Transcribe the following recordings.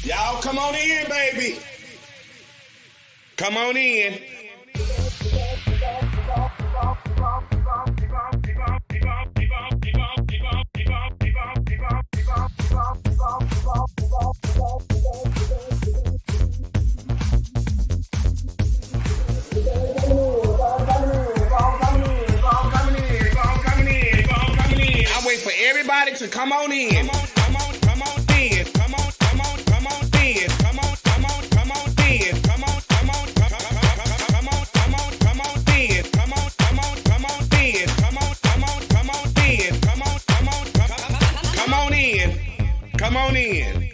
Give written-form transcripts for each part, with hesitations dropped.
Y'all come on in, baby. Come on in. I wait for everybody to come on in. Come on in. Come on in. Come on in. Come on in.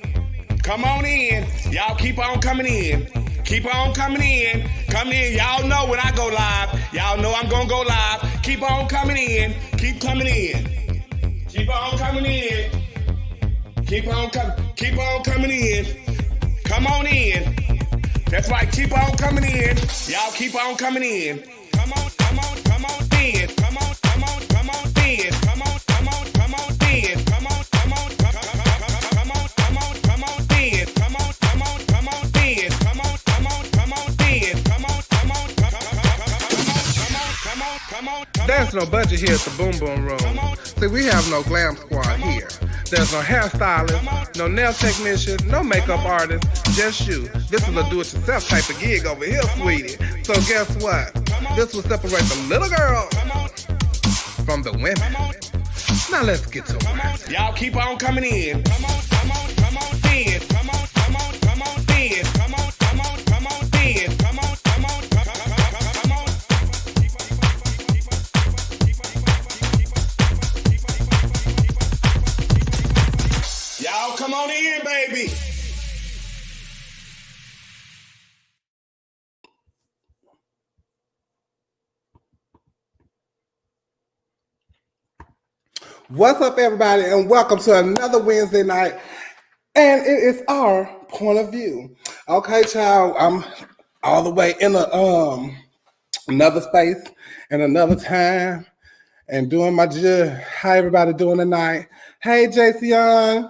Come on in. Y'all keep on coming in. Keep on coming in. Come in. Y'all know when I go live. Y'all know I'm gonna go live. Keep on coming in. Keep coming in. Keep on coming in. Keep on coming in. Come on in. That's right. Keep on coming in. Y'all keep on coming in. Come on in. Come on in. Come on in. Come on in. Come on in. Come on in. Come on in. Come on There's no budget here at the Boom Boom Room. See, we have no glam squad here. There's no hairstylist, no nail technician, no makeup artist, just you. This is a do-it-yourself type of gig over here, sweetie. So guess what? This will separate the little girl from the women. Now let's get to it. Y'all keep on coming in. Come on in. Come on in. Come on in. Come on in. Come on in. Come on in. Y'all come on in, baby. What's up, everybody, and welcome to another Wednesday night, and it is our point of view. Okay, child, I'm all the way in another space and another time, and doing my job. How everybody doing tonight? Hey, Jason.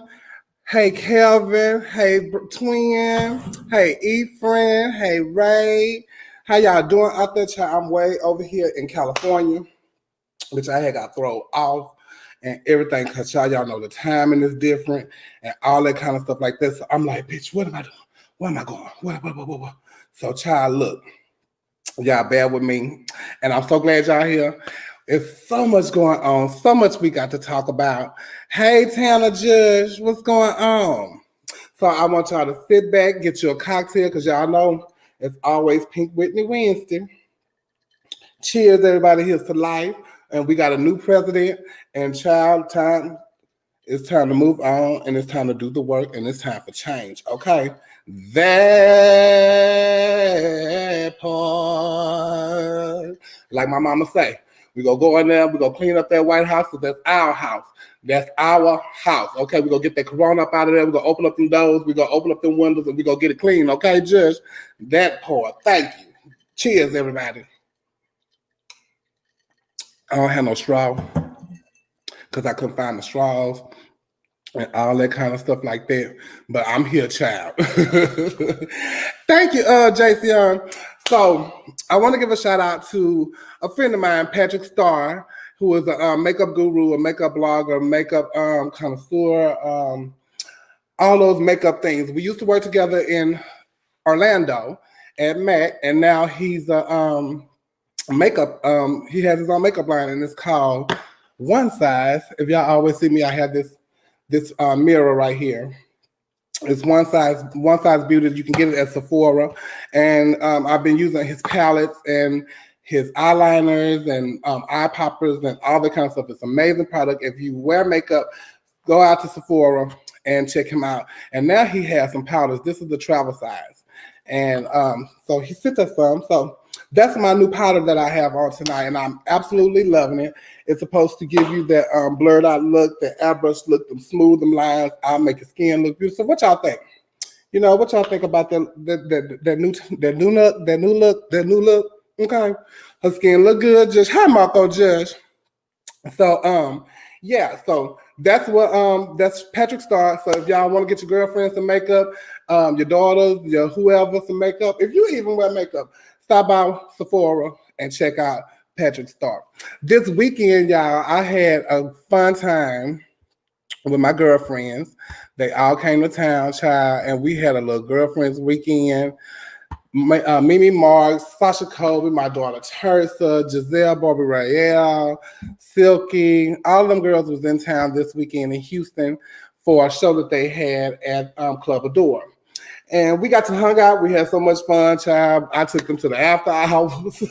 Hey, Kelvin. Hey, Twin. Hey, Ephraim. Hey, Ray. How y'all doing out there, child? I'm way over here in California, which I had got thrown off and everything, because y'all know the timing is different and all that kind of stuff like this. So I'm like, bitch, what am I doing? Where am I going? What? So, child, look, y'all bear with me, and I'm so glad y'all here. There's so much going on, so much we got to talk about. Hey, Tanner Judge, what's going on? So I want y'all to sit back, get you a cocktail, because y'all know it's always Pink Whitney Wednesday. Cheers, everybody. Here's to life. And we got a new president, and child, it's time to move on, and it's time to do the work, and it's time for change, okay? That part. Like my mama say, we gonna go in there, we gonna clean up that White House, because that's our house. That's our house, okay? We gonna get that corona up out of there, we gonna open up them doors, we gonna open up them windows, and we gonna get it clean, okay, Judge? That part, thank you. Cheers, everybody. I don't have no straw because I couldn't find the straws and all that kind of stuff like that. But I'm here, child. Thank you, JCN. So I want to give a shout out to a friend of mine, Patrick Starr, who is a makeup guru, a makeup blogger, makeup connoisseur, all those makeup things. We used to work together in Orlando at MAC, and now he's a makeup, he has his own makeup line, and it's called One Size. If y'all always see me, I have this mirror right here. It's One Size Beauty. You can get it at Sephora, and I've been using his palettes and his eyeliners and eye poppers and all that kind of stuff. It's an amazing product. If you wear makeup, go out to Sephora and check him out. And now he has some powders. This is the travel size, and so he sent us some. So that's my new powder that I have on tonight, and I'm absolutely loving it. It's supposed to give you that blurred out look, that airbrush look, them smooth them lines. I'll make your skin look beautiful. So what y'all think? You know, what y'all think about that new look? Okay, her skin look good. Just hi, Marco Judge. So yeah. So that's what that's Patrick Star. So if y'all want to get your girlfriends some makeup, your daughters, your whoever some makeup, if you even wear makeup, stop by Sephora and check out Patrick Star. This weekend, y'all, I had a fun time with my girlfriends. They all came to town, child, and we had a little girlfriends weekend. Mimi Marks, Sasha Colby, my daughter Tersa, Giselle Barbie Rael, Silky, all of them girls was in town this weekend in Houston for a show that they had at Club Adore. And we got to hang out. We had so much fun, child. I took them to the after hours.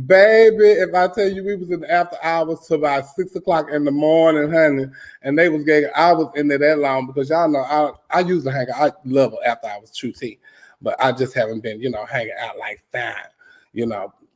Baby, if I tell you we was in the after hours till about 6 o'clock in the morning, honey, and they was getting, I was in there that long because y'all know I usually hang out. I love after hours, true tea, but I just haven't been, hanging out like that,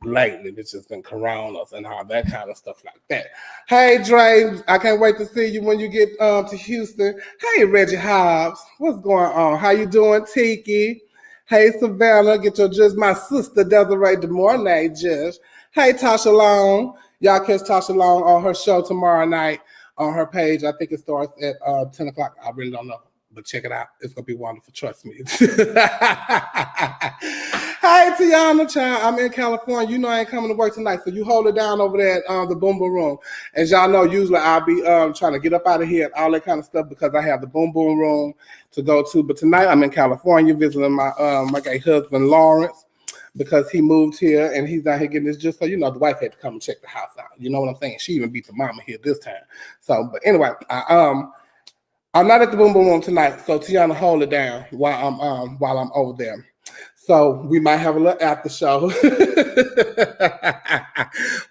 lately. It's just been coronas and all that kind of stuff like that. Hey, Dre, I can't wait to see you when you get to Houston. Hey, Reggie Hobbs, what's going on? How you doing, Tiki? Hey, Savannah, get your just my sister, Desiree DeMornay, just. Hey, Tasha Long. Y'all catch Tasha Long on her show tomorrow night on her page. I think it starts at 10 o'clock. I really don't know, but check it out. It's going to be wonderful. Trust me. Hey, Tiana, child. I'm in California. You know I ain't coming to work tonight, so you hold it down over there at the Boom Boom Room. As y'all know, usually I'll be trying to get up out of here and all that kind of stuff because I have the Boom Boom Room to go to. But tonight I'm in California visiting my gay husband, Lawrence, because he moved here and he's out here getting this just so, the wife had to come and check the house out. You know what I'm saying? She even beat the mama here this time. So, but anyway, I'm not at the Boom Boom Room tonight, so Tiana, hold it down while I'm over there. So we might have a little after show.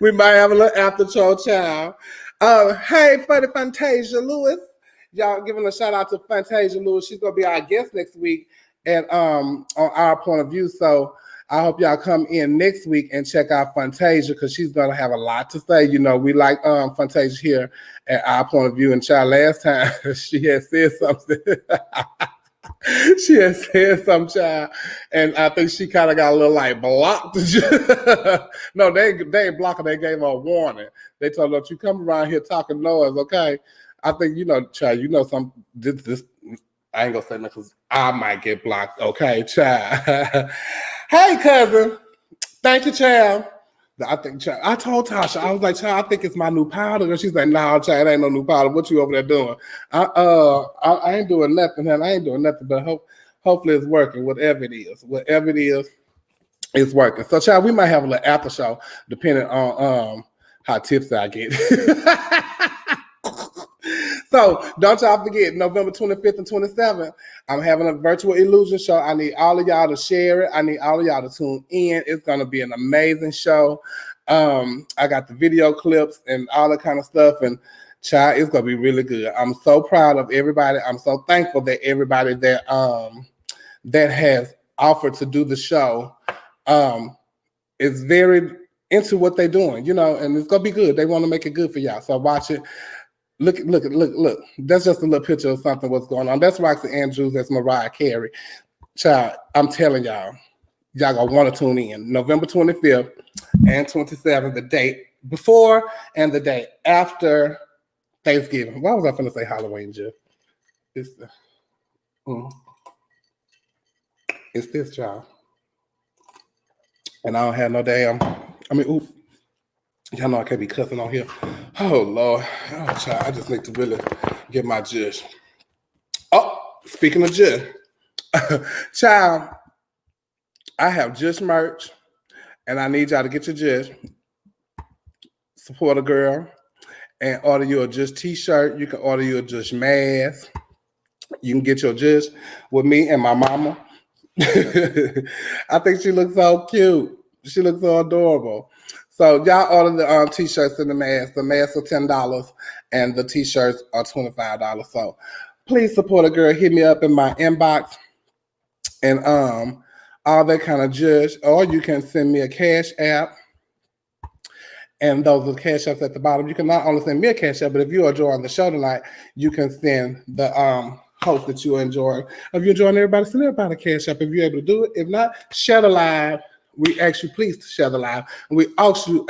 We might have a little after show, child. Hey, Funny Fantasia Lewis. Y'all giving a shout out to Fantasia Lewis. She's gonna be our guest next week at on Our Point of View. So I hope y'all come in next week and check out Fantasia because she's gonna have a lot to say. We like Fantasia here at Our Point of View. And child, last time she had said something. She had said some, child, and I think she kind of got a little like blocked. No, they ain't blocking. They gave her a warning. They told her, "Don't you come around here talking noise, okay?" I think child. Some this. I ain't gonna say nothing because I might get blocked. Okay, child. Hey, cousin. Thank you, child. I think, child, I told Tasha, I was like, child, I think it's my new powder. And she's like, no, child, it ain't no new powder. What you over there doing? I ain't doing nothing, and I ain't doing nothing, but hopefully it's working. Whatever it is, it's working. So, child, we might have a little after show depending on how tipsy I get. So don't y'all forget, November 25th and 27th, I'm having a virtual illusion show. I need all of y'all to share it. I need all of y'all to tune in. It's going to be an amazing show. I got the video clips and all that kind of stuff. And child, it's going to be really good. I'm so proud of everybody. I'm so thankful that everybody that has offered to do the show is very into what they're doing, and it's going to be good. They want to make it good for y'all. So watch it. Look. That's just a little picture of something what's going on. That's Roxy Andrews. That's Mariah Carey. Child, I'm telling y'all gonna want to tune in. November 25th and 27th, the day before and the day after Thanksgiving. Why was I finna say Halloween, Jeff? It's this, child. And I don't have no damn, y'all know I can't be cussing on here. Oh, Lord. Oh, child, I just need to really get my judge. Oh, speaking of judge. Child, I have just merch, and I need y'all to get your judge. Support a girl, and order you a just t-shirt. You can order you a just mask. You can get your judge with me and my mama. I think she looks so cute. She looks so adorable. So y'all order the t-shirts and the masks. The masks are $10 and the t-shirts are $25. So please support a girl. Hit me up in my inbox and all that kind of judge. Or you can send me a cash app. And those are the cash apps at the bottom. You can not only send me a cash app, but if you're enjoying the show tonight, you can send the host that you enjoy. If you're enjoying everybody, send everybody a cash app if you're able to do it. If not, share the live we ask you please to share the live. And we ask you,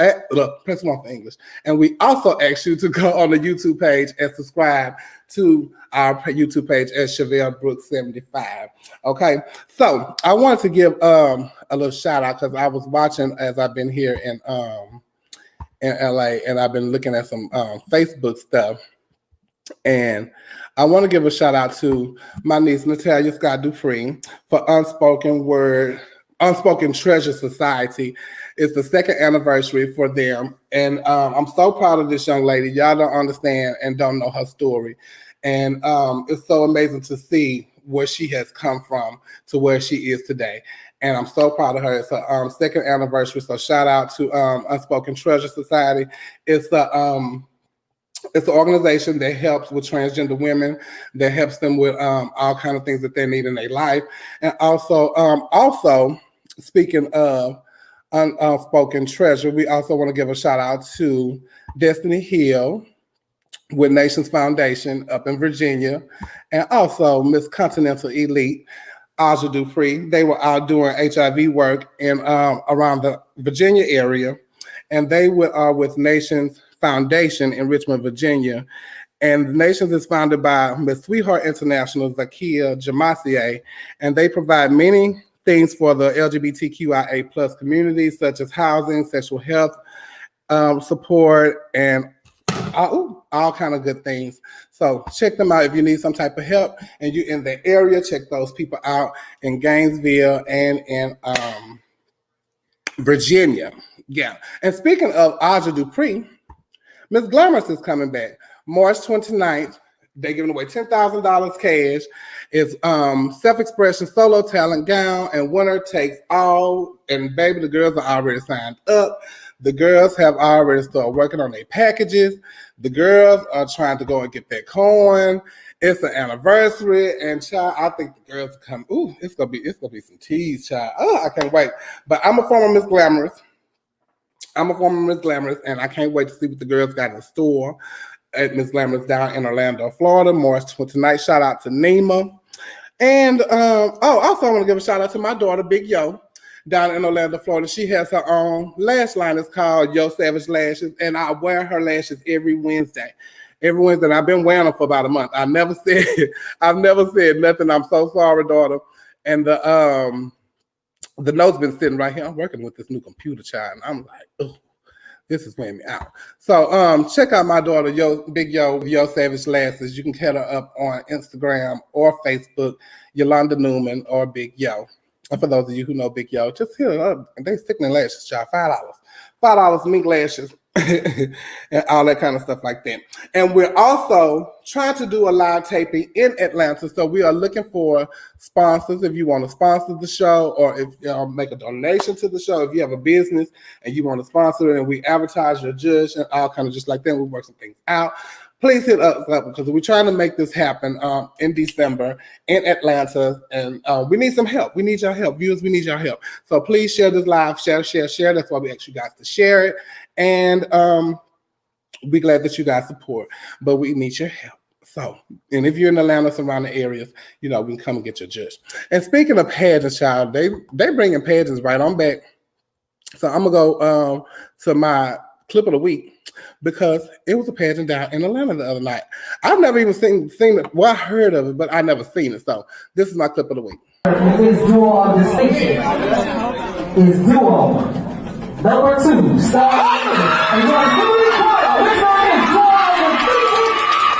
press 1 for English. And we also ask you to go on the YouTube page and subscribe to our YouTube page at Chevelle Brooks 75. Okay, so I wanted to give a little shout out because I was watching as I've been here in LA, and I've been looking at some Facebook stuff. And I want to give a shout out to my niece Natalia Scott Dupree for Unspoken Treasure Society. It's the 2nd anniversary for them, and I'm so proud of this young lady. Y'all don't understand and don't know her story, and it's so amazing to see where she has come from to where she is today. And I'm so proud of her. It's her 2nd anniversary, so shout out to Unspoken Treasure Society. It's an organization that helps with transgender women, that helps them with all kind of things that they need in their life. And also speaking of Unspoken Treasure, we also want to give a shout out to Destiny Hill with Nations Foundation up in Virginia, and also Miss Continental Elite, Aja Dupree. They were out doing HIV work in around the Virginia area, and they are with Nations Foundation in Richmond, Virginia. And Nations is founded by Miss Sweetheart International, Zakia Jamasier, and they provide many things for the LGBTQIA plus community, such as housing, sexual health support, and all kind of good things. So check them out if you need some type of help and you're in the area. Check those people out in Gainesville and in Virginia. Yeah. And speaking of Aja Dupree, Miss Glamorous is coming back March 29th. They're giving away $10,000 cash. It's self-expression, solo talent gown, and winner takes all. And baby, the girls are already signed up. The girls have already started working on their packages. The girls are trying to go and get that coin. It's an anniversary, and child, I think the girls come. Ooh, it's gonna be some teas, child. Oh, I can't wait. But I'm a former Miss Glamorous. And I can't wait to see what the girls got in store at Miss Glamorous down in Orlando, Florida, March 29th. Shout out to Nima. And also I want to give a shout out to my daughter, Big Yo, down in Orlando, Florida. She has her own lash line. It's called Yo Savage Lashes, and I wear her lashes every Wednesday. Every Wednesday, and I've been wearing them for about a month. I've never said nothing. I'm so sorry, daughter. And the note's been sitting right here. I'm working with this new computer, child, and I'm like, oh, this is weighing me out. So check out my daughter, Big Yo Savage Lashes. You can hit her up on Instagram or Facebook, Yolanda Newman or Big Yo. And for those of you who know Big Yo, just hit her up. And they stick in lashes, child, $5 mink lashes. And all that kind of stuff like that. And we're also trying to do a live taping in Atlanta. So we are looking for sponsors. If you want to sponsor the show, or if you make a donation to the show, if you have a business and you want to sponsor it, and we advertise your judge and all kind of just like that, we work some things out. Please hit us up because we're trying to make this happen in December in Atlanta, and we need some help. We need your help, viewers. We need your help. So please share this live. Share. That's why we ask you guys to share it, and we're glad that you guys support. But we need your help. So, and if you're in Atlanta, surrounding areas, we can come and get your judge. And speaking of pageants, child, they bringing pageants right on back. So I'm gonna go to my clip of the week, because it was a pageant down in Atlanta the other night. I've never even seen it. Well, I heard of it, but I never seen it. So this is my clip of the week. Is duo of distinction. Is duo. Number 2. Stop. And you are really quiet. Which one is duo of distinction?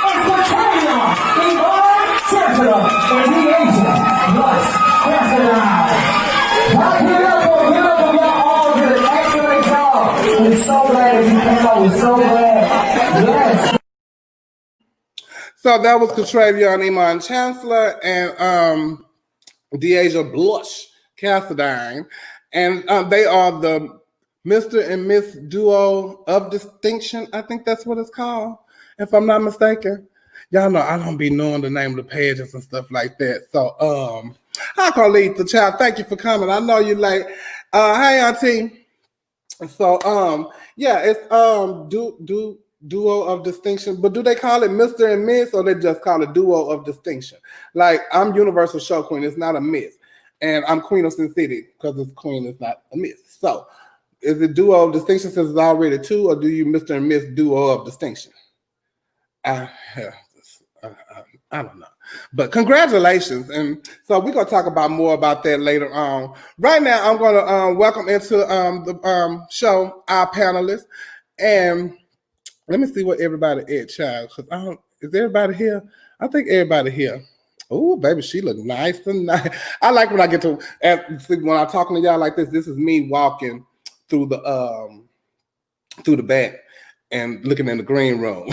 It's Katrina. Yvonne Chancellor. And the agent. Russ. Now give it up for y'all all did an excellent job. We're so glad you came out. We're so glad. Yes. So that was Katravion Iman Chancellor and Deasia Blush Cassadine. And they are the Mr. and Miss Duo of Distinction. I think that's what it's called, if I'm not mistaken. Y'all know I don't be knowing the name of the pages and stuff like that. So hi Carlita, child, thank you for coming. I know you like hey auntie. So yeah, it's Duo of Distinction, but do they call it Mr. and Miss, or they just call it Duo of Distinction? Like, I'm Universal Show Queen, it's not a Miss. And I'm Queen of Sin City because it's Queen is not a Miss. So is it duo of distinction since it's already 2, or do you Mr. and Miss duo of distinction? I don't know. But congratulations. And so we're going to talk about more about that later on. Right now, I'm going to welcome into the show our panelists. And let me see what everybody is, child. Because is everybody here? I think everybody here. Oh, baby, she look nice tonight. I like when I get to when I'm talking to y'all like this. This is me walking through the back and looking in the green room.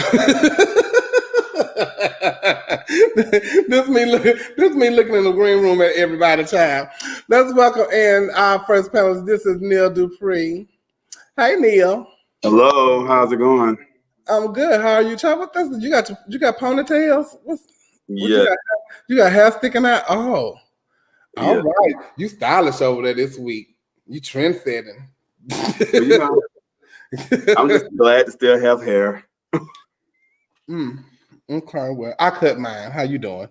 this me looking in the green room at everybody, child. Let's welcome in our first panelist. This is Neil Dupree. Hey, Neil. Hello. How's it going? I'm good. How are you, child? What this? You got ponytails? Yeah. You got hair sticking out? Oh, all Yeah. right. You stylish over there this week. You trendsetting. Well, I'm just glad to still have hair. Okay, well, I cut mine. How you doing?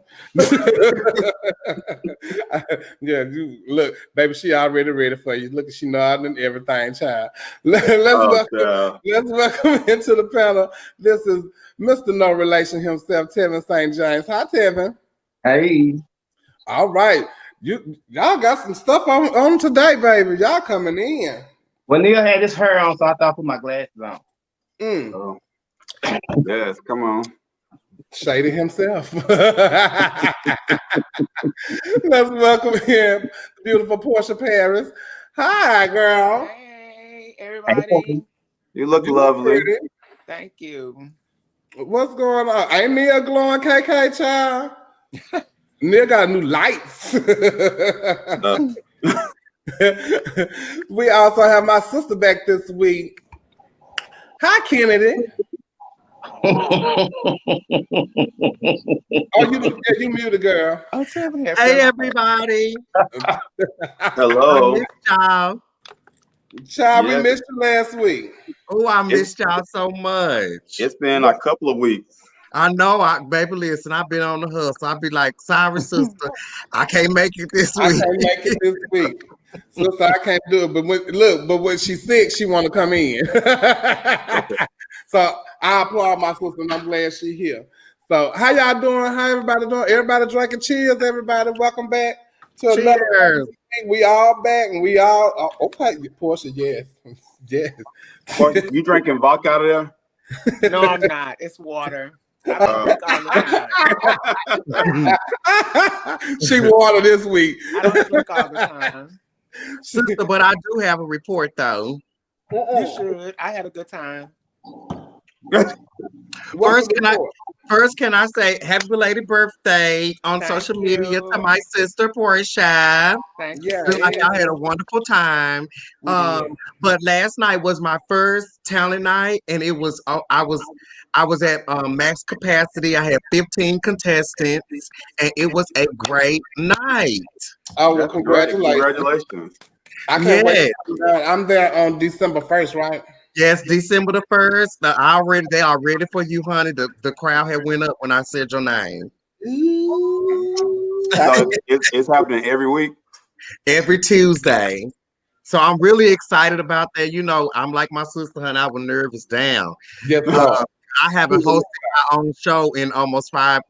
Yeah, you look, baby. She already ready for you. Look, she nodding and everything, child. Let's welcome into the panel. This is Mr. No Relation himself, Tevin St. James. Hi, Tevin. Hey. All right, y'all got some stuff on today, baby. Y'all coming in. Well, Neil had his hair on, so I thought I put my glasses on. Oh. Yes, come on. Shady himself. Let's welcome him, beautiful Porsche Paris. Hi, girl. Hey, everybody. You look lovely. Pretty. Thank you. What's going on? Ain't Neil glowing, KK, child? Neil got new lights. We also have my sister back this week. Hi, Kennedy. Oh, you muted, girl. Oh, Tevin here. Hey, everybody. Hello. I missed y'all. Child, Yes. we missed you last week. Oh, I missed y'all so much. It's been a couple of weeks. I know, baby, listen, I've been on the hustle. I'll be like, sorry, sister, I can't make it this I week. can't make it this week. Sister, I can't do it. But when she's sick, she want to come in. So I applaud my sister, and I'm glad she's here. So how y'all doing? How everybody doing? Everybody drinking? Cheers, everybody. Welcome back to another Cheers. episode. We all back, and we all okay. Portia, yes, yes. Boy, you drinking vodka out of there? No, I'm not. It's water. I don't drink all the time. She water this week. I don't drink all the time. Sister, but I do have a report, though. You should. I had a good time. First, can I say happy belated birthday on Thank social media you. to my sister Porsche. Thank Yeah. you. Feel like y'all had a wonderful time. But last night was my first talent night, and it was I was at max capacity. I had 15 contestants, and it was a great night. Oh, well, That's great. congratulations. Congratulations. I can't wait. I'm there on December 1st, right? Yes, December the 1st. They are ready for you, honey. The crowd had went up when I said your name. So it's happening every week. Every Tuesday. So I'm really excited about that. You know, I'm like my sister, honey. I was nervous down. Yes, Lord. I haven't hosted my own show in almost 5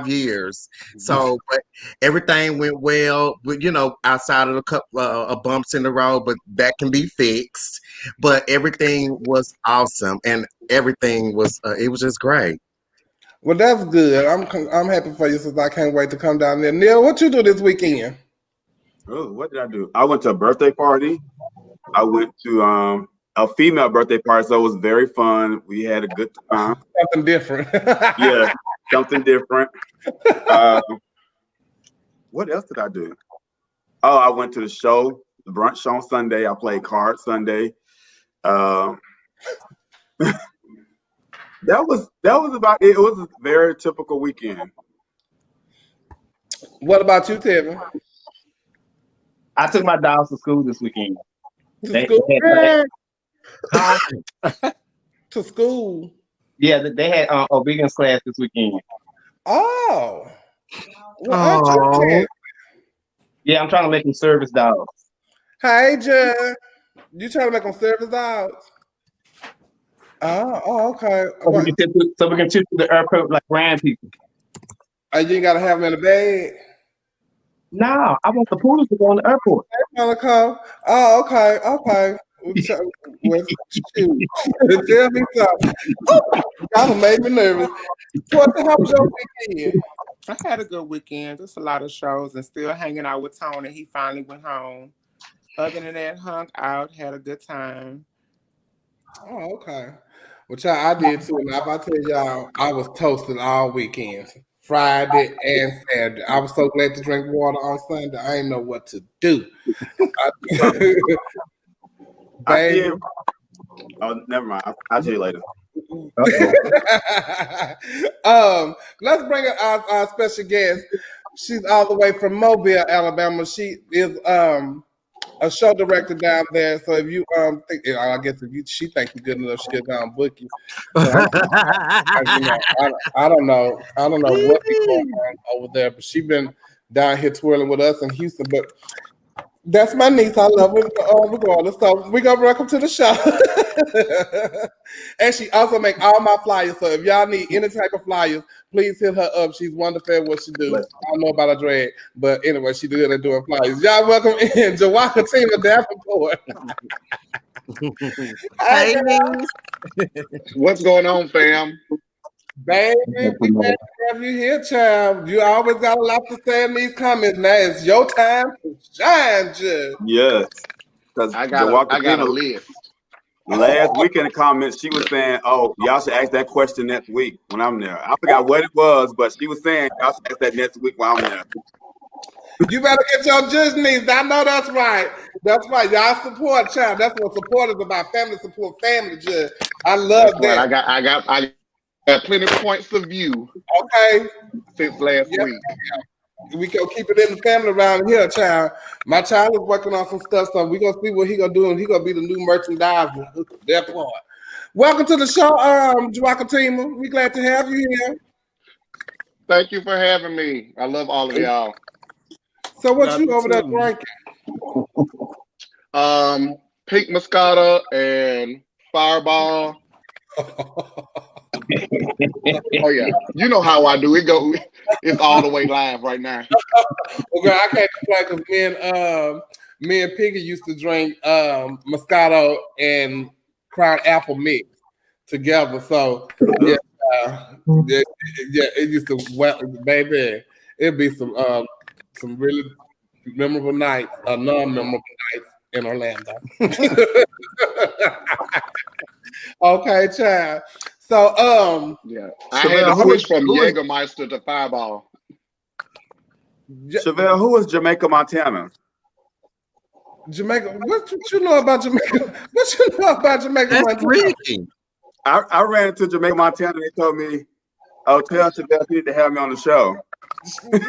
years. So, but everything went well. But, you know, outside of a couple of bumps in the road, but that can be fixed. But everything was awesome, and everything was it was just great. Well, that's good. I'm happy for you, since I can't wait to come down there. Neil, what you do this weekend? Oh, what did I do? I went to a birthday party. I went to a female birthday party, so it was very fun. We had a good time. Something different. Yeah, something different. What else did I do? Oh, I went to the show, the brunch show on Sunday. I played cards Sunday. That was about it. It was a very typical weekend. What about you, Tevin? I took my dogs to school this weekend. To school? To school. Yeah, they had obedience class this weekend. Oh. Well, Oh. Yeah, I'm trying to make them service dogs. Hey, Jud. You trying to make them service dogs? Oh, okay. So we can tip to the airport like grand people. You ain't gotta have them in the bed. No, I want the poodles to go in the airport. Oh, okay. Well, shoot. Tell me something. Y'all made me nervous. What the hell was your weekend? I had a good weekend. Just a lot of shows and still hanging out with Tony. He finally went home. Other than that, hung out, had a good time. Oh, okay. Which I did too. And if I tell y'all, I was toasted all weekend, Friday and Saturday. I was so glad to drink water on Sunday. I didn't know what to do. Baby. Oh, never mind. I'll tell you later. Let's bring our special guest. She's all the way from Mobile, Alabama. She is a show director down there. So if you think, I guess if she thinks you're good enough, she'll down book you. So I don't know what is going on over there, but she's been down here twirling with us in Houston. But that's my niece. I love her regardless. So we're gonna welcome to the show. And she also make all my flyers. So if y'all need any type of flyers, please hit her up. She's wonderful at what she do. I don't know about her drag, but anyway, she good at doing flyers. Y'all welcome in Jawakatema Davenport. Hey, what's going on, fam? Baby, we glad to have you here, child. You always got a lot to say in these comments. Now it's your time to shine, Judge. Yes, because I got a list. Last week in the comments, she was saying, "Oh, y'all should ask that question next week when I'm there." I forgot what it was, but she was saying y'all should ask that next week when I'm there. You better get your judge needs. I know that's right. That's right. Y'all support, child. That's what support is about. Family support, family judge. I love that. Right. I got plenty of points of view. Okay. Since last week. We can keep it in the family around here, child. My child is working on some stuff, so we're gonna see what he gonna do, and he gonna be the new merchandiser. That part. Welcome to the show, Jawakatema. We glad to have you here. Thank you for having me. I love all of y'all. So what you over there drinking? Pink Moscato and Fireball. Oh yeah, you know how I do it. It's all the way live right now. Well, girl, I can't complain because me and Piggy used to drink Moscato and Crown Apple mix together. So yeah, it used to baby. It'd be some really memorable nights, non-memorable nights in Orlando. Okay, child. So yeah, I had to switch from Jägermeister to Fireball. Chevelle, who is Jamaica Montana? Jamaica, what you know about Jamaica? What you know about Jamaica That's Montana? I ran into Jamaica Montana. They told me, "Oh, tell Chevelle you need to have me on the show."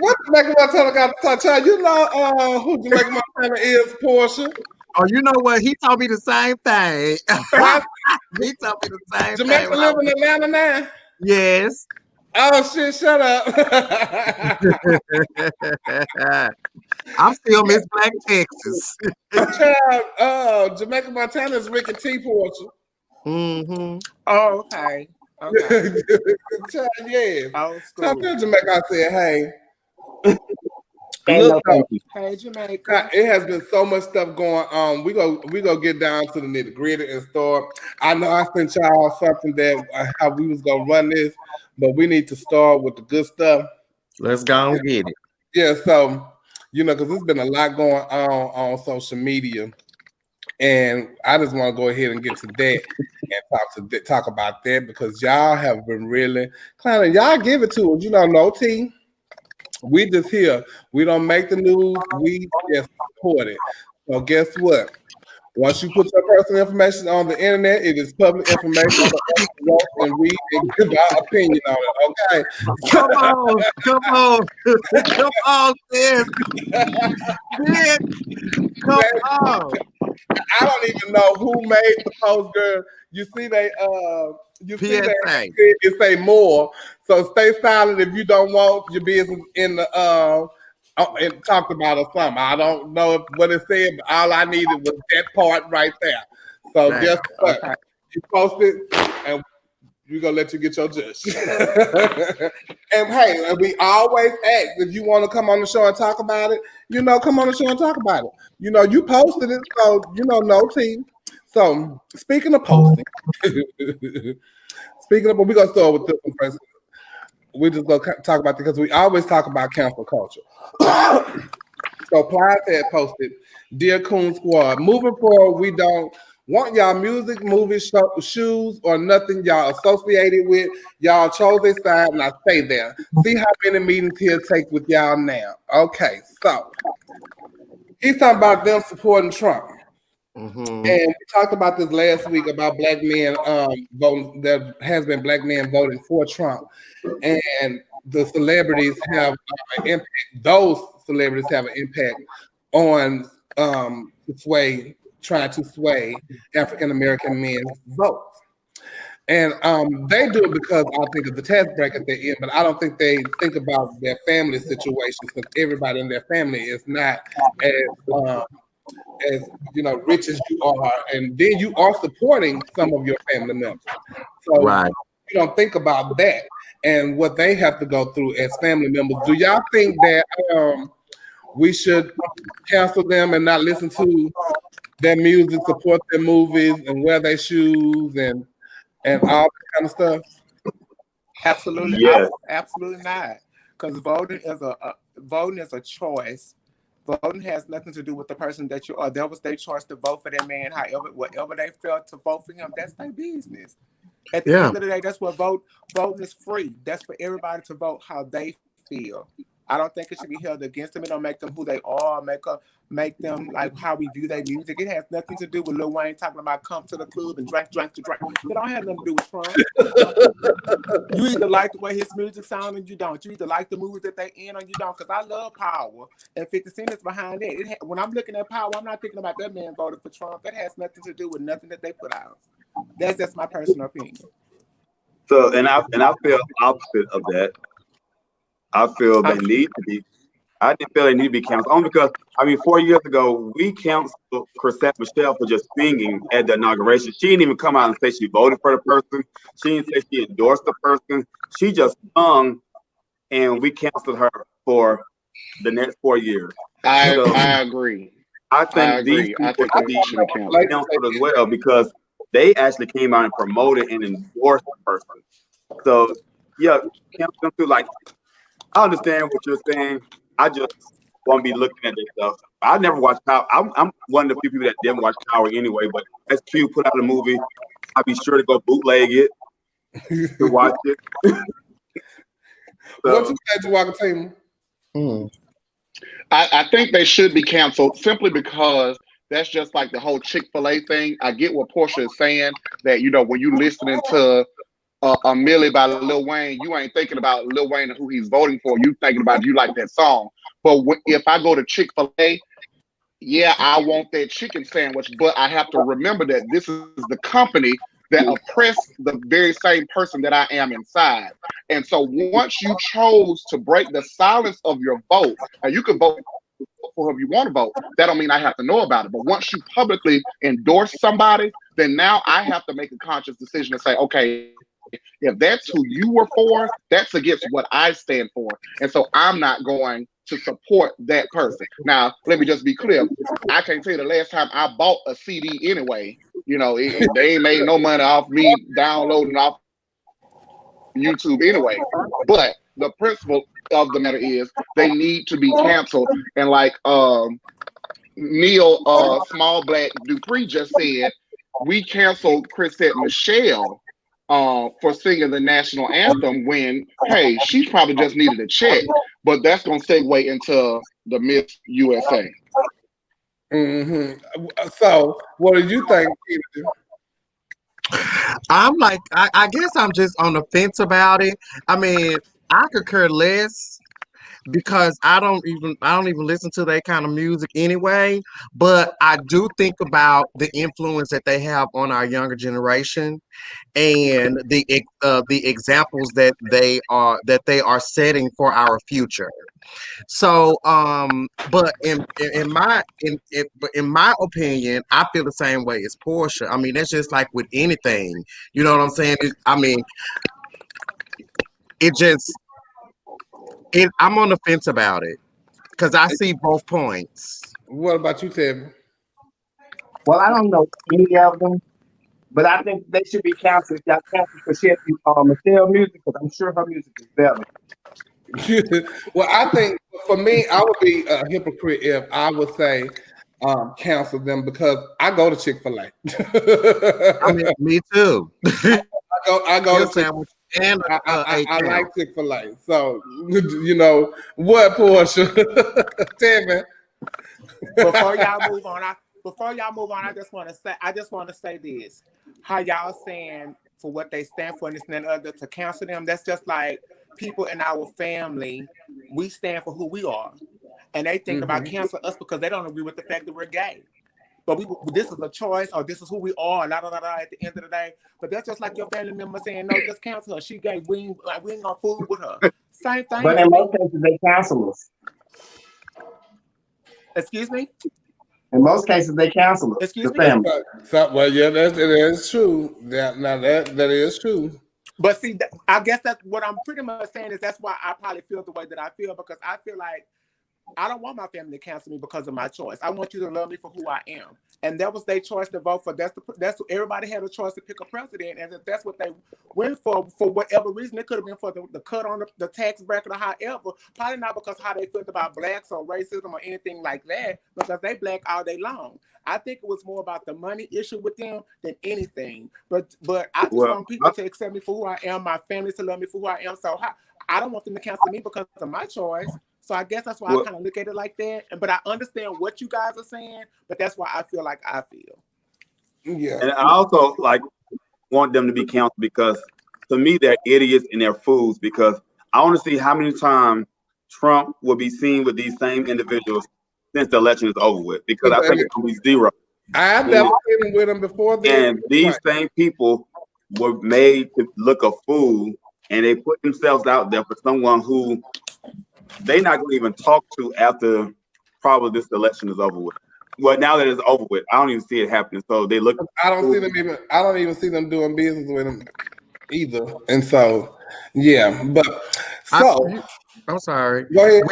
What Jamaica Montana got to touch? Child, you know who Jamaica Montana is, Porsche. Oh, you know what? He told me the same thing. He told me the same Jamaica thing. live in Atlanta now? Yes. Oh shit, shut up. I'm still Miss Black Texas. Child, Jamaica Montana is Ricky T. Porsche. Mm-hmm. Oh, okay. Okay. Child, yeah. Old Tell school. Jamaica I said, hey. Look, hey, Jamaica. It has been so much stuff going on. We go get down to the nitty gritty and start. I know I sent y'all something that how we was gonna run this, but we need to start with the good stuff. Let's go and get it. Yeah, so because there's been a lot going on social media, and I just want to go ahead and get to that and talk about that because y'all have been really kind of y'all give it to us. No tea. We just here. We don't make the news. We just support it. So guess what? Once you put your personal information on the internet, it is public information for us to walk and read and give our opinion on it. Okay. Come on, sis. Come on. I don't even know who made the post, girl. You see it say more. So stay silent if you don't want your business in the it talked about or something. I don't know what it said, but all I needed was that part right there. So Right. guess what? Okay. You post it, and we're gonna let you get your judge. And hey, and we always ask if you want to come on the show and talk about it. Come on the show and talk about it. You posted it, so no team. So speaking of posting, but we're gonna start with this one first. We're just gonna talk about it because we always talk about cancel culture. So Plies had posted, "Dear Coon Squad, moving forward, we don't want y'all music, movies, shoes, or nothing y'all associated with. Y'all chose a side, and I stay there. See how many meetings he'll take with y'all now." Okay, so he's talking about them supporting Trump. Mm-hmm. And we talked about this last week about black men voting. There has been black men voting for Trump, and the celebrities have an impact. Those celebrities have an impact on trying to sway African American men's votes. And they do it because I think of the tax bracket they're in, but I don't think they think about their family situations because everybody in their family is not as rich as you are, and then you are supporting some of your family members. So Right. you don't think about that and what they have to go through as family members. Do y'all think that we should cancel them and not listen to their music, support their movies, and wear their shoes and all that kind of stuff? Absolutely, Yes. absolutely not. Because voting is a choice. Voting has nothing to do with the person that you are. That was their choice to vote for that man. Whatever they felt to vote for him, that's their business. At the end of the day, that's what voting is free. That's for everybody to vote how they feel. I don't think it should be held against them. It don't make them who they are. Make them like how we view their music. It has nothing to do with Lil Wayne talking about come to the club and drink. It don't have nothing to do with Trump. You either like the way his music sounds or you don't. You either like the movies that they in or you don't. Because I love Power, and 50 Cent is behind it. When I'm looking at Power, I'm not thinking about that man voted for Trump. That has nothing to do with nothing that they put out. That's my personal opinion. So, and I feel opposite of that. I feel they need to be. I didn't feel they need to be canceled. Only because 4 years ago we canceled Chrisette Michelle for just singing at the inauguration. She didn't even come out and say she voted for the person. She didn't say she endorsed the person. She just sung, and we canceled her for the next 4 years. I agree. I think these people should be canceled as well because they actually came out and promoted and endorsed the person. So yeah, cancel them too. Like, I understand what you're saying. I just want to be looking at this stuff. I never watched Power. I'm one of the few people that didn't watch Power anyway, but as Q put out a movie, I'll be sure to go bootleg it to watch it. What you said, Jawakatema? I think they should be canceled simply because that's just like the whole Chick-fil-A thing. I get what Porsche is saying, that when you listening to a Millie by Lil Wayne, you ain't thinking about Lil Wayne and who he's voting for. You thinking about you like that song. But if I go to Chick-fil-A, yeah, I want that chicken sandwich, but I have to remember that this is the company that oppressed the very same person that I am inside. And so once you chose to break the silence of your vote, and you can vote for who you want to vote, that don't mean I have to know about it. But once you publicly endorse somebody, then now I have to make a conscious decision to say, okay, if that's who you were for, that's against what I stand for. And so I'm not going to support that person. Now, let me just be clear. I can't tell you the last time I bought a CD anyway. They ain't made no money off me downloading off YouTube anyway. But the principle of the matter is they need to be canceled. And like Neil Small Black Dupree just said, we canceled Chrisette Michelle for singing the national anthem when, hey, she probably just needed a check, but that's going to segue into the Miss USA. Mm-hmm. So, what do you think, Peter? I'm like, I guess I'm just on the fence about it. I mean, I could care less because I don't even listen to that kind of music anyway. But I do think about the influence that they have on our younger generation and the examples that they are setting for our future. So, but in my opinion, I feel the same way as Portia. I mean, that's just like with anything. You know what I'm saying? It just I'm on the fence about it because I see both points. What about you, Tevin? Well, I don't know any of them, but I think they should be canceled. Y'all canceled for shit Michelle music, because I'm sure her music is better. Well, I think for me, I would be a hypocrite if I would say cancel them because I go to Chick-fil-A. I mean, me too. I go to sandwich and I like Chick-fil-A. So you know what, Portia, Tevin. Before y'all move on, I just want to say this: how y'all saying for what they stand for and this and that other to cancel them? That's just like people in our family. We stand for who we are, and they think about canceling us because they don't agree with the fact that we're gay. But this is a choice, or this is who we are. La, la, la, la, at the end of the day, but that's just like your family member saying, "No, just cancel her. She gay. We ain't gonna fool with her." Same thing. But in most cases, they cancel us. Excuse me. In most cases, they cancel us. Excuse me. Well, yeah, that is true. That is true. But see, I guess that's what I'm pretty much saying is that's why I probably feel the way that I feel, because I feel like I don't want my family to cancel me because of my choice. I want you to love me for who I am. And that was their choice to vote for. That's everybody had a choice to pick a president. And if that's what they went for whatever reason, it could have been for the cut on the tax bracket or however. Probably not because how they felt about blacks or racism or anything like that, because they black all day long. I think it was more about the money issue with them than anything. But I just want people to accept me for who I am, my family to love me for who I am. So I don't want them to cancel me because of my choice. So I guess that's why I kind of look at it like that. But I understand what you guys are saying, but that's why I feel like I feel. Yeah. And I also want them to be canceled because to me they're idiots and they're fools, because I want to see how many times Trump will be seen with these same individuals since the election is over with, because I think it's going to be zero. I've never seen him with him before then. And these same people were made to look a fool, and they put themselves out there for someone who they're not going to even talk to after probably this election is over with. Well, now that it's over with, I don't even see it happening. So they look. I don't even see them doing business with him either. And so, yeah. But I'm sorry. Go ahead.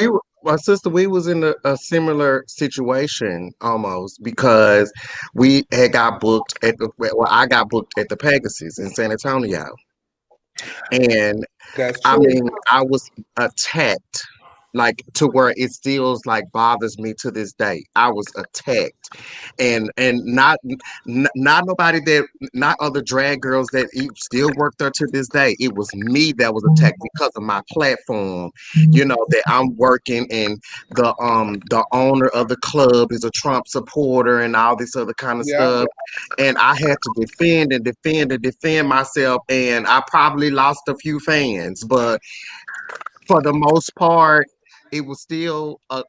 My sister, we was in a similar situation almost, because we had got booked I got booked at the Pegasus in San Antonio, and I mean, I was attacked, like to where it still bothers me to this day. I was attacked, and not other drag girls that still work there to this day. It was me that was attacked because of my platform. You know that I'm working, and the owner of the club is a Trump supporter and all this other kind of stuff. And I had to defend myself, and I probably lost a few fans, but for the most part, it was still a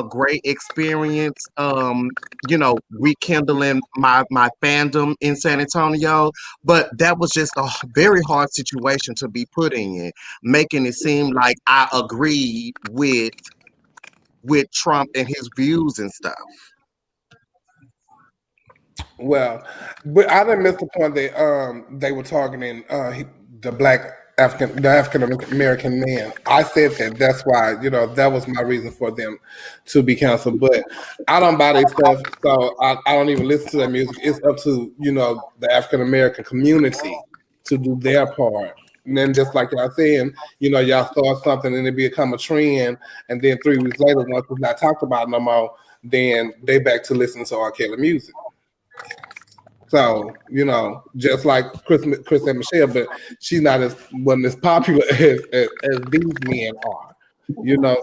great experience. Rekindling my fandom in San Antonio, but that was just a very hard situation to be put in, making it seem like I agreed with Trump and his views and stuff. Well, but I didn't miss the point that they were targeting the African American man. I said that. That's why, that was my reason for them to be canceled. But I don't buy their stuff, so I don't even listen to their music. It's up to, the African American community to do their part. And then just like y'all saying, y'all start something and it become a trend, and then 3 weeks later, once it's not talked about no more, then they back to listening to R. Kelly music. So, just like Chris and Michelle, but she's wasn't as popular as these men are.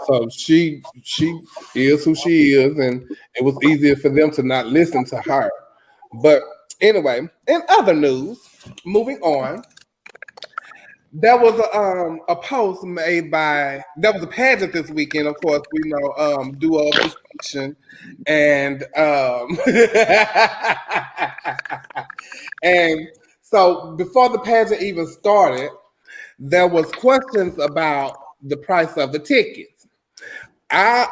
So she is who she is, and it was easier for them to not listen to her. But anyway, in other news, moving on, There was a post made by, there was a pageant this weekend. Of course, we know Duo of Distinction, and and so before the pageant even started, there was questions about the price of the tickets. I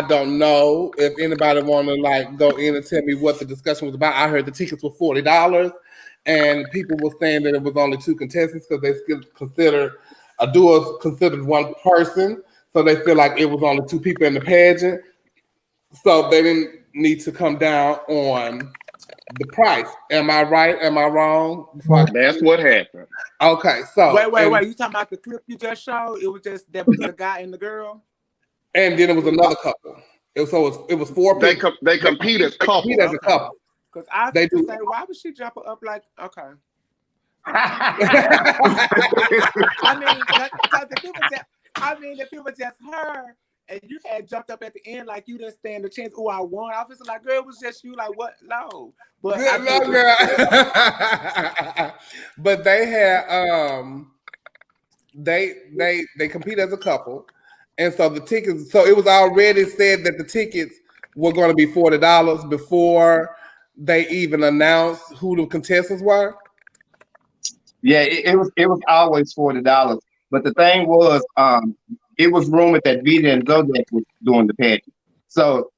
don't know if anybody want to like go in and tell me what the discussion was about. I heard the tickets were $40. And people were saying that it was only 2 contestants because they still consider a duo considered one person. So they feel like it was only 2 people in the pageant. So they didn't need to come down on the price. Am I right? Am I wrong? That's what happened. Okay, so wait. You talking about the clip you just showed? It was just the guy and the girl? And then it was another couple. It was 4 people. They compete as couple. Compete as a couple. Because I They do. say, why would she jump up like, okay. I mean, if it was just her and you had jumped up at the end like you didn't stand a chance, oh, I won. I was like, girl, it was just you. Like, what? No. But no, girl. But they had they compete as a couple, and so the tickets. So it was already said that the tickets were going to be $40 before they even announced who the contestants were. Yeah, it was always $40. But the thing was, it was rumored that Vita and Zodiac was doing the pageant. So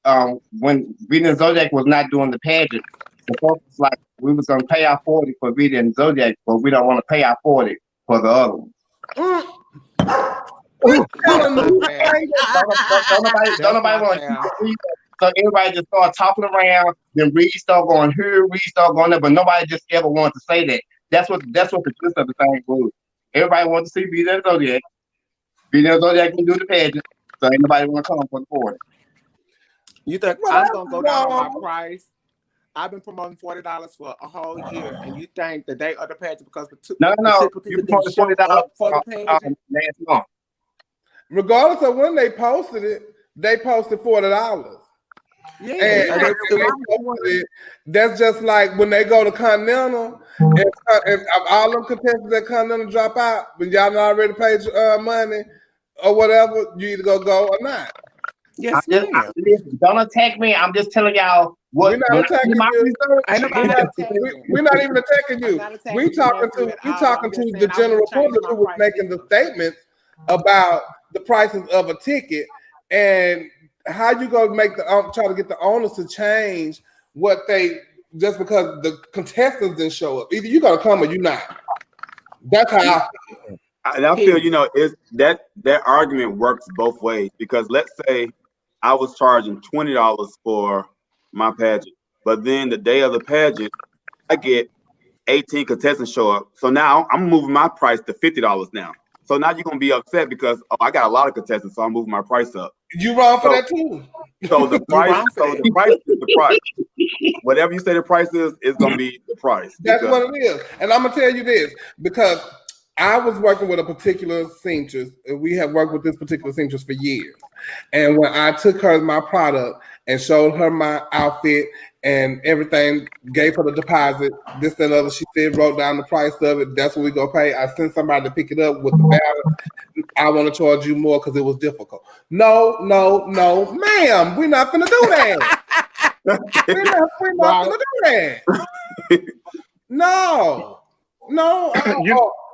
when Vita and Zodiac was not doing the pageant, the folks was like, we was gonna pay our 40 for Vita and Zodiac, but we don't want to pay our 40 for the other one. Don't nobody want to. So everybody just started talking around. Then Reed started going here, Reed started going there, but nobody just ever wanted to say that. That's what the gist of the thing was. Everybody wanted to see Vita and Zodiac. Vita and Zodiac can do the pageant, so ain't nobody want to come for the 40. You think I'm gonna go down on my price? I've been promoting $40 for a whole year, and you think that they are the pageant because the No. You promoted $40 for the pageant last month. Regardless of when they posted it, they posted $40. Yeah, and that's just like when they go to Continental, if all them contestants at Continental drop out, but y'all not already paid money or whatever, you either go or not. Yes, listen, don't attack me. I'm just telling y'all what. We're not attacking you. We're not even attacking you. We talking to the general public who was making the statements about the prices of a ticket and how you gonna make try to get the owners to change what they just because the contestants didn't show up. Either you gonna come or you not. That's how I feel. And I feel is that argument works both ways because let's say I was charging $20 for my pageant, but then the day of the pageant, I get 18 contestants show up. So now I'm moving my price to $50 now. So now you're gonna be upset because I got a lot of contestants, so I'm moving my price up. You wrong for that too. So the price, is the price. Whatever you say the price is gonna be the price. That's what it is. And I'm gonna tell you this because I was working with a particular seamstress. We have worked with this particular seamstress for years. And when I took her my product and showed her my outfit and everything, gave her the deposit, this and other, she said, wrote down the price of it. That's what we go pay. I sent somebody to pick it up with the balance. I want to charge you more because it was difficult. No, ma'am, we're not gonna do that. we're not gonna do that. No,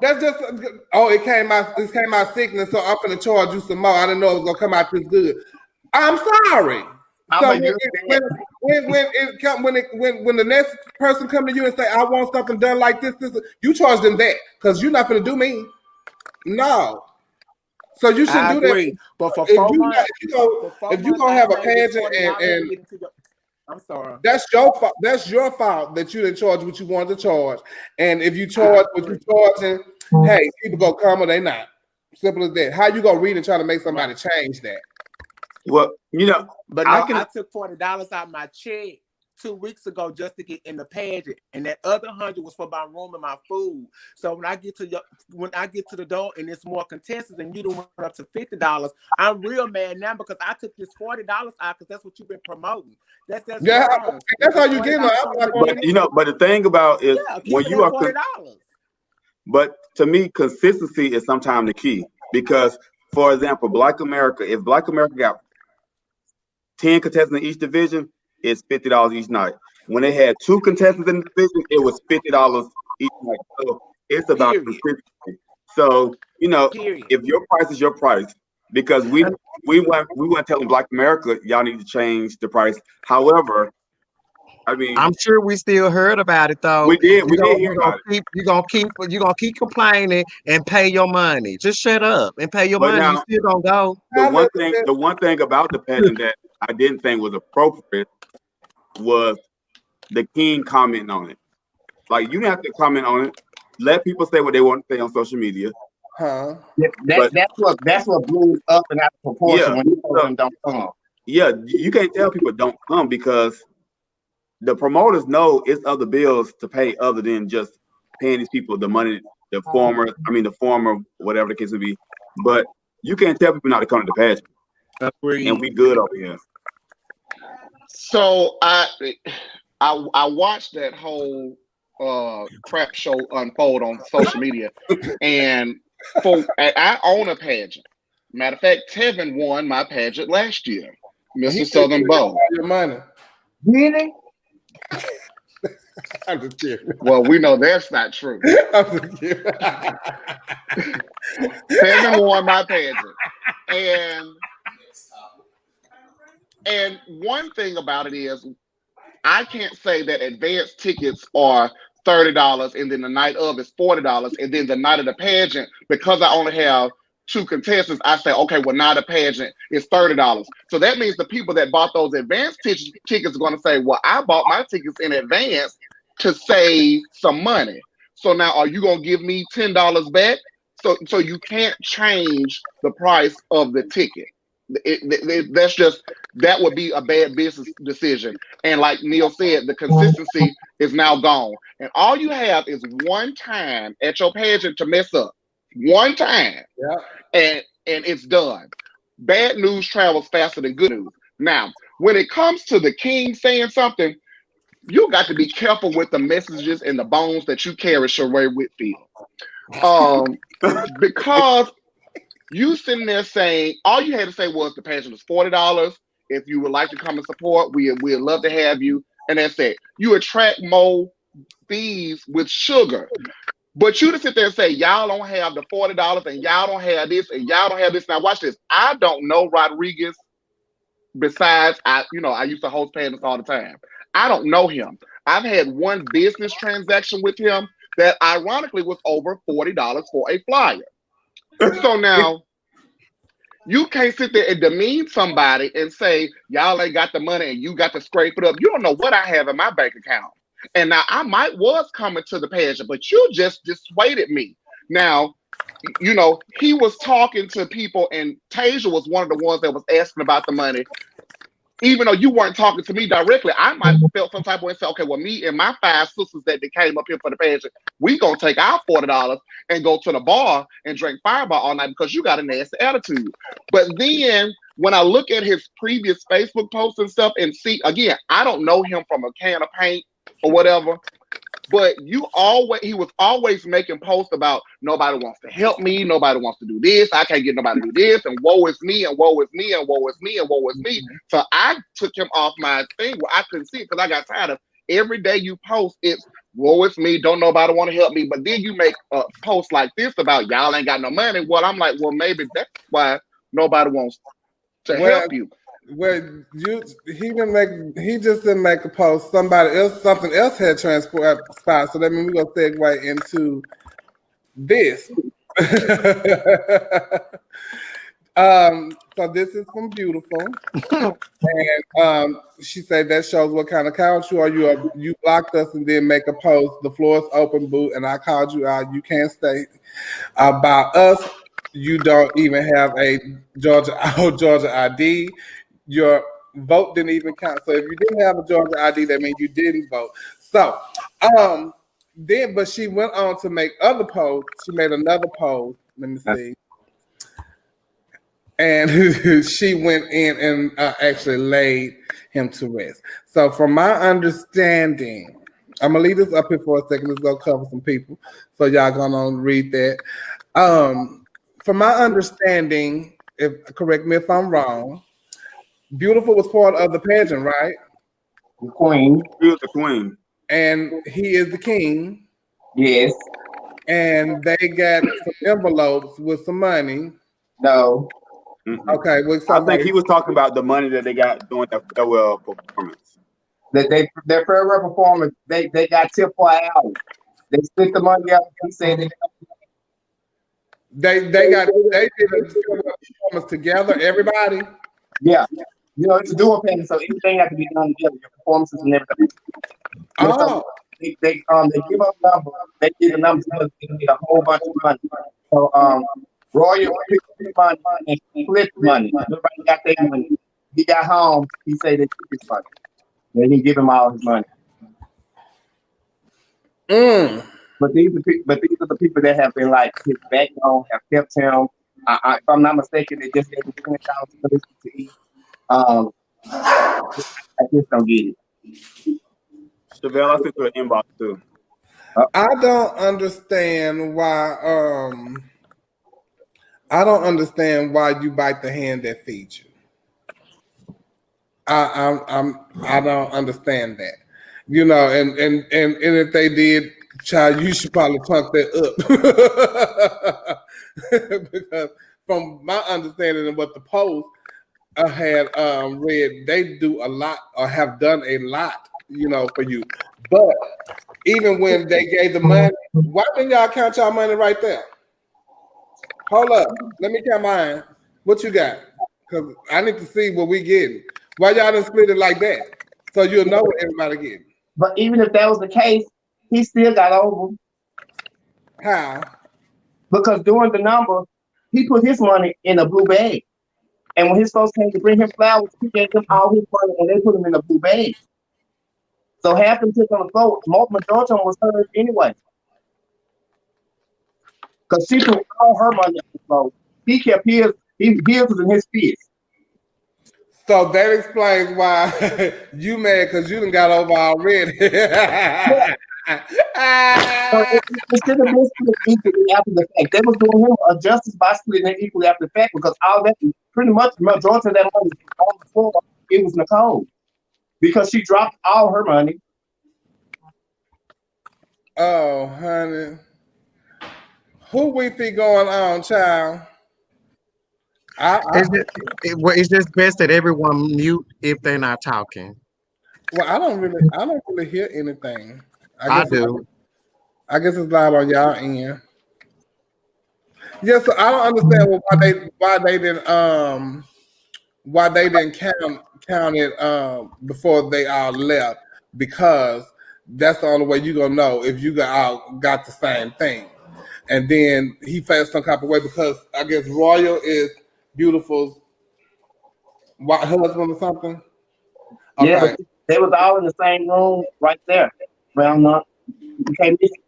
that's just it came out sickness, so I'm gonna charge you some more. I didn't know it was gonna come out this good. I'm sorry. So when the next person come to you and say, I want something done like this, you charge them that because you're not gonna do me. No. So you should do that. But for if you're gonna have a pageant and I'm sorry. That's your fault. That's your fault that you didn't charge what you wanted to charge. And if you charge what you're charging, hey, people gonna come or they not. Simple as that. How you gonna read and try to make somebody change that? Well, but I took $40 out of my check 2 weeks ago just to get in the pageant, and that other $100 was for my room and my food. So when I get to the door and it's more contestants and you don't went up to $50, I'm real mad now because I took this $40 out because that's what you've been promoting. That's how you get it. But the thing about is when you are $40. But to me, consistency is sometimes the key because, for example, if Black America got 10 contestants in each division, it's $50 each night. When they had 2 contestants in the division, it was $50 each night. So it's about consistency. So, if your price is your price, because we weren't telling Black America y'all need to change the price. However, I mean, I'm sure we still heard about it though. We did hear about it. You're gonna keep complaining and pay your money. Just shut up and pay your money. Now, you still gonna go. The one thing about the pageant that I didn't think was appropriate was the king commenting on it. Like, you didn't have to comment on it. Let people say what they want to say on social media. That's what blew up and out of proportion when you told them don't come. Yeah, you can't tell people don't come because the promoters know it's other bills to pay other than just paying these people the money, the former, whatever the case may be. But you can't tell people not to come to the pageant. And we good over here. So I watched that whole crap show unfold on social media, and I own a pageant. Matter of fact, Tevin won my pageant last year, Mr. Southern Bow. Your money. Really? I'm just kidding. Well, we know that's not true. I'm just kidding. Tevin won my pageant, and one thing about it is, I can't say that advance tickets are $30 and then the night of is $40 and then the night of the pageant, because I only have 2 contestants, I say, okay, well, now the pageant is $30. So that means the people that bought those advance tickets are going to say, well, I bought my tickets in advance to save some money. So now are you going to give me $10 back? So you can't change the price of the ticket. That would be a bad business decision. And like Neil said, the consistency is now gone. And all you have is one time at your pageant to mess up. One time. Yeah. And it's done. Bad news travels faster than good news. Now, when it comes to the king saying something, you got to be careful with the messages and the bones that you carry, Sheree Whitfield. Because you sitting there saying, all you had to say was the pageant was $40. If you would like to come and support, we'd love to have you. And that's it. You attract more fees with sugar. But you to sit there and say, y'all don't have the $40 and y'all don't have this and y'all don't have this. Now watch this. I don't know Rodriguez. Besides, I used to host pageants all the time. I don't know him. I've had one business transaction with him that ironically was over $40 for a flyer. So now, you can't sit there and demean somebody and say, y'all ain't got the money and you got to scrape it up. You don't know what I have in my bank account. And now I was coming to the pageant, but you just dissuaded me. Now, he was talking to people, and Tasia was one of the ones that was asking about the money. Even though you weren't talking to me directly, I might have felt some type of way and said, okay, well, me and my 5 sisters that came up here for the pageant, we gonna take our $40 and go to the bar and drink Fireball all night because you got a nasty attitude. But then when I look at his previous Facebook posts and stuff and see, again, I don't know him from a can of paint or whatever, but he was always making posts about nobody wants to help me, nobody wants to do this, I can't get nobody to do this, and woe is me, and woe is me, and woe is me, and woe is me. So I took him off my thing where I couldn't see it because I got tired of every day you post, it's woe is me, don't nobody want to help me. But then you make a post like this about y'all ain't got no money. Well, I'm like, well, maybe that's why nobody wants to help you. Well, he just didn't make a post. Something else had transpired. So that means we're gonna segue into this. So this is from Beautiful, and she said that shows what kind of couch you are. You blocked us and then make a post. The floor is open, boo, and I called you out. You can't stay about us. You don't even have a Georgia ID. Your vote didn't even count. So if you didn't have a Georgia ID, that means you didn't vote. So but she went on to make other posts. She made another post. Let me see. And she went in and actually laid him to rest. So from my understanding, I'm gonna leave this up here for a second. Let's go cover some people. So y'all gonna read that. From my understanding, if correct me if I'm wrong, Beautiful was part of the pageant, right? The queen. She was the queen. And he is the king. Yes. And they got some envelopes with some money. No. Mm-hmm. Okay. Well, I think he was talking about the money that they got doing their farewell performance. Their farewell performance, they got tipped for an hour. They split the money up. He said they did a performance together, everybody. Yeah. You know, it's a dual pageant, so everything has to be done together, your performances and everything. Oh. So they give up number, they give a number to get a whole bunch of money. So Royal picked money and split money. Everybody got their money. He got home, he said they took his money. They didn't give him all his money. But these are the people that have been like his backbone, have kept him. If I'm not mistaken, they just gave him $20,000 to eat. I just don't get it. Chevelle, I sent you an inbox too. I don't understand why. I don't understand why you bite the hand that feeds you. I don't understand that. You know, and if they did, child, you should probably chunk that up. Because from my understanding of what the Post had read, they do a lot or have done a lot, you know, for you. But even when they gave the money, why didn't y'all count y'all money right there? Hold up, let me count mine. What you got? Because I need to see what we getting. Why y'all didn't split it like that? So you'll know what everybody getting. But even if that was the case, he still got over. How? Because during the number, he put his money in a blue bag. And when his folks came to bring him flowers, he gave them all his money and they put him in a blue bag. So half them took on the floor. Majority of them was hers anyway. Because she put all her money on the floor. He kept his was in his fist. So that explains why you mad because you done got over already. So it should have been split equally after the fact. They was doing him a justice by splitting it equally after the fact because all that, pretty much the majority of that money on the floor, it was Nicole. Because she dropped all her money. Oh, honey. Who we think going on, child? It's just best that everyone mute if they're not talking. Well, I don't really hear anything. I do. I guess it's live on y'all end. Yeah, so I don't understand why they didn't count it before they all left, because that's the only way you gonna know if you got the same thing. And then he felt some type of way because I guess Royal is Beautiful's husband or something. Okay. Yeah, they was all in the same room right there. Round up. You can't miss it.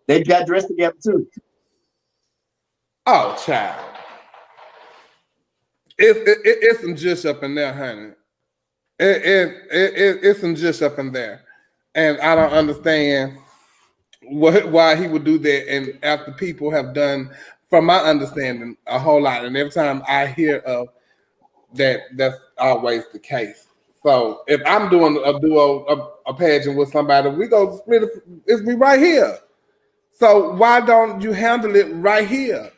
They got dressed together too. Oh, child. It's some just up in there, honey. It's some just up in there. And I don't understand why he would do that. And after people have done, from my understanding, a whole lot. And every time I hear of that, that's always the case. So if I'm doing a pageant with somebody, we go split it. It's me right here. So why don't you handle it right here?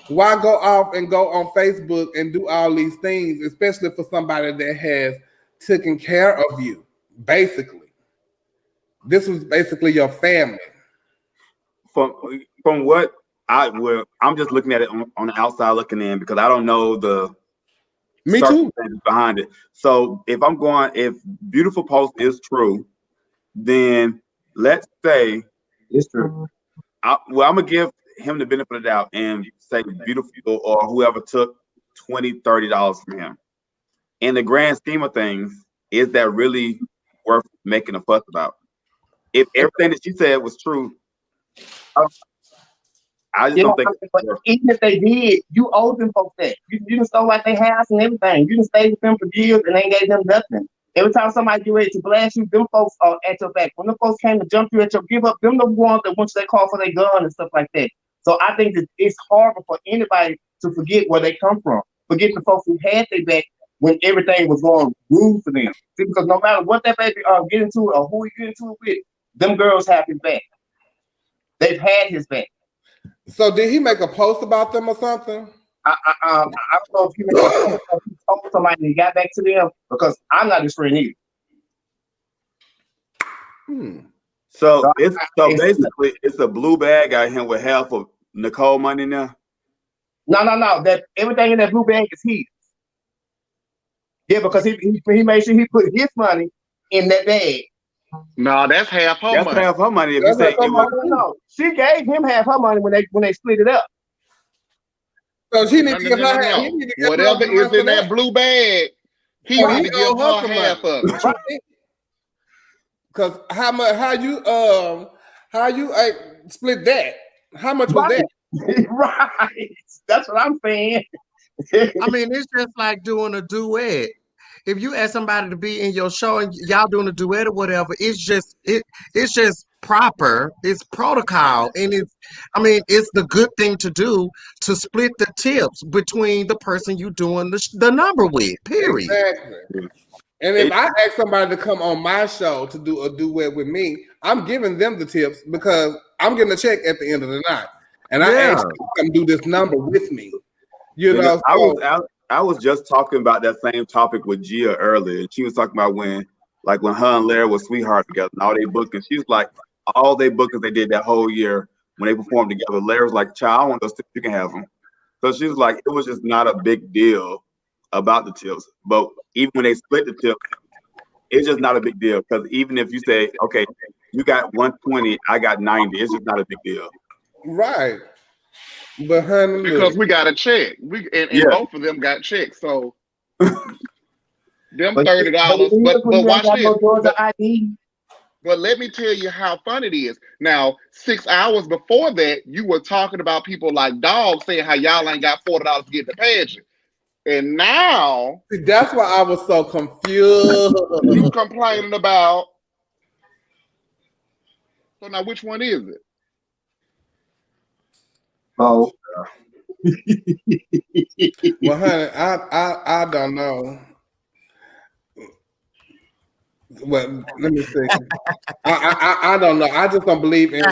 Why go off and go on Facebook and do all these things, especially for somebody that has taken care of you? Basically, this was basically your family. From what I'm just looking at it on the outside looking in because I don't know the circumstances behind it. So if Beautiful Post is true, then let's say it's true. I'm gonna give him the benefit of the doubt and say Beautiful or whoever took $20-$30 from him. In the grand scheme of things, is that really worth making a fuss about? If everything that she said was true, I just don't think. But even if they did, you owed them folks that. You didn't stole like their house and everything. You didn't stay with them for years and they gave them nothing. Every time somebody get ready to blast you, them folks are at your back. When the folks came to jump you at your give up, them the ones that once they call for their gun and stuff like that. So I think that it's horrible for anybody to forget where they come from. Forget the folks who had their back when everything was going rude for them. See, because no matter what that baby get into it or who he get into it with, them girls have his back. They've had his back. So did he make a post about them or something? I don't know if he told somebody and he got back to them, because I'm not his friend either. So basically it's a blue bag out here with half of Nicole money now. No. That everything in that blue bag is his. Yeah, because he made sure he put his money in that bag. No, that's half her money. That's half her money. If That's you say No. She gave him half her money when they split it up. So she need to give her half. No. Whatever is in that blue bag, he need to give her half of it. Right. Because how you split that? How much was that? Right. That's what I'm saying. I mean, it's just like doing a duet. If you ask somebody to be in your show and y'all doing a duet or whatever, it's just proper. It's protocol, and it's the good thing to do to split the tips between the person you doing the number with. Period. Exactly. And if I ask somebody to come on my show to do a duet with me, I'm giving them the tips because I'm getting a check at the end of the night, and I asked you to come do this number with me. You know, I was just talking about that same topic with Gia earlier, and she was talking about when her and Larry were sweetheart together and all they bookings. She was like, all they bookings they did that whole year when they performed together. Larry was like, "Child, I want those tips. You can have them." So she was like, it was just not a big deal about the tips. But even when they split the tip, it's just not a big deal, because even if you say, okay, you got 120, I got 90, it's just not a big deal. Right. But honey, because we got a check. Both of them got checks. So them $30. But watch this. But let me tell you how fun it is. Now, 6 hours before that, you were talking about people like Dog saying how y'all ain't got $40 to get the pageant. And now that's why I was so confused. You complaining about. So now which one is it? Oh. Well, honey, I don't know. Well, let me see. I don't know. I just don't believe in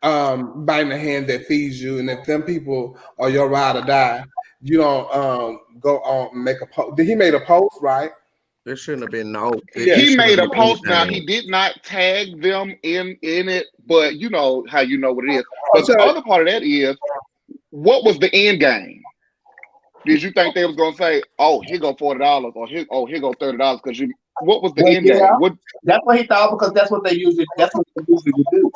biting the hand that feeds you. And if them people are your ride or die, you don't go on and make a post. Did he make a post, right? There shouldn't have been no. He made a post. Now he did not tag them in it, but you know how you know what it is. But the other part of that is, what was the end game? Did you think they was gonna say, "Oh, here go $40," or here go $30"? Because what was the end game? That's what he thought, because that's what they usually do.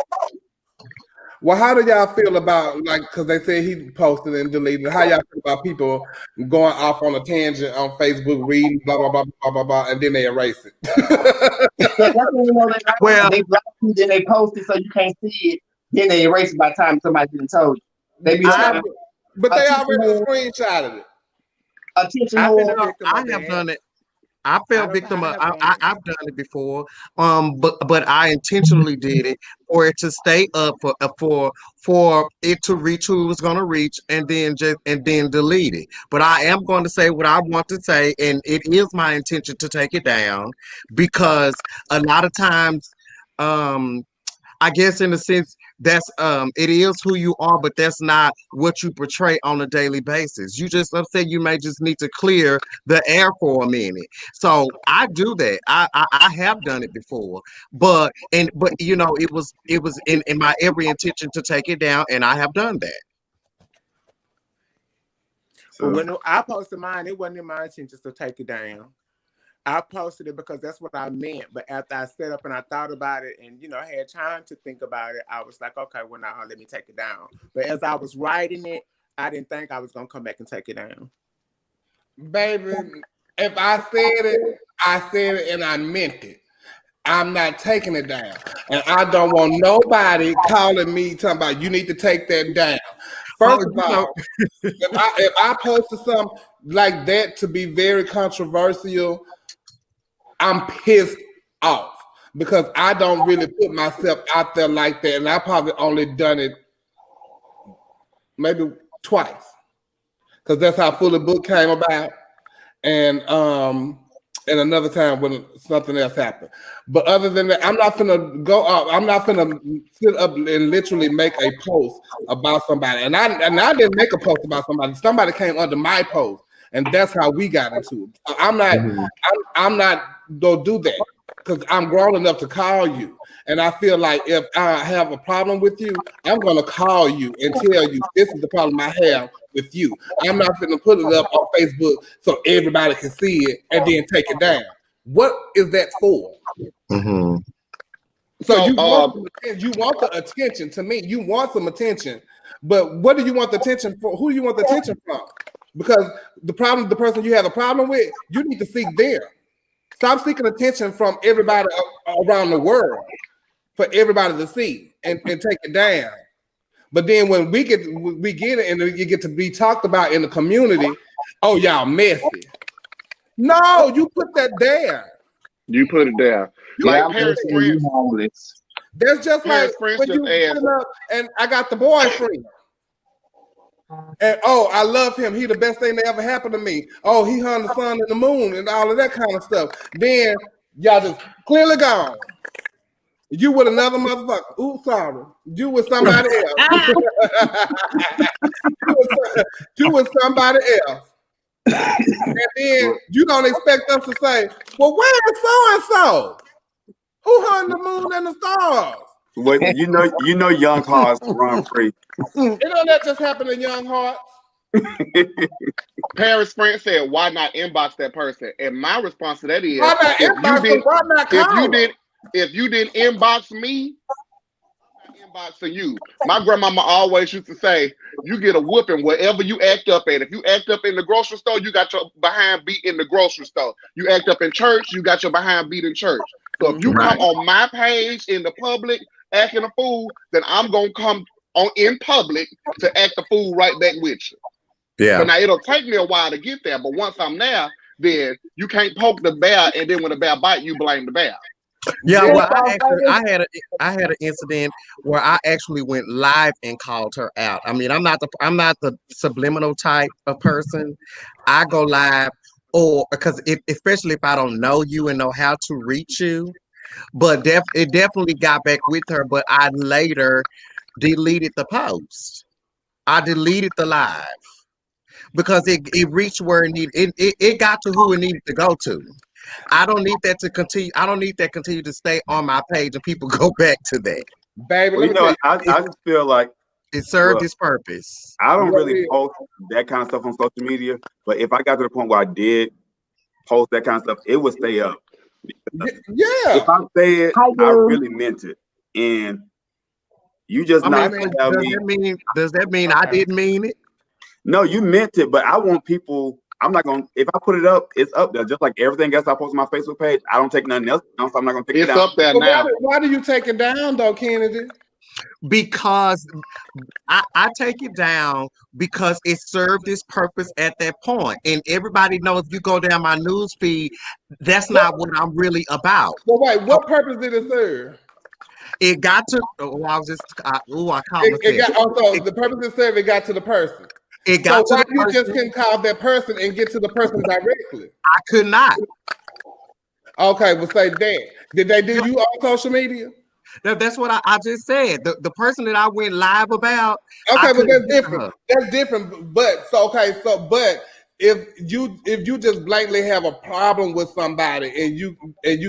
Well, how do y'all feel about, because they said he posted and deleted? How y'all feel about people going off on a tangent on Facebook, reading blah blah blah blah blah blah, and then they erase it? That's when they block you, then they post it so you can't see it. Then they erase it by the time somebody didn't told you. But they already screenshotted it. I have done it. I felt victim of. I've done it before. But I intentionally did it for it to stay up for it to reach who it was going to reach, and then delete it. But I am going to say what I want to say, and it is my intention to take it down, because a lot of times, I guess in a sense, that's it is who you are, but that's not what you portray on a daily basis. You just upset, you may just need to clear the air for a minute. So I do that. I have done it before, but you know, it was in my every intention to take it down, and I have done that. So when I posted mine, it wasn't in my intentions to take it down. I posted it because that's what I meant. But after I set up and I thought about it and, I had time to think about it, I was like, okay, well, now let me take it down. But as I was writing it, I didn't think I was going to come back and take it down. Baby, if I said it and I meant it. I'm not taking it down. And I don't want nobody calling me talking about you need to take that down. First of all, if I posted something like that to be very controversial, I'm pissed off because I don't really put myself out there like that, and I probably only done it maybe twice because that's how Fully Book came about, and another time when something else happened. But other than that, I'm not gonna go up. I'm not gonna sit up and literally make a post about somebody. And I didn't make a post about somebody. Somebody came under my post, and that's how we got into it. So I'm not gonna do that because I'm grown enough to call you. And I feel like if I have a problem with you, I'm gonna call you and tell you this is the problem I have with you. I'm not gonna put it up on Facebook so everybody can see it and then take it down. What is that for? Mm-hmm. So you want the attention. To me, you want some attention, but what do you want the attention for? Who do you want the attention from? Because the person you have a problem with, you need to seek there. Stop seeking attention from everybody around the world for everybody to see and take it down. But then when we get it and you get to be talked about in the community, oh, y'all messy. No, you put that there. You put it there. Yeah, Like Paris friends. That's just like when you put up and I got the boyfriend. And oh, I love him. He the best thing that ever happened to me. Oh, he hung the sun and the moon and all of that kind of stuff. Then y'all just clearly gone. You with another motherfucker. Ooh, sorry. You with somebody else. you with somebody else. And then you don't expect us to say, well, where is so-and-so? Who hung the moon and the stars? Well, you know young hearts run free. You know that just happened in young hearts. Paris friend said, why not inbox that person? And my response to that is, why not if you didn't inbox me, I'm not inboxing you. My grandmama always used to say, you get a whooping wherever you act up at. If you act up in the grocery store, you got your behind beat in the grocery store. You act up in church, you got your behind beat in church. So if you come on my page in the public acting a fool, then I'm gonna come on in public to act a fool right back with you. Yeah. So now it'll take me a while to get there, but once I'm there, then you can't poke the bear, and then when the bear bite, you blame the bear. Yeah, well, I had an incident where I actually went live and called her out. I mean, I'm not the subliminal type of person. I go live, or because especially if I don't know you and know how to reach you. But it definitely got back with her. But I later deleted the post. I deleted the live because it reached where it needed. It got to who it needed to go to. I don't need that to continue. I don't need that continue to stay on my page and people go back to that. Baby, well, I just feel like it served its purpose. I don't really post that kind of stuff on social media, but if I got to the point where I did post that kind of stuff, it would stay up. Yeah. If I say it, I really meant it. And you just not tell me. Does that mean I didn't mean it? No, you meant it, but I want people. I'm not going to, if I put it up, it's up there. Just like everything else I post on my Facebook page, I don't take nothing else down, so I'm not going to take it down. It's up there now. Why do you take it down, though, Kennedy? Because I take it down because it served its purpose at that point. And everybody knows if you go down my news feed, that's not what I'm really about. Well, wait, what purpose did it serve? It got to, I called the purpose it served, it got to the person. It got so to why you just couldn't call that person and get to the person directly? I could not. Okay, well, say that. Did they do you on social media? That's what I just said. The person that I went live about. Okay, but that's different. That's different. But if you just blatantly have a problem with somebody and you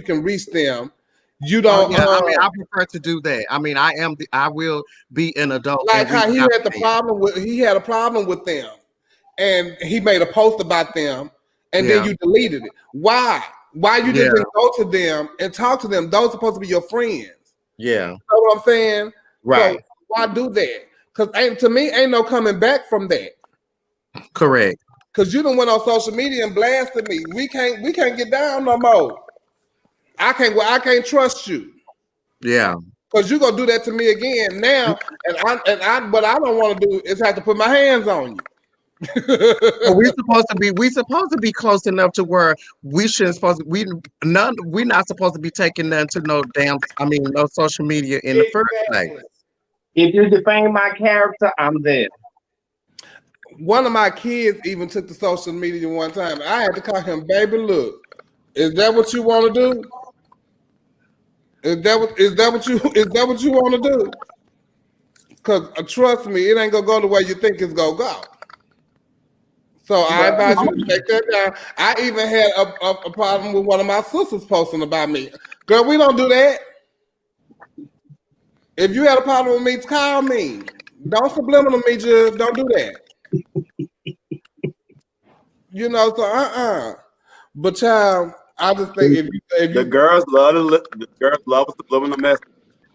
can reach them, you don't. I mean, I prefer to do that. I mean, I will be an adult. Like how he had a problem with them, and he made a post about them, and then you deleted it. Why? Why you just didn't go to them and talk to them? Those are supposed to be your friends. Yeah. You know what I'm saying? Right. So why do that? Because to me, ain't no coming back from that. Correct. Because you done went on social media and blasted me. We can't get down no more. I can't trust you. Yeah. Because you're gonna do that to me again now. And what I don't want to do is have to put my hands on you. We're supposed to be close enough to where we shouldn't we're not supposed to be taking none to no social media in the first place. If you defame my character, I'm there. One of my kids even took to social media one time. I had to call him, baby, look, is that what you want to do? Is that what you want to do? Because trust me, it ain't gonna go the way you think it's gonna go. So I advise you to take that down. I even had a problem with one of my sisters posting about me. Girl, we don't do that. If you had a problem with me, call me. Don't subliminal me, just don't do that. But child, I just think if you the girls love a subliminal message.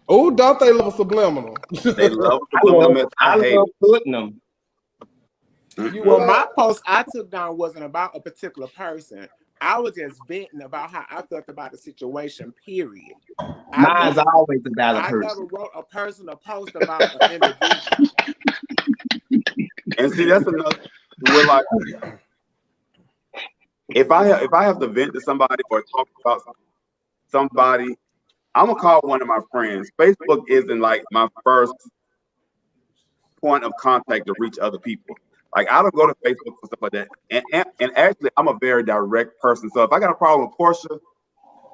Oh, don't they love a subliminal? They love a subliminal message. I love putting them. Well, my post I took down wasn't about a particular person. I was just venting about how I felt about the situation, period. Mine's always about a person. I never wrote a personal post about an individual. And see, that's another. We're like, if I have to vent to somebody or talk about somebody, I'm gonna call one of my friends. Facebook isn't like my first point of contact to reach other people. Like, I don't go to Facebook and stuff like that. And actually, I'm a very direct person. So if I got a problem with Porsche,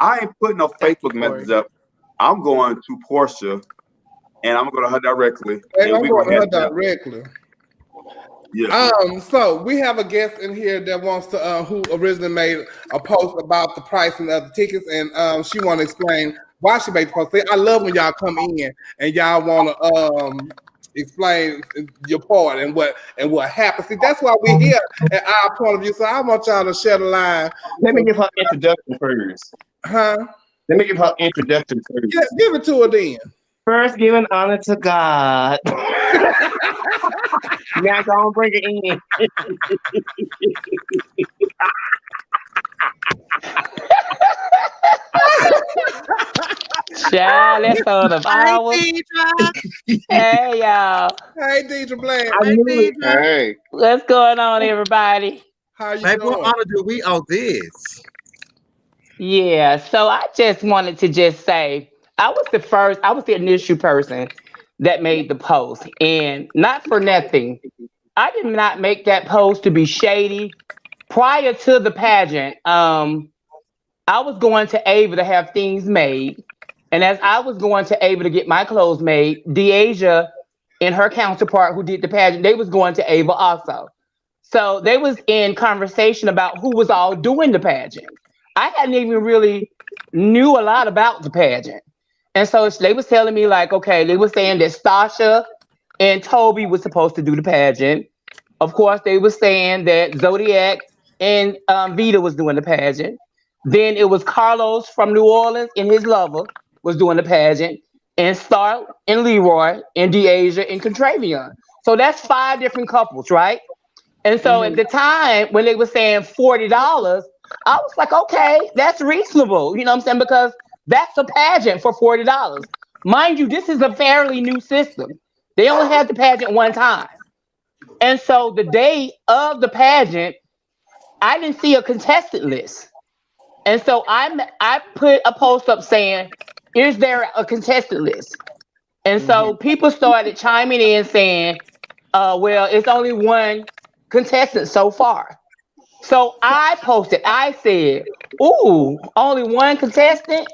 I ain't putting no Facebook message up. I'm going to Porsche, and I'm gonna go to her directly. And I'm going to her directly. Yeah. So we have a guest in here that wants to who originally made a post about the pricing of the tickets, and she want to explain why she made the post. I love when y'all come in and y'all want to explain your part and what happened. See, that's why we're here at our point of view. So I want y'all to share the line. Let me give her introduction first. Huh? Let me give her introduction first. Yeah, give it to her then. First, giving honor to God. Now go and bring it in. Child, that's on the hour. Hey, y'all. Hey, Deidre Bland. Hey. What's going on, everybody? How you Like, doing? what honor do we owe this? Yeah, so I just wanted to just say, I was the initial person that made the post, and not for nothing. I did not make that post to be shady. Prior to the pageant, I was going to Ava to have things made. And as I was going to Ava to get my clothes made, Deasia and her counterpart who did the pageant, they was going to Ava also. So they was in conversation about who was all doing the pageant. I hadn't even really knew a lot about the pageant. And so they was telling me like, okay, they were saying that Stasha and Toby was supposed to do the pageant. Of course, they were saying that Zodiac and Vita was doing the pageant. Then it was Carlos from New Orleans and his lover was doing the pageant, and Star and Leroy and Deasia and Contravion. So that's 5 different couples, right? And so at the time when they were saying $40, I was like, okay, that's reasonable. You know what I'm saying? Because that's a pageant for $40. Mind you, this is a fairly new system. They only had the pageant one time. And so the day of the pageant, I didn't see a contestant list. And so I put a post up saying, is there a contestant list? And so people started chiming in saying, well, it's only one contestant so far. So I posted, I said, ooh, only one contestant?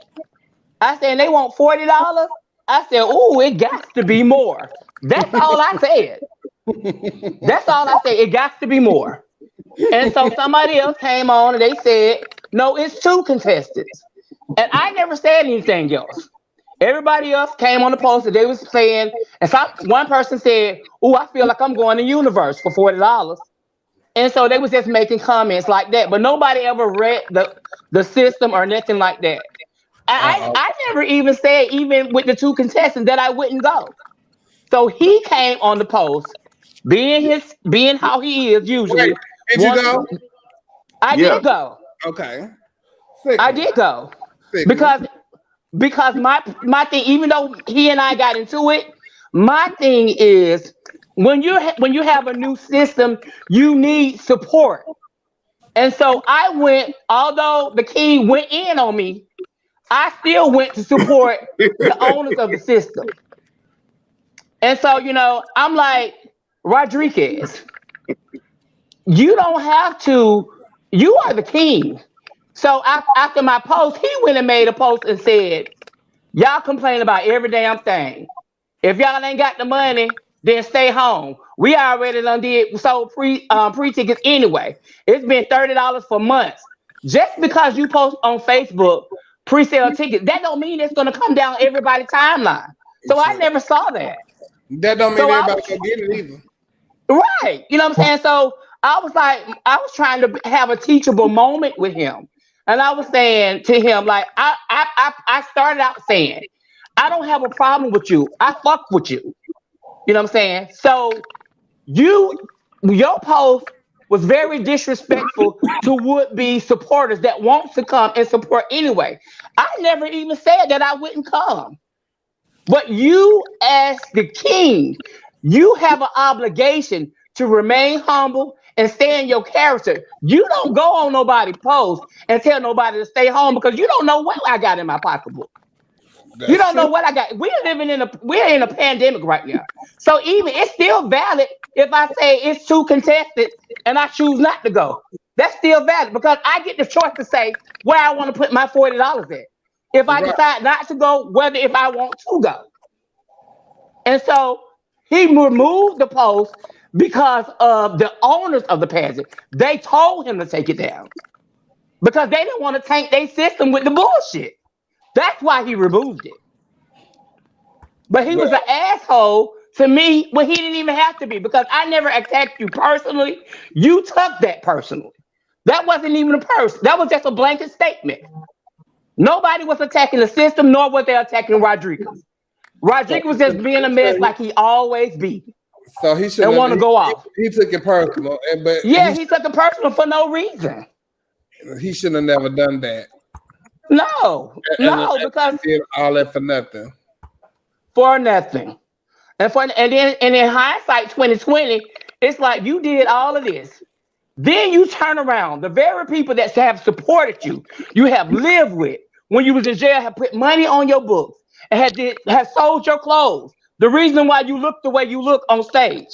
I said, and they want $40? I said, ooh, it got to be more. That's all I said. That's all I said. It got to be more. And so somebody else came on and they said, no, it's 2 contestants. And I never said anything else. Everybody else came on the post and they was saying, and one person said, oh, I feel like I'm going to Universe for $40. And so they was just making comments like that. But nobody ever read the system or nothing like that. I never even said, even with the 2 contestants, that I wouldn't go. So he came on the post, being how he is usually. Wait, did you go? I did go. Okay. I did go. Because my thing, even though he and I got into it, my thing is when you have a new system, you need support. And so I went, although the king went in on me, I still went to support the owners of the system. And so, I'm like, Rodriguez, you don't have to, you are the king. So after my post, he went and made a post and said, y'all complain about every damn thing. If y'all ain't got the money, then stay home. We already sold pre-tickets anyway. It's been $30 for months. Just because you post on Facebook pre-sale tickets, that don't mean it's going to come down everybody's timeline. So I never saw that. That don't mean everybody can get it either. Right. You know what I'm saying? So I was trying to have a teachable moment with him. And I was saying to him, like, I started out saying, I don't have a problem with you. I fuck with you. You know what I'm saying? So your post was very disrespectful to would-be supporters that want to come and support anyway. I never even said that I wouldn't come. But you, as the king, you have an obligation to remain humble and stay in your character. You don't go on nobody's post and tell nobody to stay home because you don't know what I got in my pocketbook. You don't know what I got. We're in a pandemic right now. So even it's still valid if I say it's too contested and I choose not to go. That's still valid because I get the choice to say where I want to put my $40 at. If I decide not to go, whether if I want to go. And so he removed the post because of the owners of the pageant. They told him to take it down because they didn't want to tank their system with the bullshit. That's why he removed it. But he was an asshole to me when he didn't even have to be because I never attacked you personally. You took that personally. That wasn't even a person. That was just a blanket statement. Nobody was attacking the system, nor was they attacking Rodriguez. Rodriguez was just being a mess like he always be. So he should want to go off. He took it personal, but he took it personal for no reason. He shouldn't have never done that. No, because he did all that for nothing. For nothing, and in hindsight, 2020, it's like you did all of this. Then you turn around, the very people that have supported you, you have lived with, when you was in jail, have put money on your books, and have sold your clothes. The reason why you look the way you look on stage.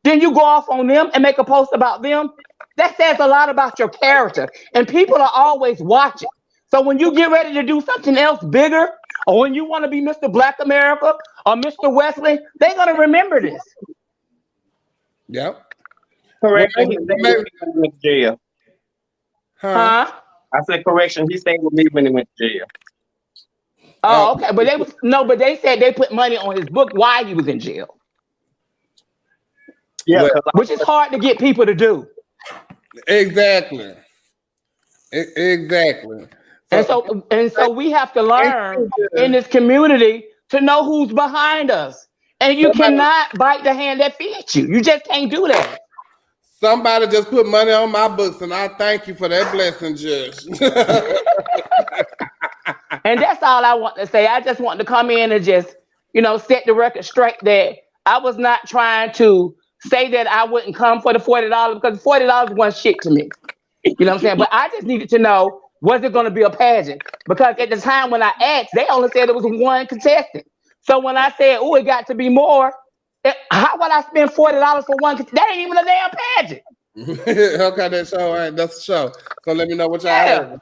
Then you go off on them and make a post about them. That says a lot about your character. And people are always watching. So when you get ready to do something else bigger, or when you want to be Mr. Black America or Mr. Wesley, they're going to remember this. Yep. Correction, he stayed with me when he went to jail. Huh? I said correction, he stayed with me when he went to jail. Oh, okay. But they said they put money on his book while he was in jail. Yeah. Which is hard to get people to do. Exactly. Exactly. And so we have to learn in this community to know who's behind us. And you cannot bite the hand that feeds you. You just can't do that. Somebody just put money on my books, and I thank you for that blessing, Judge. And that's all I want to say. I just want to come in and just, set the record straight that I was not trying to say that I wouldn't come for the $40 because $40 wasn't shit to me. You know what I'm saying? But I just needed to know, was it going to be a pageant? Because at the time when I asked, they only said it was one contestant. So when I said, oh, it got to be more, how would I spend $40 for one? That ain't even a damn pageant. Okay, that's all right. That's the show. So let me know what y'all heard.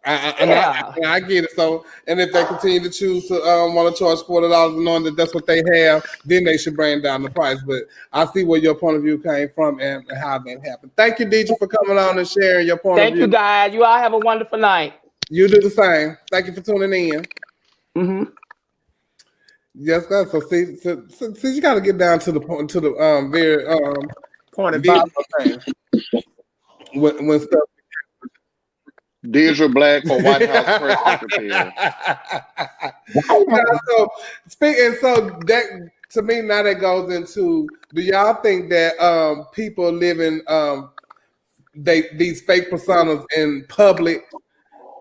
I get it. So, and if they continue to choose to want to charge $40 knowing that that's what they have, then they should bring down the price. But I see where your point of view came from and how that happened. Thank you, Deidre, for coming on and sharing your point of view. Thank you, guys. You all have a wonderful night. You do the same. Thank you for tuning in. Mm-hmm. Yes, guys. So see, you got to get down to the point, to the very point of view. When stuff. Deidre Black for White House press secretary. So that to me now that goes into, do y'all think that people living these fake personas in public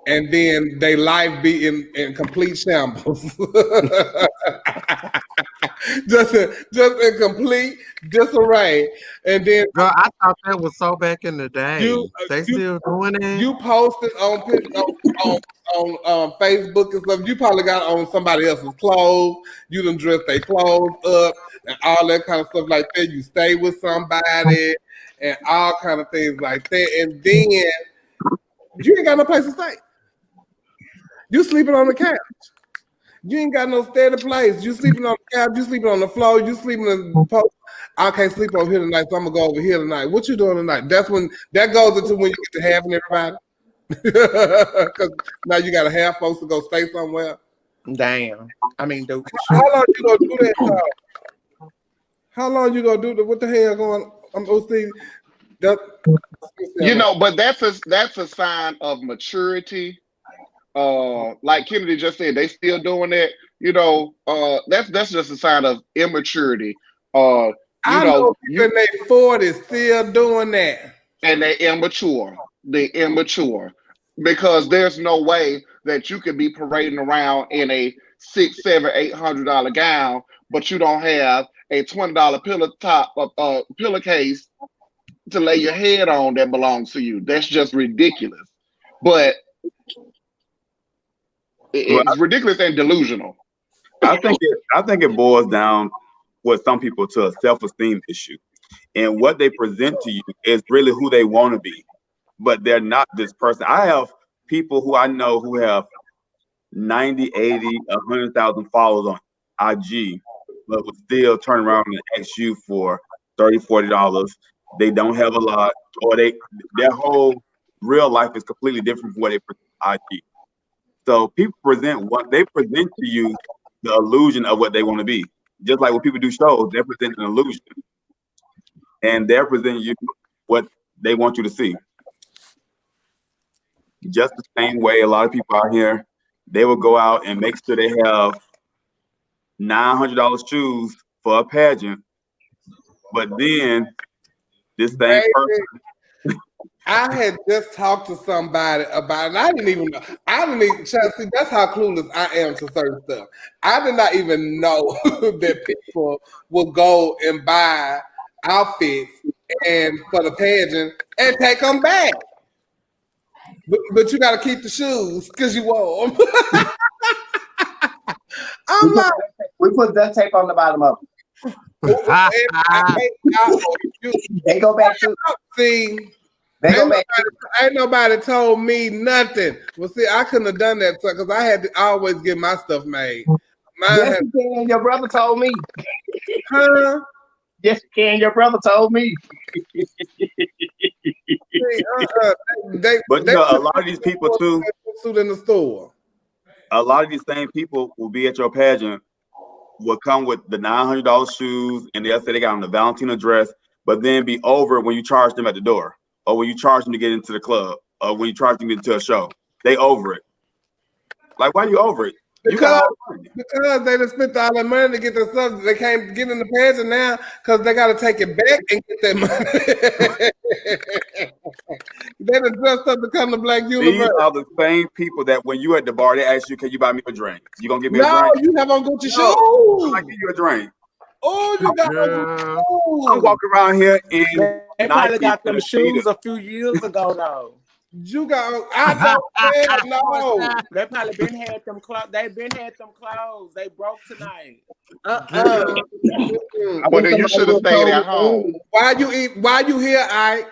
and then they life be in complete shambles? just in complete disarray. And then, girl, I thought that was so back in the day. They still doing it. You posted on Facebook and stuff. You probably got on somebody else's clothes. You done dressed their clothes up and all that kind of stuff like that. You stay with somebody and all kind of things like that. And then you ain't got no place to stay. You sleeping on the couch. You ain't got no steady place. You sleeping on the couch. You sleeping on the floor. You sleeping in the post. I can't sleep over here tonight, so I'm gonna go over here tonight. What you doing tonight? That's when that goes into when you get to having everybody. Because now you gotta have folks to go stay somewhere. Damn. I mean, dude. How long you gonna do that? How long you gonna do that? What the hell going? I'm OC. But that's a sign of maturity. Like Kennedy just said, they still doing that. That's just a sign of immaturity. I know people in their 40s still doing that. And they immature. They immature. Because there's no way that you could be parading around in a $600, $700, $800 gown, but you don't have a $20 pillowcase to lay your head on that belongs to you. That's just ridiculous. But it's ridiculous and delusional. I think it boils down with some people to a self-esteem issue. And what they present to you is really who they want to be. But they're not this person. I have people who I know who have 90, 80, 100,000 followers on IG, but would still turn around and ask you for $30, $40. They don't have a lot, or their whole real life is completely different from what they present on IG. So people present what they present to you, the illusion of what they want to be. Just like when people do shows, they're presenting an illusion. And they're presenting you what they want you to see. Just the same way a lot of people out here, they will go out and make sure they have $900 shoes for a pageant. But then this same person. I had just talked to somebody about it, and I didn't even know. See, that's how clueless I am to certain stuff. I did not even know that people will go and buy outfits and for the pageant and take them back. But you got to keep the shoes because you wore them. I'm like, we put duct tape on the bottom of them. They go back to see. Ain't nobody told me nothing. Well, see, I couldn't have done that because I had to always get my stuff made. Yes, you can. Your brother told me. Huh? Yes, you can. Your brother told me. But a lot of these people too. Suit in the store. A lot of these same people will be at your pageant, will come with the $900 shoes, and they'll say they got on the Valentina dress, but then be over when you charge them at the door, or when you charge them to get into the club, or when you charge them to get into a show. They over it. Like, why are you over it? Because they done spent all that money to get their stuff. They can't get in the pageant now because they got to take it back and get that money. They done dressed up to come to Black Universe. These are the same people that when you at the bar, they ask you, can you buy me a drink? You gonna give me a drink? No, you have on Gucci shoes. I give you a drink. Oh, you got on shoes. I'm walking around here in they probably got them shoes a few years ago, though. You got, I don't know. They probably been had them clothes. They been had them clothes. They broke tonight. Well, then you should have stayed at home. Why you here, Ike?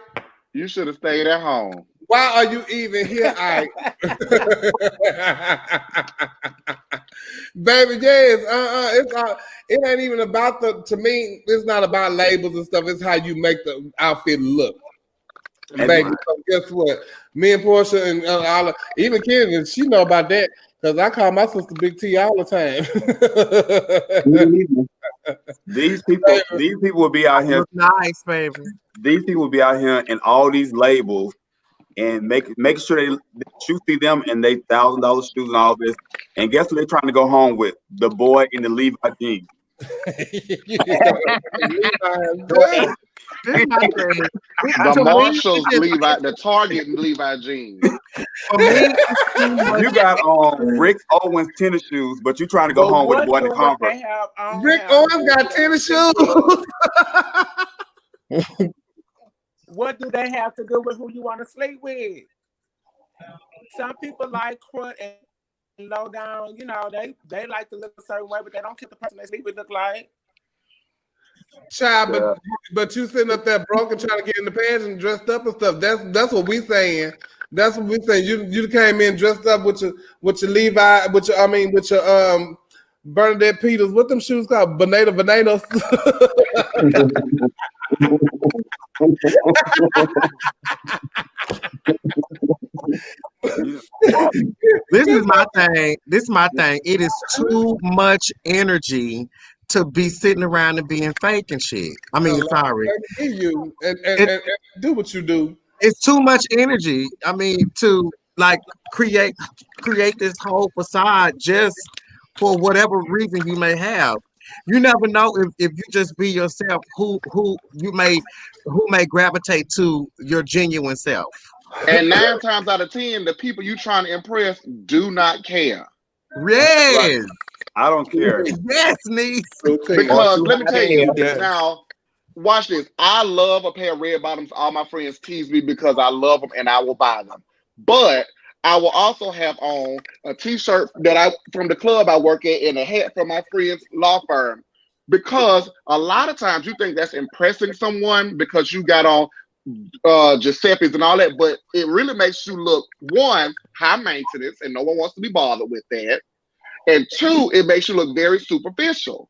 You should have stayed at home. Why are you even here, Ike? Baby, yes, it ain't even about to me, it's not about labels and stuff. It's how you make the outfit look. Baby, so guess what? Me and Portia and even Kennedy, she know about that because I call my sister Big T all the time. These people will be out here. Nice, baby. These people will be out here in all these labels and make sure you see them in their $1,000 shoes and all this. And guess what they're trying to go home with? The boy in the Levi jeans. The Marshalls Levi, the Target Levi jeans. For me, You got on Rick Owens tennis shoes, but you trying to go home with the boy in the Converse. Rick Owens got tennis shoes. What do they have to do with who you want to sleep with? Some people like crud and low down. You know, they like to look a certain way, but they don't care the person they sleep with look like. Child, but you sitting up there broke and trying to get in the pageant dressed up and stuff. That's what we saying. That's what we saying. You came in dressed up with your Levi, with your Bernadette Peters. What them shoes called? Bananas. This is my thing. It is too much energy to be sitting around and being fake and shit. I mean, sorry. You and do what you do. It's too much energy. I mean, to like create this whole facade just for whatever reason you may have. You never know if you just be yourself, who may gravitate to your genuine self. And 9 times out of 10, the people you trying to impress do not care. Yes. Right. I don't care. Yes, niece. Because let me tell you now, watch this. I love a pair of red bottoms. All my friends tease me because I love them and I will buy them. But I will also have on a t-shirt from the club I work at and a hat from my friend's law firm. Because a lot of times you think that's impressing someone because you got on Giuseppe's and all that, but it really makes you look, one, high maintenance and no one wants to be bothered with that. And 2, it makes you look very superficial.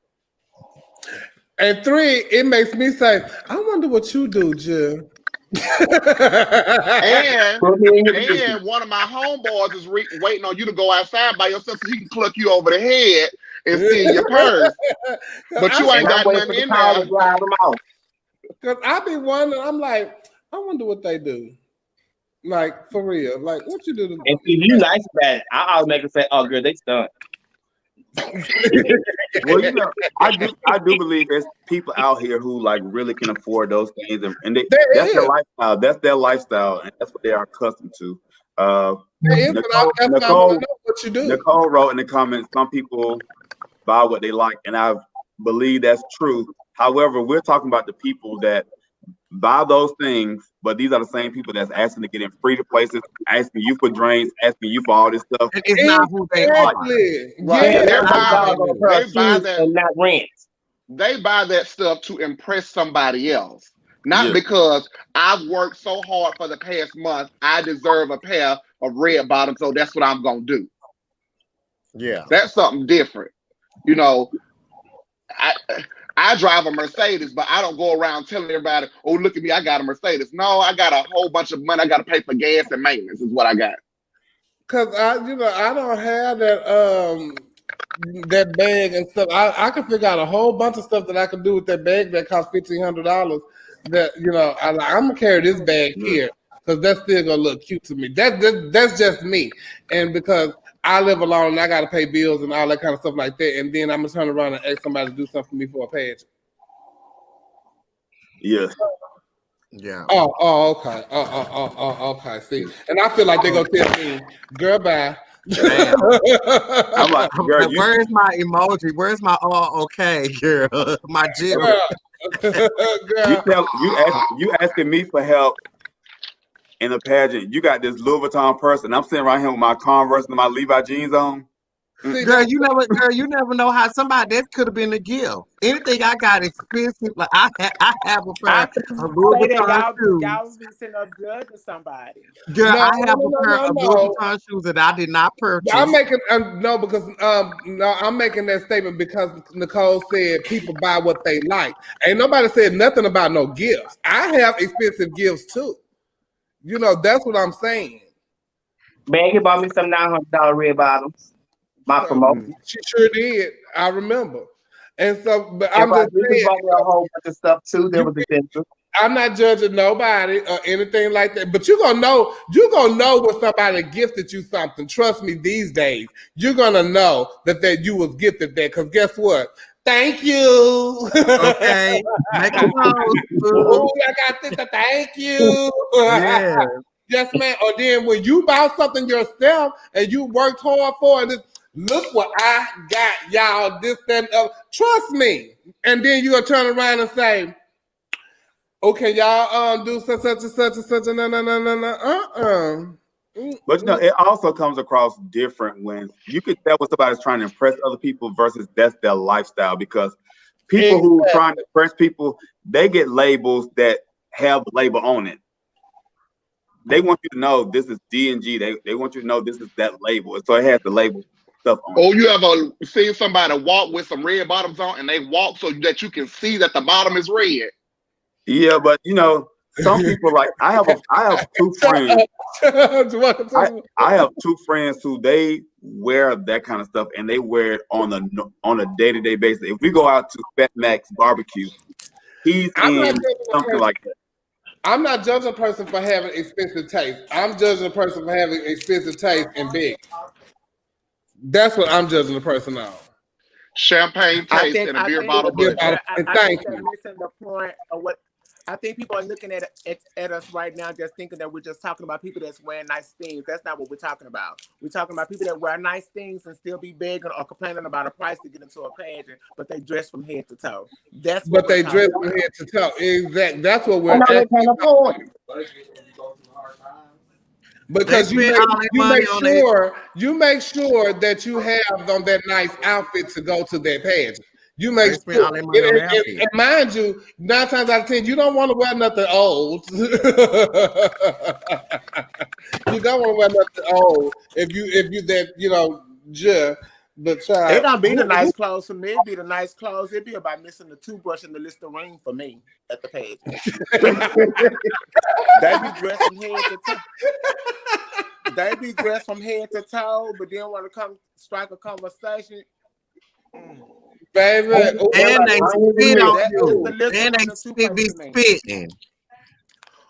And 3, it makes me say, I wonder what you do, Jill. and one of my homeboys is waiting on you to go outside by yourself so he can cluck you over the head and steal your purse. But you ain't got nothing in there. Because I be wondering, I'm like, I wonder what they do. Like, for real. Like, what you do? And if you nice about it, I always make it say, oh, girl, they stunned. Well, you know, I do believe there's people out here who like really can afford those things, and that's their lifestyle. That's their lifestyle, and that's what they are accustomed to. Nicole wrote in the comments, some people buy what they like, and I believe that's true. However, we're talking about the people that buy those things, but these are the same people that's asking to get in free to places, asking you for drinks, asking you for all this stuff. It's not who they are. Right. Yeah. They buy that and not rent. They buy that stuff to impress somebody else. Not because I've worked so hard for the past month, I deserve a pair of red bottoms, so that's what I'm gonna do. Yeah. That's something different. You know, I drive a Mercedes, but I don't go around telling everybody, oh, look at me, I got a Mercedes. No, I got a whole bunch of money. I got to pay for gas and maintenance is what I got. Because I don't have that bag and stuff. I can figure out a whole bunch of stuff that I can do with that bag that costs $1,500 that, I'm going to carry this bag here because that's still going to look cute to me. That's just me. And because I live alone and I got to pay bills and all that kind of stuff like that. And then I'm going to turn around and ask somebody to do something for me for a pageant. Yeah. Yeah. Oh, okay. Okay. See, and I feel like they're going to tell me, girl, bye. I'm like, girl, where's my emoji? Where's my okay, girl? My Jill. You asking me for help in a pageant. You got this Louis Vuitton purse, and I'm sitting right here with my Converse and my Levi jeans on. Girl, you never know how somebody that could have been a gift. Anything I got expensive, like I have a pair of Louis Vuitton shoes. Y'all be sitting up judging somebody. Girl, I have a pair of Louis Vuitton shoes that I did not purchase. I'm making I'm making that statement because Nicole said people buy what they like. Ain't nobody said nothing about no gifts. I have expensive gifts too. That's what I'm saying. Maggie bought me some $900 red bottoms. My promotion. She sure did. I remember. And so, but I'm just saying, bought me a whole bunch of stuff too. There was expensive. I'm not judging nobody or anything like that. But you're gonna know when somebody gifted you something. Trust me, these days you're gonna know that you was gifted that. Because guess what? Thank you. Okay. Make a I got this. Thank you. Yeah. Yes, man. Or then when you buy something yourself and you worked hard for it, look what I got, y'all. This, that, and other. Trust me. And then you gonna turn around and say, "Okay, y'all, do such and such and such and no. But you know, it also comes across different when you could tell when somebody's trying to impress other people versus that's their lifestyle. Because people who trying to impress people, they get labels that have the label on it. They want you to know this is D&G. They want you to know this is that label. So it has the label stuff on it. Oh, you ever seen somebody walk with some red bottoms on and they walk so that you can see that the bottom is red? Yeah, but you know, some people like I have two friends. I have two friends who they wear that kind of stuff and they wear it on a day-to-day basis. If we go out to Fat Max barbecue, he's in something like that. I'm not judging a person for having expensive taste. I'm judging a person for having expensive taste and big. That's what I'm judging the person on. Champagne taste and a beer bottle budget. Thank you. Missing the point of what I think people are looking at us right now, just thinking that we're just talking about people that's wearing nice things. That's not what we're talking about. We're talking about people that wear nice things and still be begging or complaining about a price to get into a pageant, but they dress from head to toe. That's what they dress from head to toe. Exactly. That's what we're asking for. Because you make sure that you have on that nice outfit to go to that pageant. You make sure, and mind you, 9 times out of 10, you don't want to wear nothing old. You don't want to wear nothing old if you that but child, it don't be the nice clothes for me. It be the nice clothes. It be about missing the toothbrush and the Listerine for me at the page. They be dressed from head to toe. They be dressed from head to toe, but then want to come strike a conversation. Baby, and they spit on you. And they be spitting.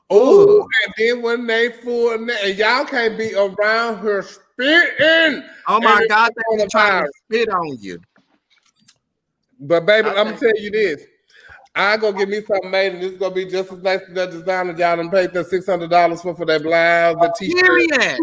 Oh, and then when they full and y'all can't be around her spitting. Oh my God, they trying to spit on you. But baby, I'm gonna tell you this. I go get me something made, and this is gonna be just as nice as that designer y'all done paid that $600 for that blouse, the t-shirt,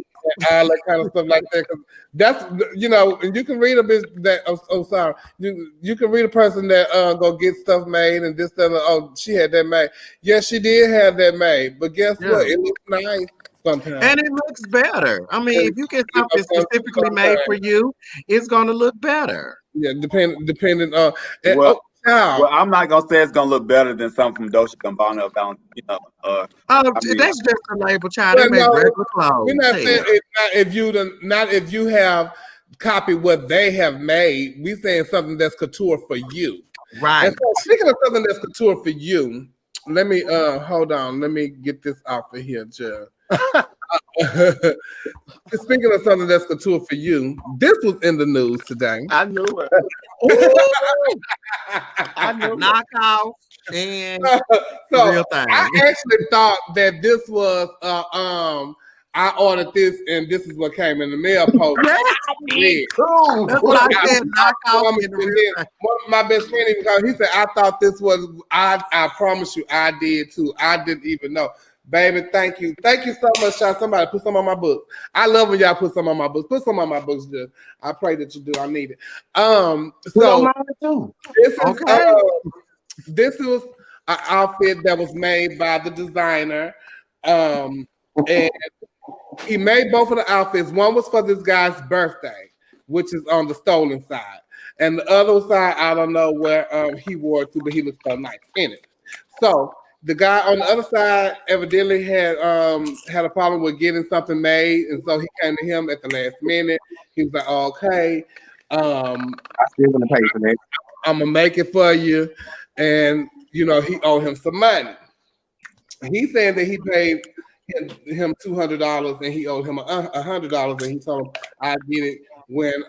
all that kind of stuff like that. Cause that's and you can read a bit that. Oh, sorry. You can read a person that go get stuff made and this stuff. Oh, she had that made. Yes, she did have that made, but guess what? It looks nice sometimes, and it looks better. I mean, if you get something specifically made for you, it's gonna look better. Yeah, depending on. Well, I'm not gonna say it's gonna look better than something from Dolce & Gabbana about that's just a label, child. They make regular clothes. We're not saying if you have copied what they have made. We saying something that's couture for you, right? And so, speaking of something that's couture for you, let me hold on. Let me get this off of here, Joe. Speaking of something that's couture for you, this was in the news today. I knew it. I knew knockoff and so real thing. I actually thought that this was I ordered this and this is what came in the mail post. Cool. That's what I said. Knockoff and real thing. My best friend even called. He said, "I thought this was." I promise you, I did too. I didn't even know. Baby, thank you so much, y'all. Somebody put some on my book. I love when y'all put some on my books. Put some on my books, just. I pray that you do. I need it. So this was an outfit that was made by the designer, and he made both of the outfits. One was for this guy's birthday, which is on the stolen side, and the other side, I don't know where he wore it to, but he looked so nice in it. So. The guy on the other side evidently had a problem with getting something made, and so he came to him at the last minute. He was like, "Okay, I still want to pay for that. I'm gonna make it for you," and he owed him some money. He said that he paid him $200 and he owed him $100, and he told him, "I get it when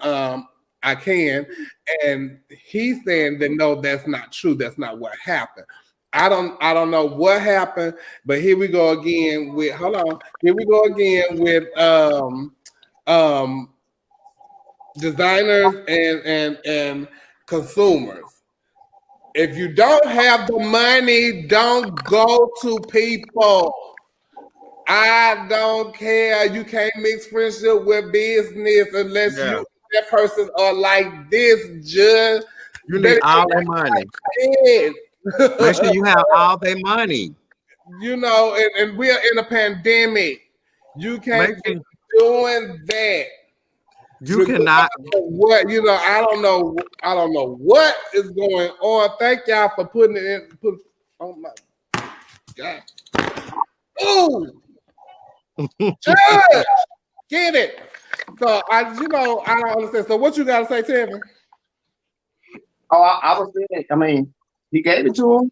I can," and he's saying that no, that's not true. That's not what happened. I don't know what happened, but here we go again with designers and consumers. If you don't have the money, don't go to people. I don't care. You can't mix friendship with business unless you that person are like this, Judge. You need all their money. Make sure you have all their money. You know, and we are in a pandemic. You can't be doing that. You cannot. What you know? I don't know. I don't know what is going on. Thank y'all for putting it in. Oh my God! Ooh, Judge, get it. So I don't understand. So what you got to say, Tevin? Oh, I was saying. I mean, he gave it to him.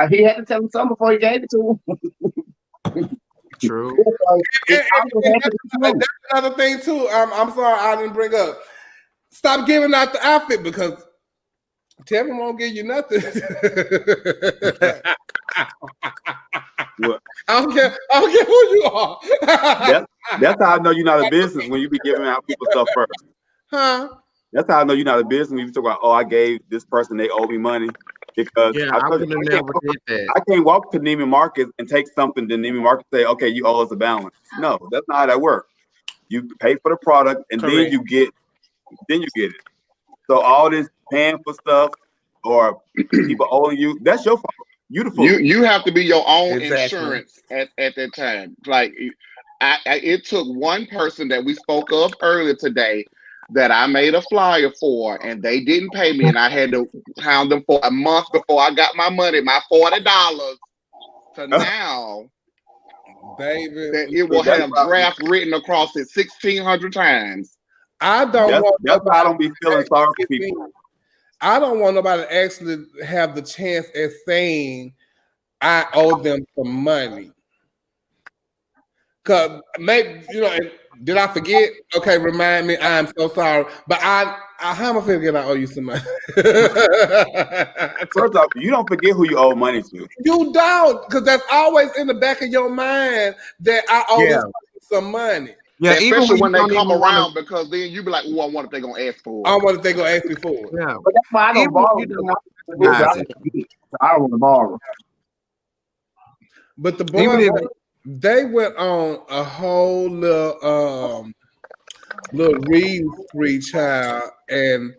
He had to tell him something before he gave it to him. True. That's another thing too. I'm sorry I didn't bring up. Stop giving out the outfit because Tevin won't give you nothing. I don't care who you are. That's how I know you're not a business when you be giving out people stuff first. Huh? That's how I know you're not a business when you talk about, oh, I gave this person, they owe me money. Because I would have never did that. I can't walk to Neiman Marcus and take something to Neiman Marcus and say, okay, you owe us a balance. No, that's not how that works. You pay for the product and then you get it. So all this paying for stuff or people owing you, that's your fault. You the fool. You have to be your own insurance at that time. Like it took one person that we spoke of earlier today that I made a flyer for, and they didn't pay me, and I had to hound them for a month before I got my money, my $40 to now. Baby, that it will have draft written across it 1,600 times. I don't want. That's why I don't be feeling sorry for people. I don't want nobody to actually have the chance at saying I owe them some money. Cause maybe did I forget? Okay, remind me. I'm so sorry, but how am I forget I owe you some money? First off, you don't forget who you owe money to. You don't, because that's always in the back of your mind that I owe this person some money. Yeah, especially when they come around, because then you be like, "Oh, I wonder if they're gonna ask for it." I wonder if they're gonna ask me for it. Yeah, but that's why I don't borrow. I don't want to borrow. But the boys, they went on a whole little reading spree, child, and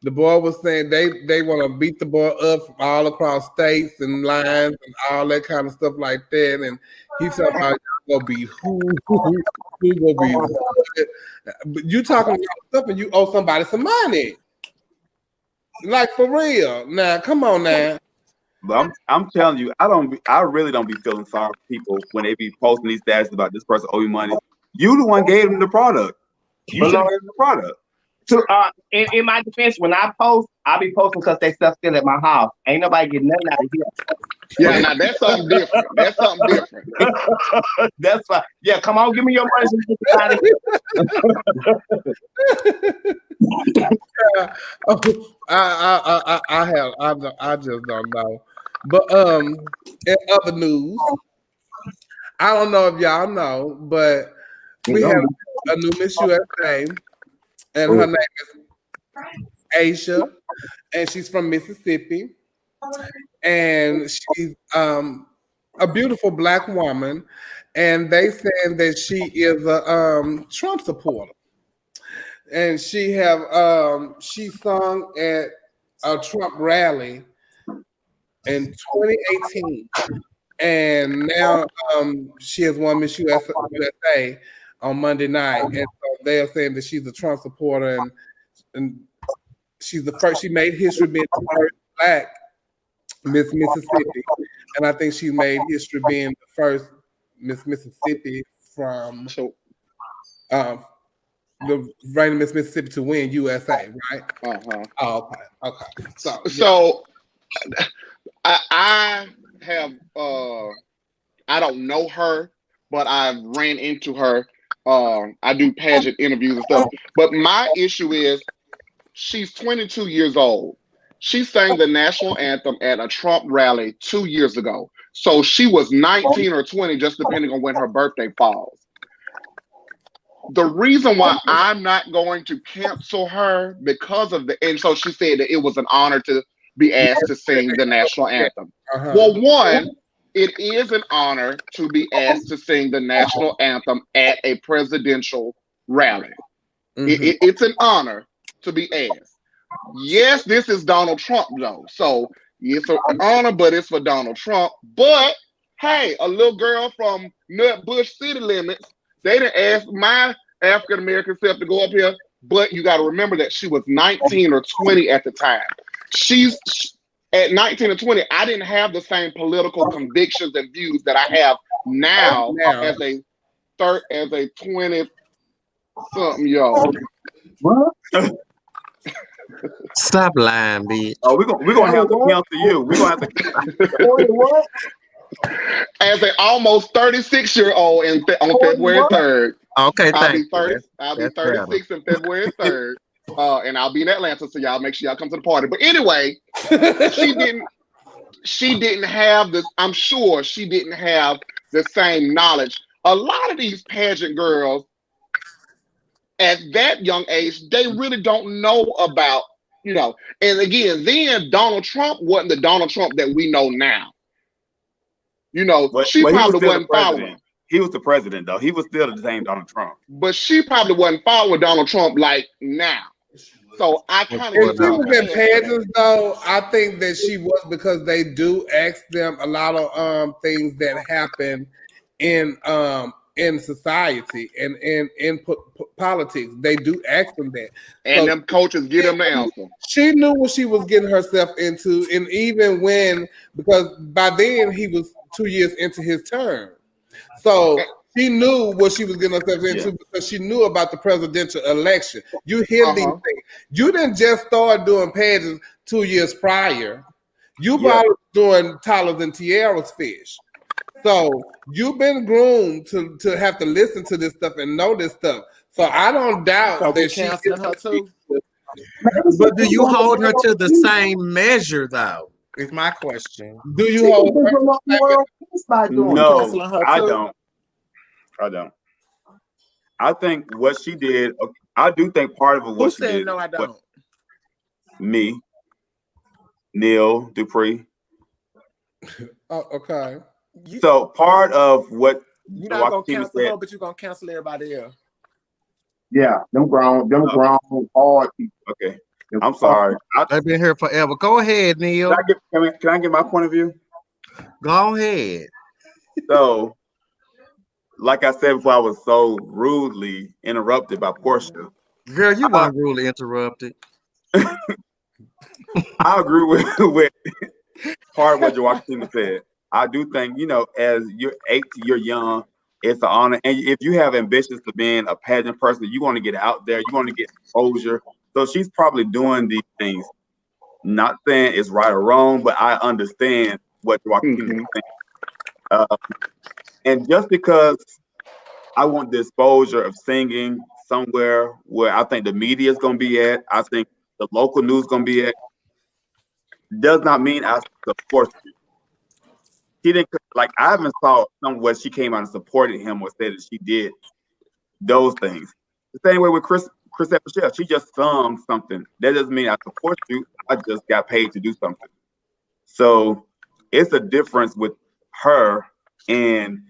the boy was saying they want to beat the boy up from all across states and lines and all that kind of stuff like that. And he talking about y'all gonna be who gonna be what. But you talking about stuff and you owe somebody some money, like for real. Now, come on now. But I'm telling you, I really don't be feeling sorry for people when they be posting these stats about this person owe you money. You the one gave them the product. You should have given them the product. So in my defense, when I post, I be posting because they stuff still at my house. Ain't nobody getting nothing out of here. Yeah, now that's something different. That's something different. That's fine. Yeah, come on, give me your money so you get out of here. I just don't know. But in other news, I don't know if y'all know, but we have a new Miss USA, and her name is Asia, and she's from Mississippi, and she's a beautiful Black woman, and they said that she is a Trump supporter, and she sung at a Trump rally in 2018, and now she has won Miss USA on Monday night, and so they are saying that she's a Trump supporter, and she's the first. She made history being the first Black Miss Mississippi, and I think she made history being the first Miss Mississippi from the reigning Miss Mississippi to win USA, right? Oh, okay. So I have I don't know her, but I've ran into her. I do pageant interviews and stuff. But my issue is she's 22 years old. She sang the national anthem at a Trump rally 2 years ago. So she was 19 or 20, just depending on when her birthday falls. The reason why I'm not going to cancel her because of and so she said that it was an honor to be asked to sing the national anthem. Well, one, it is an honor to be asked to sing the national anthem at a presidential rally. It's an honor to be asked. Yes, this is Donald Trump, though. So it's an honor, but it's for Donald Trump. But hey, a little girl from Nutbush city limits, they didn't ask my African American self to go up here. But you got to remember that she was 19 or 20 at the time. She's at 19 or 20. I didn't have the same political convictions and views that I have now as a 20-something year old. What? Stop lying, bitch. Oh, we're gonna have to cancel you. We're gonna have to. What? As an almost 36-year-old on February 3rd. Okay, I'll be thanks. 36 on February 3rd. And I'll be in Atlanta, so y'all make sure y'all come to the party. But anyway, she didn't have this. I'm sure she didn't have the same knowledge. A lot of these pageant girls at that young age, they really don't know about, and again, then Donald Trump wasn't the Donald Trump that we know now. She probably wasn't following. He was the president, though. He was still the same Donald Trump. But she probably wasn't following Donald Trump like now. So I kind of. If she was in pageants, though, I think that she was, because they do ask them a lot of things that happen in society and in politics. They do ask them that, and them coaches get them the answer. She knew what she was getting herself into, and even because by then he was 2 years into his term, so she knew what she was getting herself into because she knew about the presidential election. You hear these things. You didn't just start doing pageants 2 years prior. You probably doing Tyler's and Tiara's fish. So you've been groomed to have to listen to this stuff and know this stuff. So I don't doubt that she's canceling her too. But do you hold her to the same measure, though? Is my question. Do you hold her? No, I don't. I think what she did. I do think part of it was. Who said no? I don't. Me, Neil, Dupree. Oh, okay. So part of what you're not gonna cancel her, but you're gonna cancel everybody else. Yeah, them grown hard people. Okay, I'm sorry. I've been here forever. Go ahead, Neil. Can I get my point of view? Go ahead. So, like I said before, I was so rudely interrupted by Porsche. Girl, you weren't rudely interrupted. I agree with part of what Jawakatema said. I do think, as you're 18, you're young, it's an honor. And if you have ambitions to being a pageant person, you want to get out there, you want to get exposure. So she's probably doing these things. Not saying it's right or wrong, but I understand what Jawakatema is saying. And just because I want the exposure of singing somewhere where I think the media is going to be at, I think the local news is going to be at, does not mean I support you. She didn't, I haven't saw somewhere she came out and supported him or said that she did those things. The same way with Chris Michelle, she just sung something. That doesn't mean I support you. I just got paid to do something. So it's a difference with her and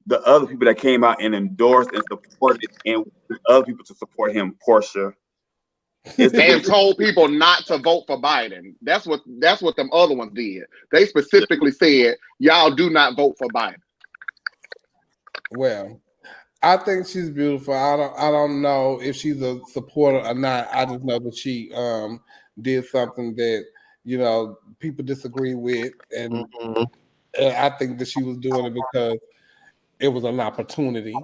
the other people that came out and endorsed and supported, and other people to support him, Porsche. And told people not to vote for Biden. That's what them other ones did. They specifically said, y'all do not vote for Biden. Well, I think she's beautiful. I don't know if she's a supporter or not. I just know that she did something that people disagree with, and I think that she was doing it because it was an opportunity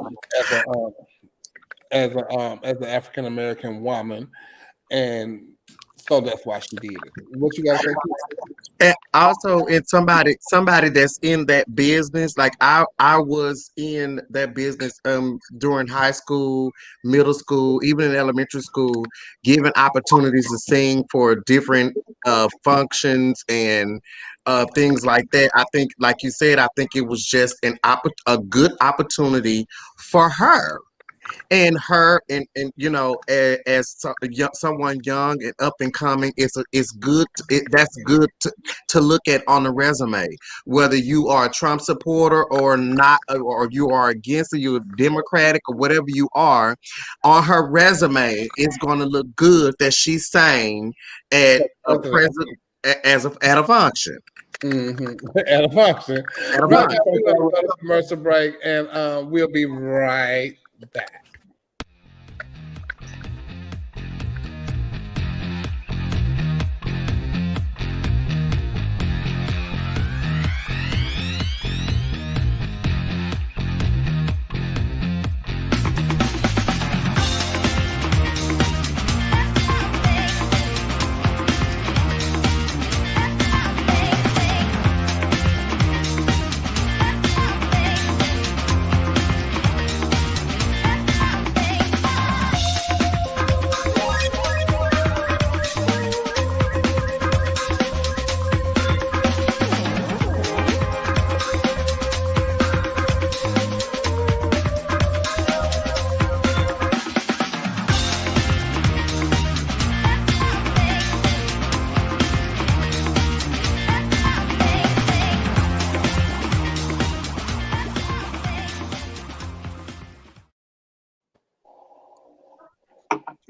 as an African American woman. And so that's why she did it. What you guys think? And also, it's somebody that's in that business. Like I was in that business during high school, middle school, even in elementary school, given opportunities to sing for different functions and things like that. I think, like you said, I think it was just a good opportunity for her. And her and you know, as someone young and up and coming, it's good. That's good to look at on the resume, whether you are a Trump supporter or not, or you are against it, you're Democratic or whatever you are. On her resume, it's going to look good that she sang at a president at a function. At a function. At a Right function. now, we're going to go to commercial break, and we'll be right back.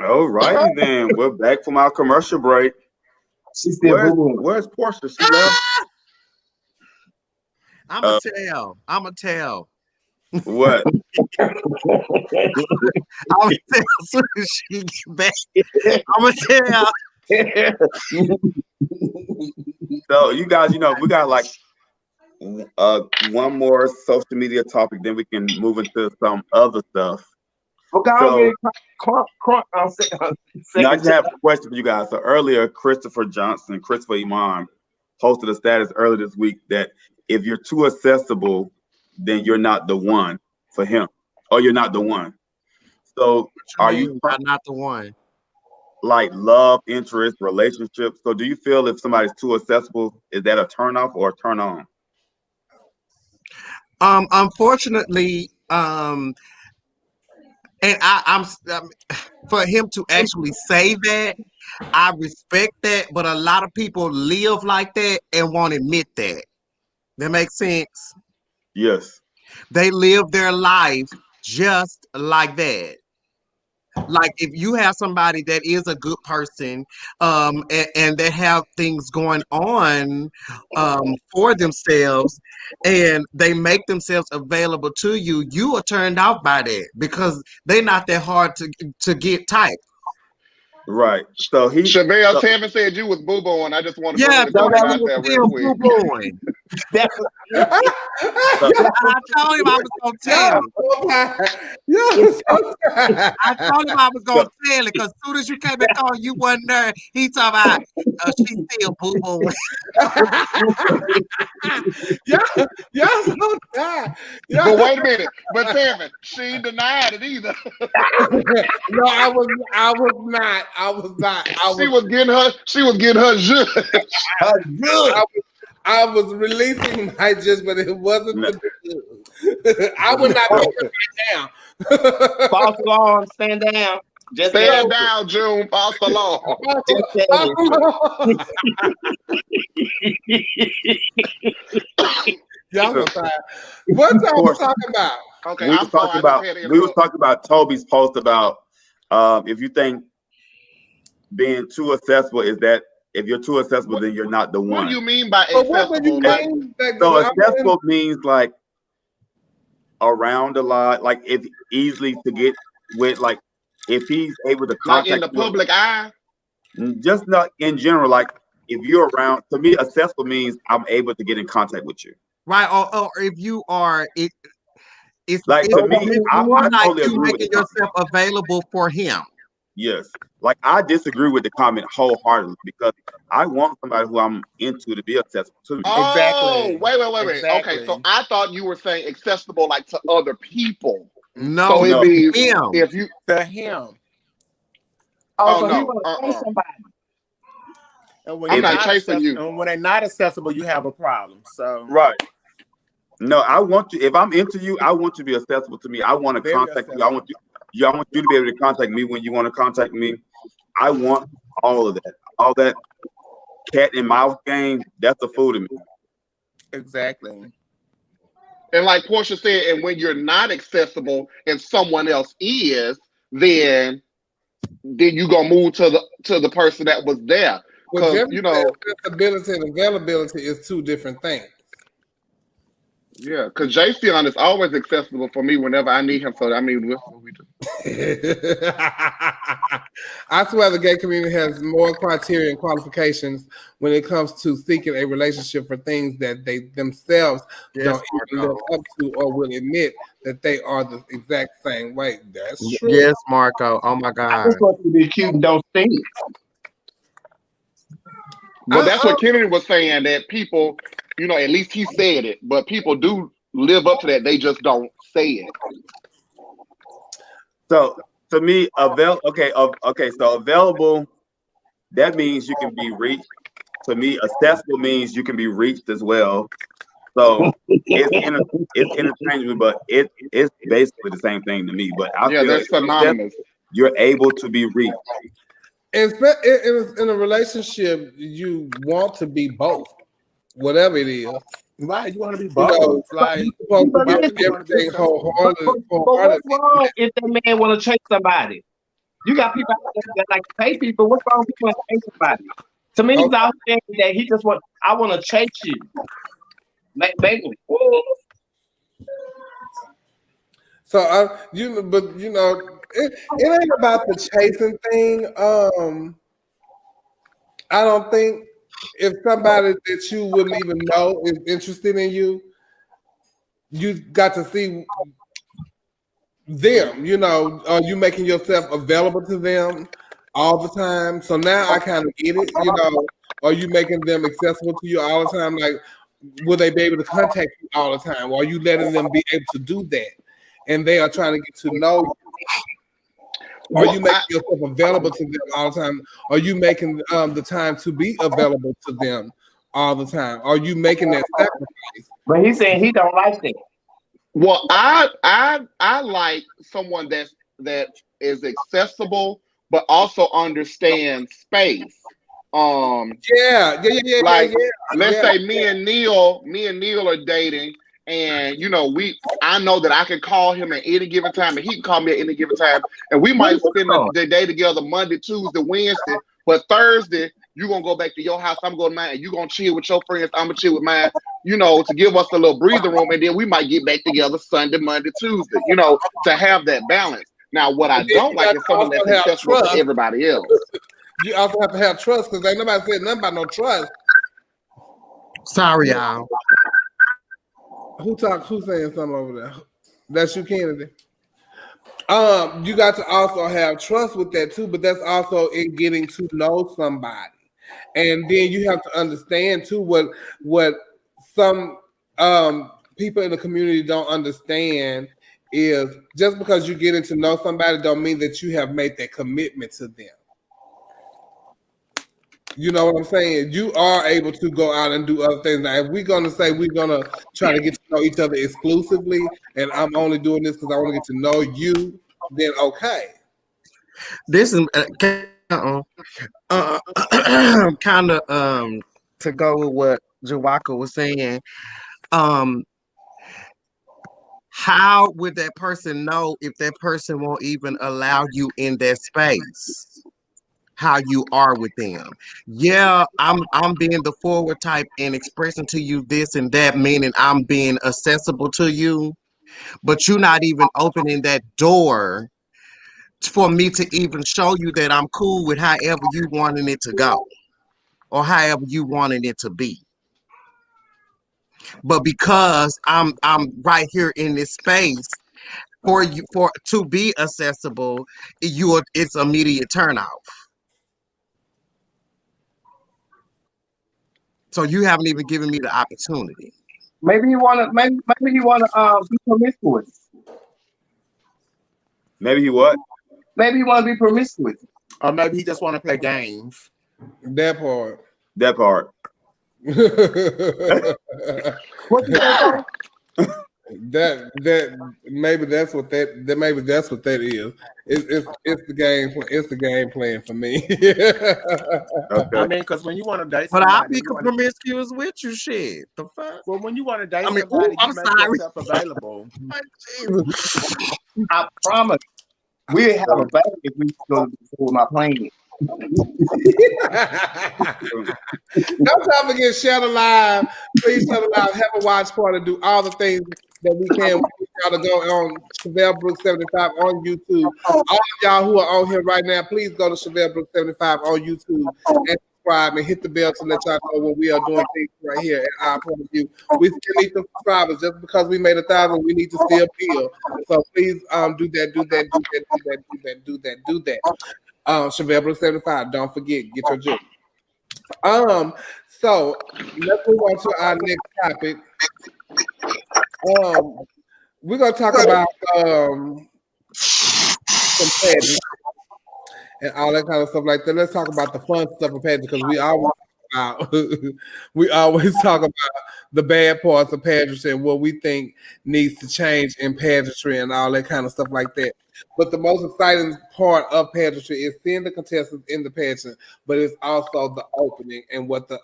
All righty then. We're back from our commercial break. She's still where's Porsche? She left. I'ma tell. What? I'ma tell as soon as she get back. I'ma tell. So you guys, you know, we got like one more social media topic, then we can move into some other stuff. Okay, now I just have a question for you guys. So earlier, Christopher Iman posted a status earlier this week that if you're too accessible, then you're not the one for him, or you're not the one. So are you not the one? Like love, interest, relationships. So do you feel if somebody's too accessible, is that a turn off or a turn on? Unfortunately, and I'm for him to actually say that, I respect that, but a lot of people live like that and won't admit that. That makes sense? Yes. They live their life just like that. Like if you have somebody that is a good person, and they have things going on for themselves, and they make themselves available to you, you are turned off by that because they're not that hard to get type. Right. So Chevelle Tevin said you was boo-booing. I just want to bring it out there real quick. Boo-booing. I told him I was gonna tell him. I told him I was gonna tell it because as soon as you came back on, you wasn't there. He talking about she's still boo-booing. But wait a minute. But Tevin, she ain't denied it either. No, I was not. She was getting her judge. I was releasing my judge, but it wasn't the judge. I would not be here right now. False alarm, stand down. Just stand down, June. False alarm. Y'all are fine. What y'all was talking about? Okay, we was talking about Toby's post about if you think being too accessible is that if you're too accessible, then you're not the one. What do you mean by accessible? So accessible means like around a lot, like it's easily to get with, like if he's able to contact like in the public eye. Just not in general. Like if you're around, to me, accessible means I'm able to get in contact with you. Right, or if you are, it's like to me, I totally agree making yourself available for him. Yes, like I disagree with the comment wholeheartedly because I want somebody who I'm into to be accessible to me. Oh, exactly. Wait. Exactly. Okay, so I thought you were saying accessible like to other people. No, so it'd be him. If you to him. Oh, so no. And when I'm not chasing you. And when they're not accessible, you have a problem. So right. No, I want you. If I'm into you, I want you to be accessible to me. I want to contact you. I want you. I want you to be able to contact me when you want to contact me. I want all of that. All that cat and mouse game, that's a fool to me. Exactly. And like Portia said, and when you're not accessible and someone else is, then you gonna move to the person that was there. Well, Because accessibility and availability is two different things. Yeah, because Jayceon is always accessible for me whenever I need him. So I mean, that's what we do. I swear the gay community has more criteria and qualifications when it comes to seeking a relationship for things that they themselves don't even live up to or will admit that they are the exact same way. That's true. Yes, Marco. Oh my God. I just want you to be cute and don't stink. Well, that's what Kennedy was saying, that people, at least he said it, but people do live up to that. They just don't say it. So to me, so available, that means you can be reached. To me, accessible means you can be reached as well. So it's interchangeable, but it's basically the same thing to me. But I feel that's synonymous. You're able to be reached. In a relationship, you want to be both, whatever it is. Right, you want to be both. But what's wrong if that man want to chase somebody? You got people out there that like to pay people. What's wrong with people chase somebody? To me, he's out there that he just I want to chase you. Make me. So it ain't about the chasing thing. I don't think if somebody that you wouldn't even know is interested in you, you got to see them. Are you making yourself available to them all the time? So now I kind of get it. Are you making them accessible to you all the time? Like, will they be able to contact you all the time? Or are you letting them be able to do that? And they are trying to get to know you. Are you making yourself available to them all the time? Are you making the time to be available to them all the time? Are you making that sacrifice? But he's saying he don't like that. Well, I like someone that is accessible but also understands space. Let's say me and Neil are dating, and I know that I can call him at any given time, and he can call me at any given time, and we might spend the day together Monday, Tuesday, Wednesday, but Thursday you're gonna go back to your house, I'm going to mine, and you're gonna chill with your friends, I'm gonna chill with mine, to give us a little breathing room, and then we might get back together Sunday, Monday, Tuesday, to have that balance. Now, what I don't like is someone that's accessible to everybody else. You also have to have trust, because ain't nobody said nothing about no trust. Sorry, y'all. Who's saying something over there? That's you, Kennedy. You got to also have trust with that too, but that's also in getting to know somebody. And then you have to understand too what some people in the community don't understand is just because you're getting to know somebody don't mean that you have made that commitment to them. You know what I'm saying? You are able to go out and do other things. Now, if we're going to say we're going to try to get to know each other exclusively, and I'm only doing this because I want to get to know you, then okay. This is kind of to go with what Jawaka was saying. How would that person know if that person won't even allow you in that space? How you are with them? Yeah, I'm being the forward type and expressing to you this and that, meaning I'm being accessible to you, but you're not even opening that door for me to even show you that I'm cool with however you wanting it to go or however you wanting it to be. But because I'm right here in this space for you to be accessible, it's immediate turnoff. So you haven't even given me the opportunity. Maybe you wanna be promiscuous. Maybe he what? Maybe you want to be promiscuous. Or maybe he just want to play games. That part. What you say? That maybe that's what that is. It's the game. It's the game plan for me. Okay. I mean, because when you want to date But I'll somebody, be promiscuous with you, shit. The fuck? well, when you want to date I mean, somebody, ooh, I'm you make sorry. yourself available. Jesus. I promise we'll have a baby if we go before my plane. Don't y'all forget Shadow Live. Please Shadow Live. Have a watch party. Do all the things that we can. We need y'all to go on Chevelle Brooks 75 on YouTube. All of y'all who are on here right now, please go to Chevelle Brooks 75 on YouTube and subscribe and hit the bell to let y'all know when we are doing things right here at our point of view. We still need the subscribers. Just because we made 1,000, we need to still build. So please do that. Chevelle Brooks 75. Don't forget, get your joke. So let's move on to our next topic. We're gonna talk about some pageants and all that kind of stuff like that. Let's talk about the fun stuff of pageants because we always talk about the bad parts of pageantry and what we think needs to change in pageantry and all that kind of stuff like that. But the most exciting part of pageantry is seeing the contestants in the pageant, but it's also the opening and what the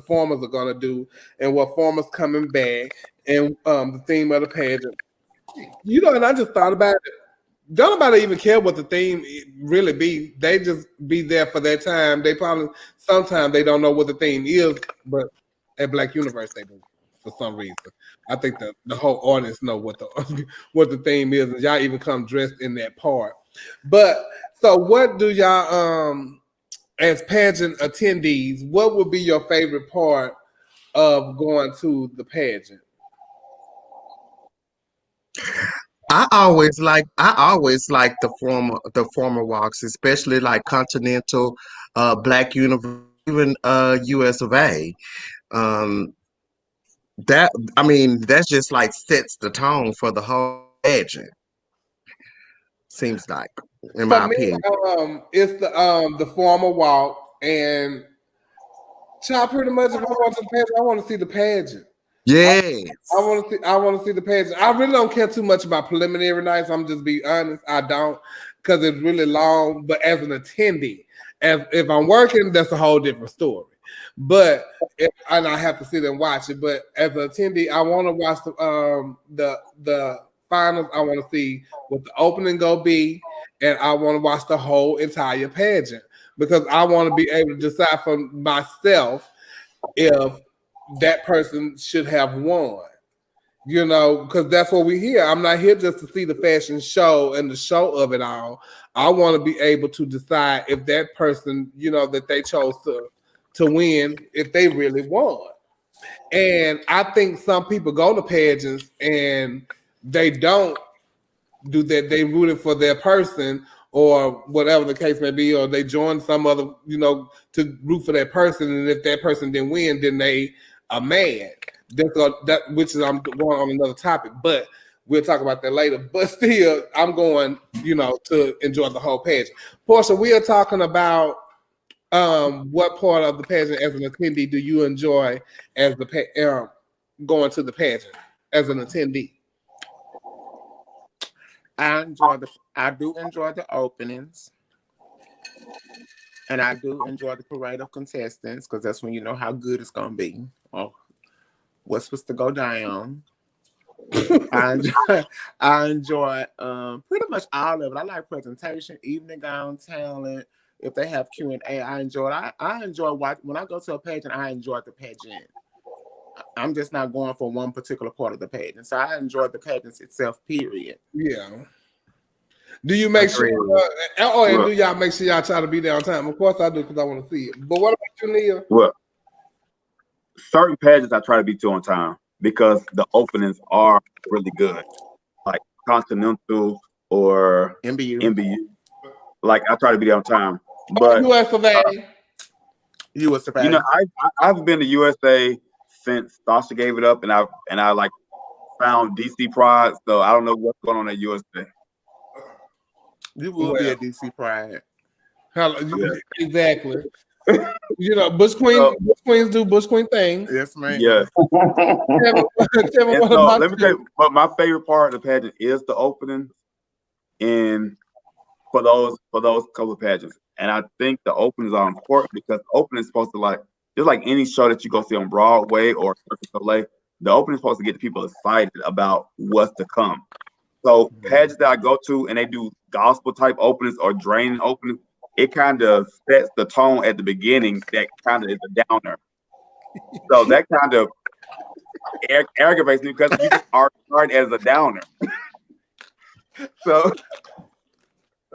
formers are gonna do and what formers coming back and the theme of the pageant. You know, and I just thought about it. Don't nobody even care what the theme really be. They just be there for their time. They probably sometimes they don't know what the theme is, but at Black Universe they do for some reason. I think the whole audience know what the theme is, and y'all even come dressed in that part. But so what do y'all as pageant attendees, what would be your favorite part of going to the pageant? I always like the former walks, especially like Continental, Black University, even US of A. That's just like sets the tone for the whole pageant. Seems like, in my opinion. It's the former walk, and child, pretty much if I want to the pageant, I want to see the pageant. Yes. I want to see the pageant. I really don't care too much about preliminary nights. I'm just be honest. I don't, because it's really long. But as an attendee, if I'm working, that's a whole different story. But and I have to sit and watch it. But as an attendee, I want to watch the finals. I want to see what the opening go be, and I want to watch the whole entire pageant because I want to be able to decide for myself if that person should have won, you know, because that's what we hear. I'm not here just to see the fashion show and the show of it all. I want to be able to decide if that person, you know, that they chose to win, if they really won. And I think some people go to pageants and they don't do that. They rooted for their person or whatever the case may be, or they join some other, you know, to root for that person. And if that person didn't win, then they are mad. Which is I'm going on another topic, but we'll talk about that later. But still, I'm going, you know, to enjoy the whole pageant. Porsche, we are talking about what part of the pageant as an attendee do you enjoy as the going to the pageant as an attendee? I do enjoy the openings, and I do enjoy the parade of contestants because that's when you know how good it's gonna be or what's supposed to go down. I enjoy pretty much all of it. I like presentation, evening gown talent. If they have Q&A, I enjoy it. I enjoy when I go to a pageant. I enjoy the pageant. I'm just not going for one particular part of the pageant. So I enjoy the pageants itself, period. Yeah. Do you make sure? And do y'all make sure y'all try to be there on time? Of course I do because I want to see it. But what about you, Neil? Well, certain pageants I try to be on time because the openings are really good, like Continental or MBU. Like I try to be there on time. But US of A. You know, I've been to USA since Sasha gave it up, and I like found DC Pride. So I don't know what's going on at USA. You will be at DC Pride. Exactly. You know, Bush Queens do Bush Queen things. Yes, man. Yes. Tevin, what so about let me tell you, but my favorite part of the pageant is the opening, and for those couple of pageants. And I think the openings are important because the opening is supposed to, like, just like any show that you go see on Broadway or Cirque du Soleil, the opening is supposed to get people excited about what's to come. So pageants that I go to and they do gospel type openings or draining openings, it kind of sets the tone at the beginning that kind of is a downer. So that kind of aggravates me because you just are starting as a downer. So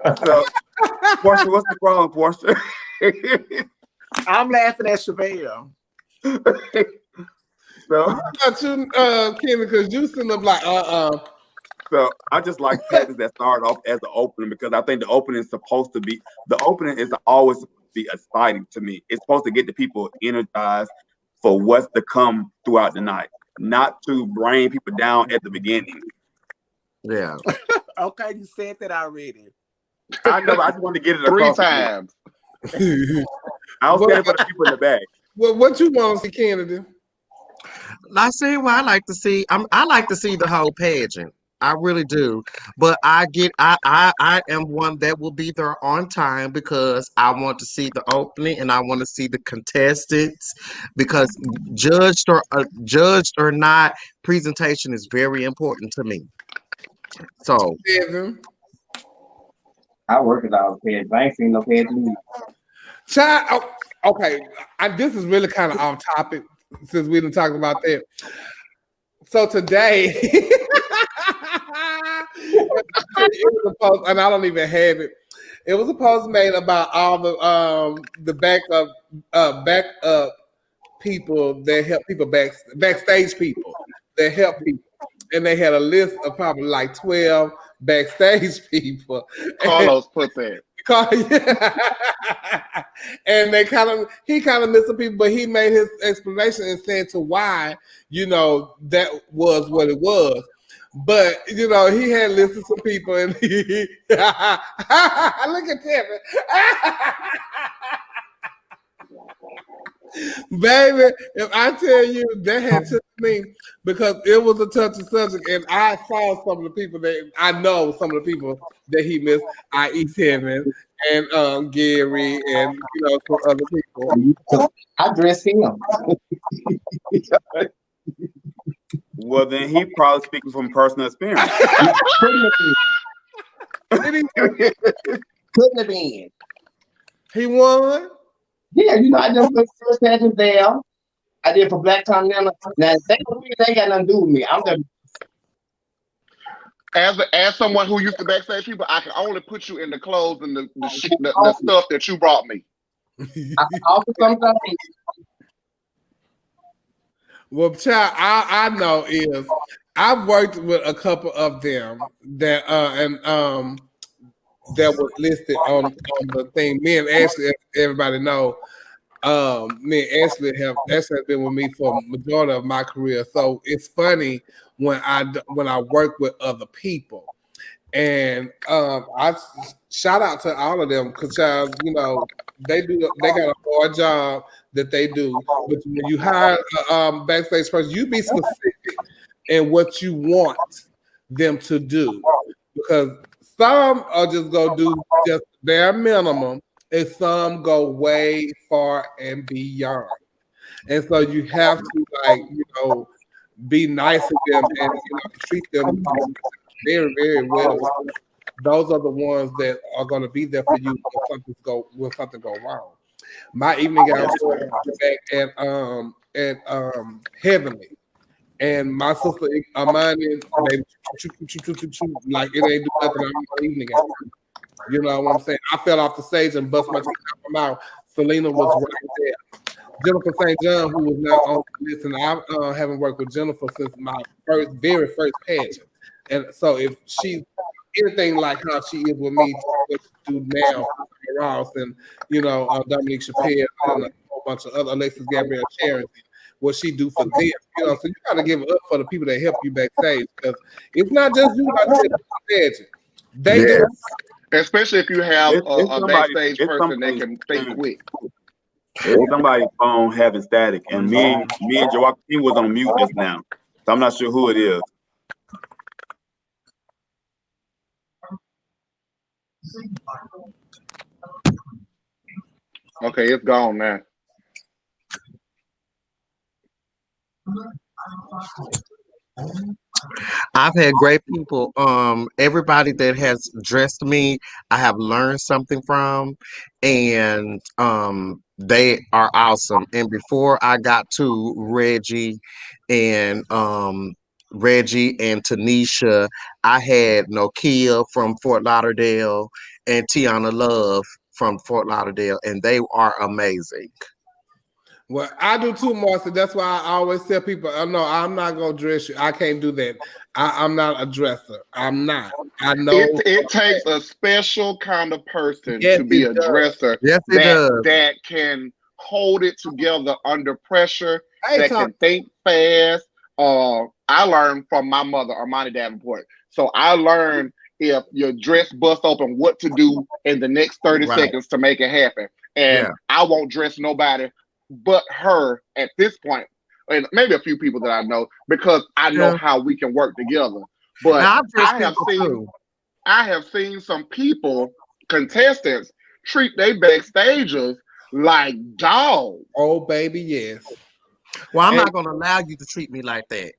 Porsche, what's the problem, Porsche? I'm laughing at Chevelle. So about you, Kenny, because you sitting up like So I just like pageants that start off as an opening because I think the opening is always supposed to be exciting to me. It's supposed to get the people energized for what's to come throughout the night, not to bring people down at the beginning. Yeah. Okay, you said that already. I know. I just want to get it 3 times. I was saying for the people in the back. Well, what you want to see, Kennedy? I say what I like to see. I like to see the whole pageant. I really do. But I am one that will be there on time because I want to see the opening and I want to see the contestants because judged or not, presentation is very important to me. So I work it out pageant. I ain't seen no pageant. Child, okay. This is really kind of off topic since we didn't talk about that. So today, it was a post, and I don't even have it. It was a post made about all the backup people that help people backstage people that help people, and they had a list of probably like 12 backstage people. Carlos put that. And he kind of missed some people, but he made his explanation and said to why, that was what it was. But he had listed some people, and he look at Tevin. Baby, if I tell you that had to me because it was a touchy subject, and I saw some of the people that I know, some of the people that he missed, i.e. Tevin and Gary and some other people. I dress him. Well, then he probably speaking from personal experience. Couldn't have been. He won. Yeah, I did the first pageant there. I did for Black Continental. Now they ain't got nothing to do with me. I'm the as someone who used to backstage people, I can only put you in the clothes and the stuff that you brought me. I offer sometimes. Well, child, I know is I've worked with a couple of them that that was listed on the thing. Me and Ashley, everybody know. Me and Ashley have been with me for the majority of my career. So it's funny when I work with other people, and I shout out to all of them because they got a hard job that they do. But when you hire a backstage person, you be specific in what you want them to do because some are just gonna do just bare minimum, and some go way far and beyond. And so you have to be nice to them and treat them very, very well. Those are the ones that are going to be there for you when something go wrong. My evening gown was back at Heavenly, and my sister Amani, baby, like it ain't do nothing on my evening gown. You know what I'm saying? I fell off the stage and bust my teeth out my mouth. Selena was right there. Jennifer St. John, who was now on the list, and I haven't worked with Jennifer since my very first pageant. And so if she's anything like how she is with me, what she do now, Ross and Dominique Chappelle and a whole bunch of other Alexis Gabrielle Charity, what she do for them, so you gotta give it up for the people that help you backstage because it's not just you out there pageant. They do. Especially if you have a backstage person that can think quick. It's somebody's phone having static, and me and Jawakatema was on mute just now, so I'm not sure who it is. Okay, it's gone now. I've had great people. Everybody that has dressed me, I have learned something from, and they are awesome. And before I got to Reggie and Tanisha, I had Nokia from Fort Lauderdale and Tiana Love from Fort Lauderdale, and they are amazing. Well, I do too, Marcy. That's why I always tell people, oh, no, I'm not going to dress you. I can't do that. I'm not a dresser. I'm not. I know. It takes a special kind of person to be a dresser that can hold it together under pressure, that can think fast. I learned from my mother, Armani Davenport. So I learned if your dress bust open, what to do in the next 30 seconds to make it happen. And I won't dress nobody but her at this point, and maybe a few people that I know, because I know how we can work together. But I have seen some people, contestants, treat their backstagers like dogs. Oh, baby, yes. Well, I'm not going to allow you to treat me like that.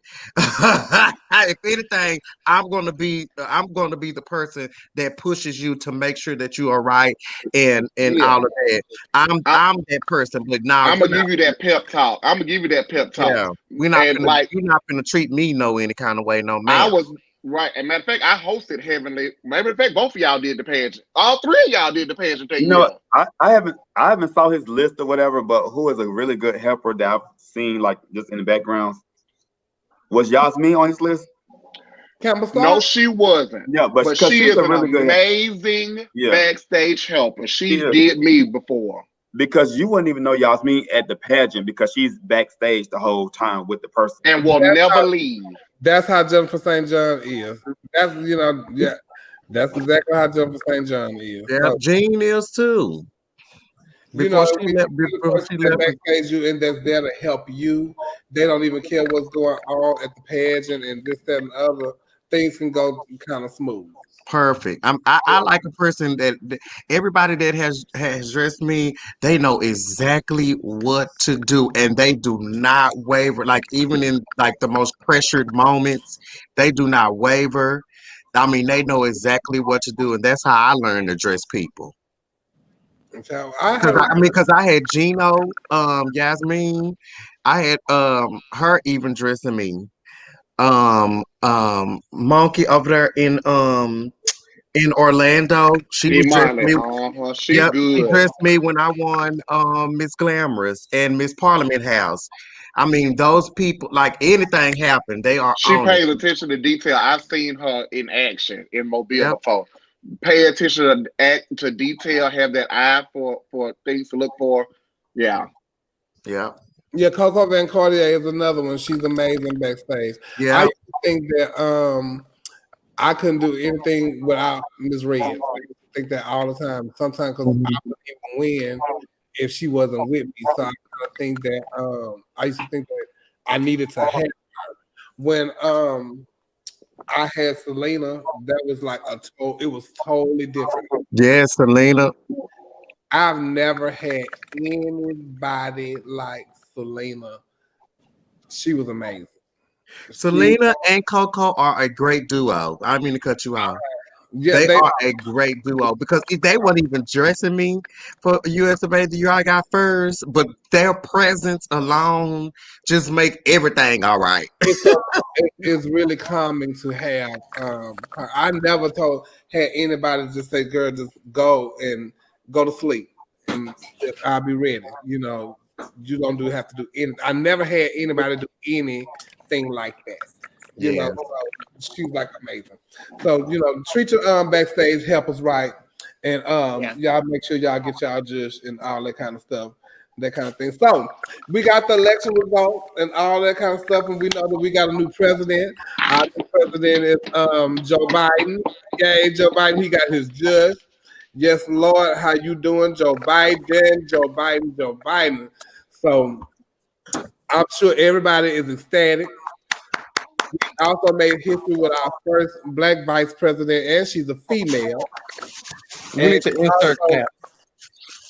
If anything, I'm going to be the person that pushes you to make sure that you are right and all of that. I'm that person, but now I'm gonna give you that pep talk. Yeah, you're not gonna treat me any kind of way, no man. I was right. And matter of fact, I hosted Heavenly. Matter of fact, both of y'all did the pageant. All three of y'all did the pageant. You know, I haven't saw his list or whatever, but who is a really good helper that I've seen like just in the background? Was Yasmin on his list? No, she wasn't. Yeah, but she is a really amazing backstage helper. She did me before. because you wouldn't even know Yasmin at the pageant because she's backstage the whole time with the person and will never leave. That's how Jennifer St. John is. That's that's exactly how Jennifer St. John is. Yeah, so, Jean is too. Before she left backstage, you and that's there to help you. They don't even care what's going on at the pageant and this, that, and other. Things can go kind of smooth. Perfect. I like a person that everybody that has dressed me, they know exactly what to do and they do not waver. Like even in like the most pressured moments, they do not waver. I mean, they know exactly what to do, and that's how I learned to dress people. So because I had Gino, Yasmin, I had her even dressing me. Monkey over there in Orlando, she was dressed me. She's good. She dressed me when I won Miss Glamorous and Miss Parliament House. I mean, those people, like anything happened, they are. She pays attention to detail. I've seen her in action in Mobile before. Pay attention to detail. Have that eye for things to look for. Yeah. Yeah. Yeah, Coco Van Cartier is another one. She's amazing backstage. Yeah. I used to think that I couldn't do anything without Ms. Red. I think that all the time. Sometimes because I wouldn't even win if she wasn't with me. So I think that I used to think that I needed to have her. When I had Selena, that was like it was totally different. Yeah, Selena. I've never had anybody like Selena. She was amazing. Selena and Coco are a great duo. I didn't mean to cut you off. Yeah, they are a great duo because they weren't even dressing me for US of A the year I got first, but their presence alone just make everything all right. It's really calming to have. I never had anybody just say, "Girl, just go to sleep, and I'll be ready." You know, you don't have to do anything. I never had anybody do anything like that. You know, so she's like amazing. So, treat your backstage helpers right. And y'all make sure y'all get y'all judged and all that kind of stuff, that kind of thing. So we got the election result and all that kind of stuff, and we know that we got a new president. Our new president is Joe Biden. Yay, Joe Biden, he got his judge. Yes, Lord, how you doing? Joe Biden, Joe Biden, Joe Biden. So I'm sure everybody is ecstatic. We also made history with our first Black vice president, and she's a female. We need to insert that.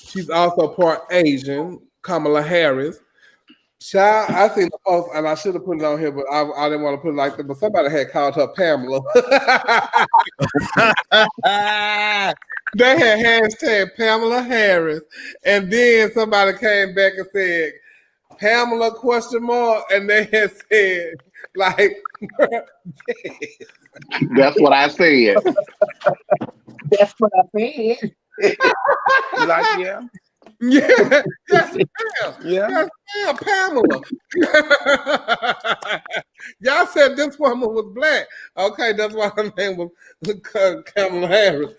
She's also part Asian, Kamala Harris. Child, I seen the post, and I should have put it on here, but I didn't want to put it like that. But somebody had called her Pamela. They had hashtag Pamela Harris, and then somebody came back and said Pamela ? And they had said like, That's what I said. That's what I said. Like, yeah. Yeah, yes, ma'am. Yeah. Yes, ma'am, Pamela. Y'all said this woman was black. Okay, that's why her name was Kamala Harris.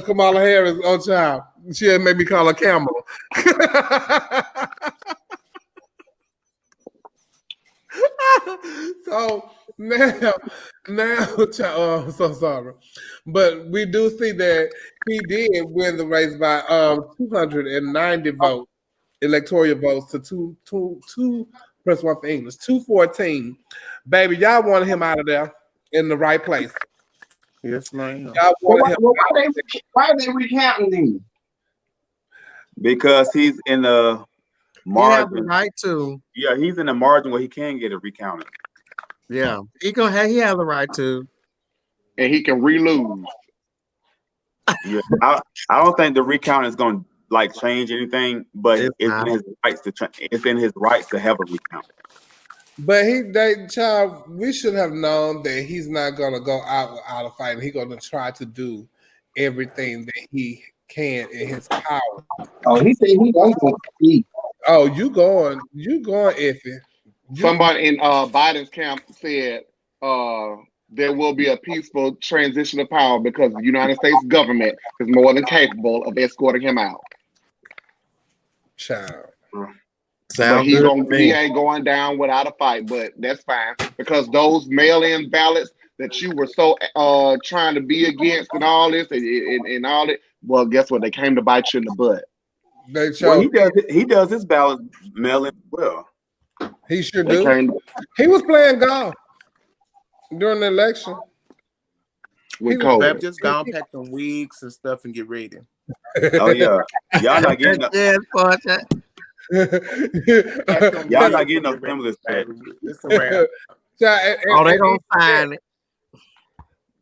Kamala Harris, oh child. She had made me call her Kamala. So now, child, I'm so sorry. But we do see that he did win the race by 290 votes, electoral votes to two press one for English, 214. Baby, y'all wanted him out of there in the right place. Yes, ma'am. Why are they recounting him? Because he's in the margin. He has the right to. Yeah, he's in the margin where he can get it recounted. Yeah, he has the right to. And he can re-lose. Yeah, I don't think the recount is going to like change anything, but it's in his rights to. It's in his rights to have a recount. But child, we should have known that he's not gonna go out without a fight. He's gonna try to do everything that he can in his power. Oh, he said he don't want to see. Oh, you going, Effie. Somebody in Biden's camp said there will be a peaceful transition of power because the United States government is more than capable of escorting him out. Child. But he ain't going down without a fight, but that's fine because those mail-in ballots that you were so trying to be against and all this and all that, well, guess what? They came to bite you in the butt. Well, he does his ballot mail-in well. He sure do. He was playing golf during the election. With COVID. Just go and pack them wigs and stuff and get ready. Oh yeah, y'all not getting y'all not getting no stimulus check. It's a wrap. They don't sign it.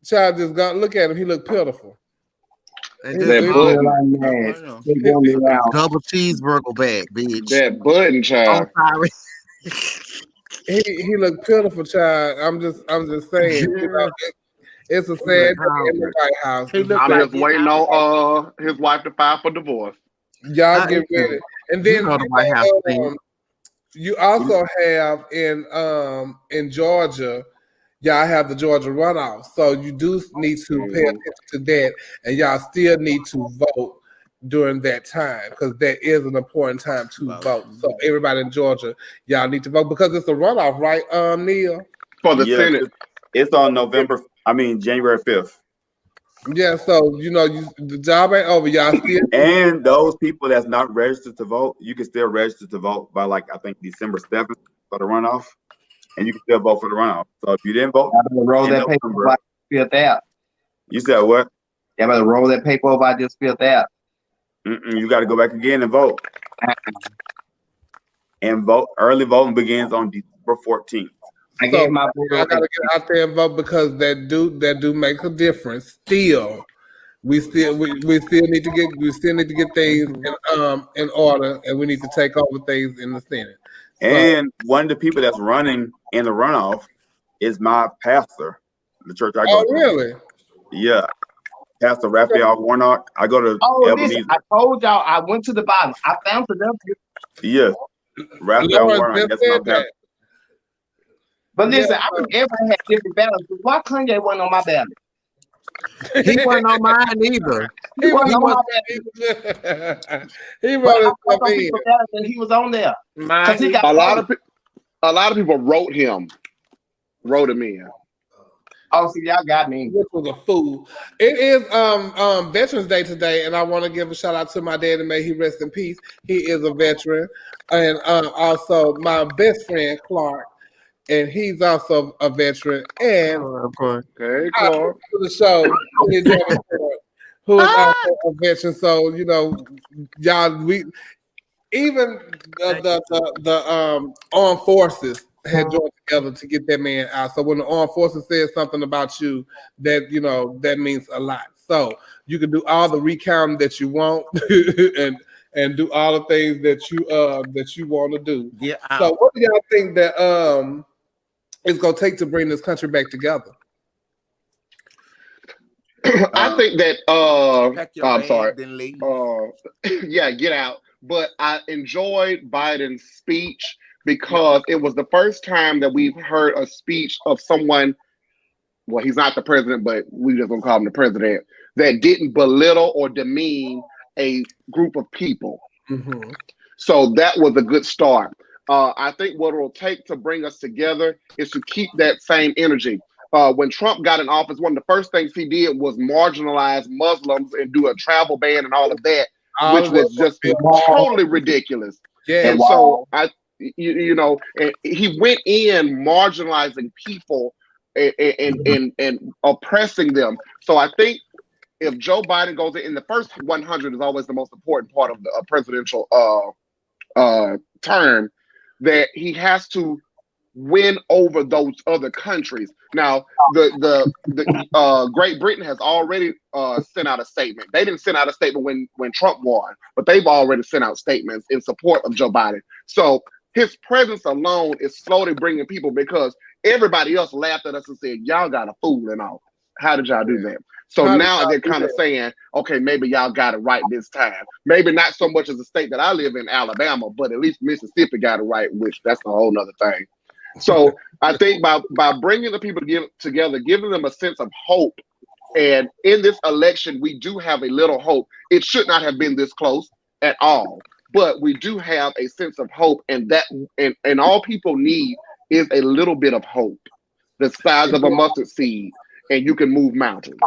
Child, just go look at him. He looked pitiful. Double cheeseburger bag, bitch. That button, child. He looked pitiful, child. I'm just saying. You know, it's a sad day in the White House. I'm just waiting on his wife to file for divorce. Y'all get ready. And then you also have in Georgia, y'all have the Georgia runoff. So you do need to pay attention to that, and y'all still need to vote during that time because that is an important time to vote. So everybody in Georgia, y'all need to vote because it's a runoff, right, Neil? For the Senate. It's on January 5th. Yeah, so the job ain't over, y'all. Still and those people that's not registered to vote, you can still register to vote by I think December 7th for the runoff, and you can still vote for the runoff. So if you didn't vote, roll that paper over, I filled out. You said what? Yeah, better roll that paper over. I just filled out. You got to go back again and vote. And vote. Early voting begins on December 14th. I gotta get out there and vote because that do make a difference. Still, we still need to get things in order, and we need to take over things in the Senate. And one of the people that's running in the runoff is my pastor, the church I go to. Oh, really? Yeah, Pastor Raphael Warnock. I go to. Listen, I told y'all I went to the Bible. I found it up here. Yeah, Raphael Warnock. That's my pastor. But listen, I think everybody had different ballots. Why Kanye wasn't on my ballot? He wasn't on mine either. He wasn't on my ballot. He was on there. A lot of people wrote him in. Oh, see, y'all got me. Which was a fool. It is Veterans Day today, and I want to give a shout out to my dad and may he rest in peace. He is a veteran, and also my best friend Clark, and he's also a veteran. And hey, Clark, to the show, Kennedy Davenport, who is also a veteran. So y'all, we even the armed forces had joined together to get that man out. So when the armed forces says something about you, that means a lot. So you can do all the recounting that you want and do all the things that you want to do. Yeah. So what do y'all think that it's gonna take to bring this country back together? I think that I'm sorry. Then leave. Yeah, get out. But I enjoyed Biden's speech because it was the first time that we've heard a speech of someone, well, he's not the president, but we just gonna call him the president, that didn't belittle or demean a group of people. Mm-hmm. So that was a good start. I think what it'll take to bring us together is to keep that same energy. When Trump got in office, one of the first things he did was marginalize Muslims and do a travel ban and all of that, which was just totally ridiculous. Yeah. And so and he went in marginalizing people and oppressing them. So I think if Joe Biden goes in the first 100 is always the most important part of the presidential term, that he has to win over those other countries. Now, the Great Britain has already sent out a statement. They didn't send out a statement when Trump won, but they've already sent out statements in support of Joe Biden. So his presence alone is slowly bringing people, because everybody else laughed at us and said, y'all got a fool and all. How did y'all do that? So now they're kind of saying, okay, maybe y'all got it right this time. Maybe not so much as the state that I live in, Alabama, but at least Mississippi got it right, which that's a whole nother thing. So I think by bringing the people together, giving them a sense of hope, and in this election, we do have a little hope. It should not have been this close at all, but we do have a sense of hope, and all people need is a little bit of hope, the size of a mustard seed, and you can move mountains.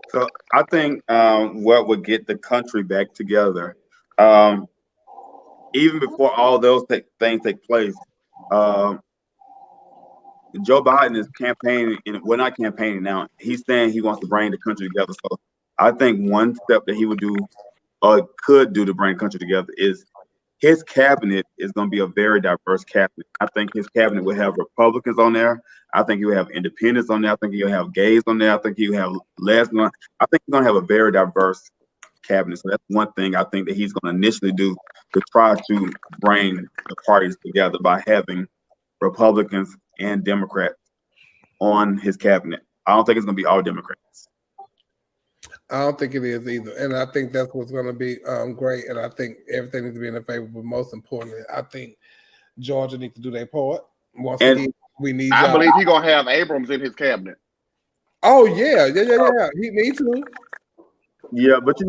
So I think what would get the country back together, even before all those things take place, Joe Biden is campaigning, and we're not campaigning now. He's saying he wants to bring the country together. So I think one step that he would do or could do to bring the country together is his cabinet is going to be a very diverse cabinet. I think his cabinet will have Republicans on there. I think he will have independents on there. I think he'll have gays on there. I think he'll have lesbians. I think he's going to have a very diverse cabinet. So that's one thing I think that he's going to initially do to try to bring the parties together by having Republicans and Democrats on his cabinet. I don't think it's going to be all Democrats. I don't think it is either. And I think that's what's going to be great. And I think everything needs to be in their favor. But most importantly, I think Georgia needs to do their part. Once again, we need. I believe he's going to have Abrams in his cabinet. Oh, yeah. He needs to. Yeah, but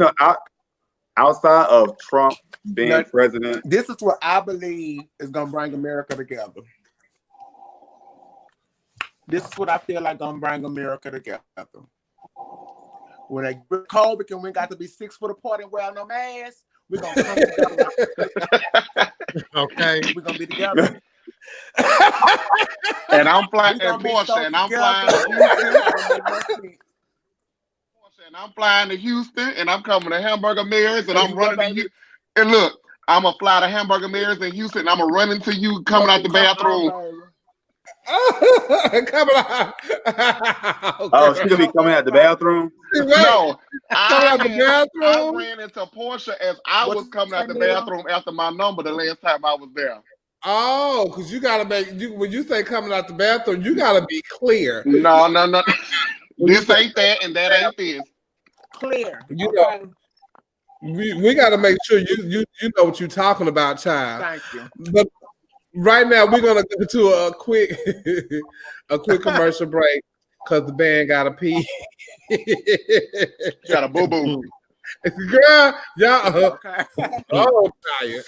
outside of Trump being president. This is what I believe is going to bring America together. This is what I feel like going to bring America together. When they COVID and we got to be 6 foot apart and wear no masks, we're going to come together. Okay. We're going to be together. And I'm flying in Porsche, and I'm flying to Houston. And I'm flying to Houston, and I'm coming to Hamburger Mary's, and I'm running to you. And look, I'm going to fly to Hamburger Mary's in Houston, and I'm going to run into you coming out the bathroom. Coming out. Oh, she's gonna be coming out the bathroom? No, I ran into Porsche as I was coming out the bathroom after my number the last time I was there. Oh, because you gotta when you say coming out the bathroom, you gotta be clear. No. This ain't that, and that ain't this. Clear. You know, we gotta make sure you know what you're talking about, child. Thank you. But right now, we're gonna go to a quick commercial break because the band gotta pee. Got a boo boo. Girl, y'all. Okay. Oh, tired.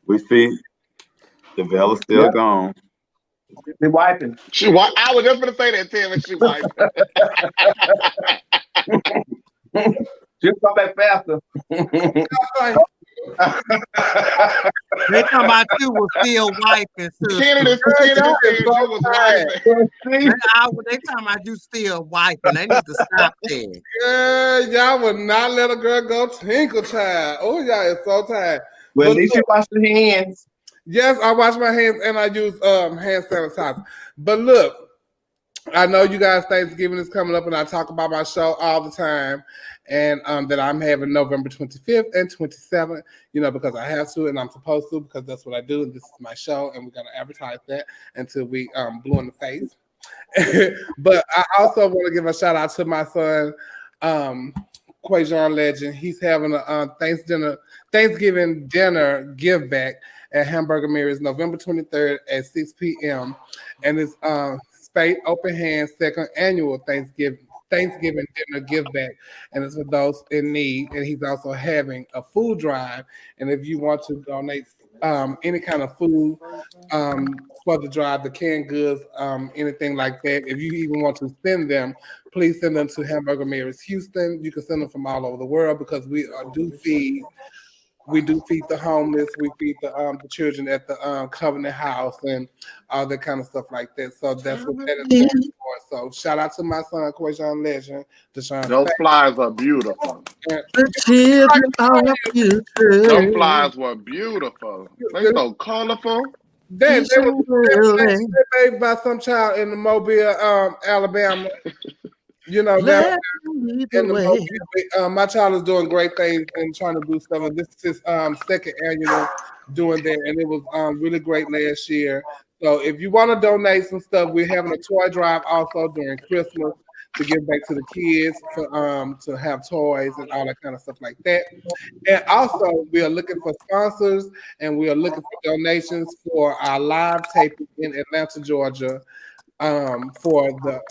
We see Chevelle is still gone. She wiping. I was just gonna say that, Tim, and she wiping. She'll come back faster. They talking about you was still wiping, sister. Kennedy said you was wiping. They talking about you still wiping. They need to stop that. Yeah, y'all would not let a girl go tinkle, child. Oh, y'all is so tired. Well, at least you wash your hands. Yes, I wash my hands and I use hand sanitizer. But look, I know you guys Thanksgiving is coming up and I talk about my show all the time and that I'm having November 25th and 27th, because I have to and I'm supposed to because that's what I do and this is my show and we're going to advertise that until we blue in the face. But I also want to give a shout out to my son, Quajon Legend. He's having a Thanksgiving dinner give back at Hamburger Mary's November 23rd at 6 p.m. And it's Spade Open Hands second annual Thanksgiving dinner give back, and it's for those in need. And he's also having a food drive. And if you want to donate any kind of food for the drive, the canned goods, anything like that, if you even want to send them, please send them to Hamburger Mary's Houston. You can send them from all over the world because we do feed the homeless. We feed the children at the Covenant House and all that kind of stuff like that. So that's what that is for. So shout out to my son, Quajon Legend. Those flyers are beautiful. The children are future. Those flyers were beautiful. They're so colorful. They were made by some child in the Mobile, Alabama. That my child is doing great things and trying to do stuff. And this is his second annual doing that, and it was really great last year. So if you want to donate some stuff, we're having a toy drive also during Christmas to give back to the kids for to have toys and all that kind of stuff like that. And also we are looking for sponsors and we are looking for donations for our live taping in Atlanta, Georgia. For the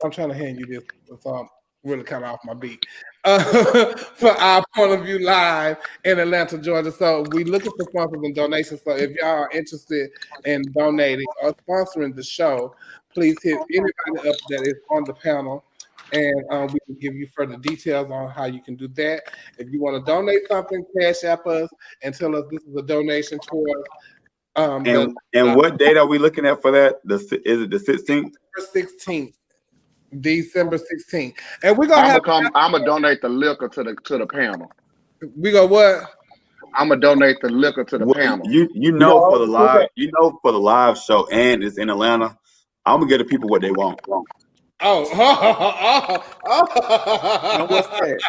I'm trying to hand you this, so I'm really kind of off my beat. For our Point of View Live in Atlanta, Georgia. So we're looking for sponsors and donations. So if y'all are interested in donating or sponsoring the show, please hit anybody up that is on the panel, and we can give you further details on how you can do that. If you want to donate something, Cash App us and tell us this is a donation towards. What date are we looking at for that? Is it the 16th? December 16th. And we're gonna I'm gonna donate the liquor to the panel. We go what? I'm gonna donate the liquor to the panel. For the live show and it's in Atlanta, I'm gonna give the people what they want. What's that?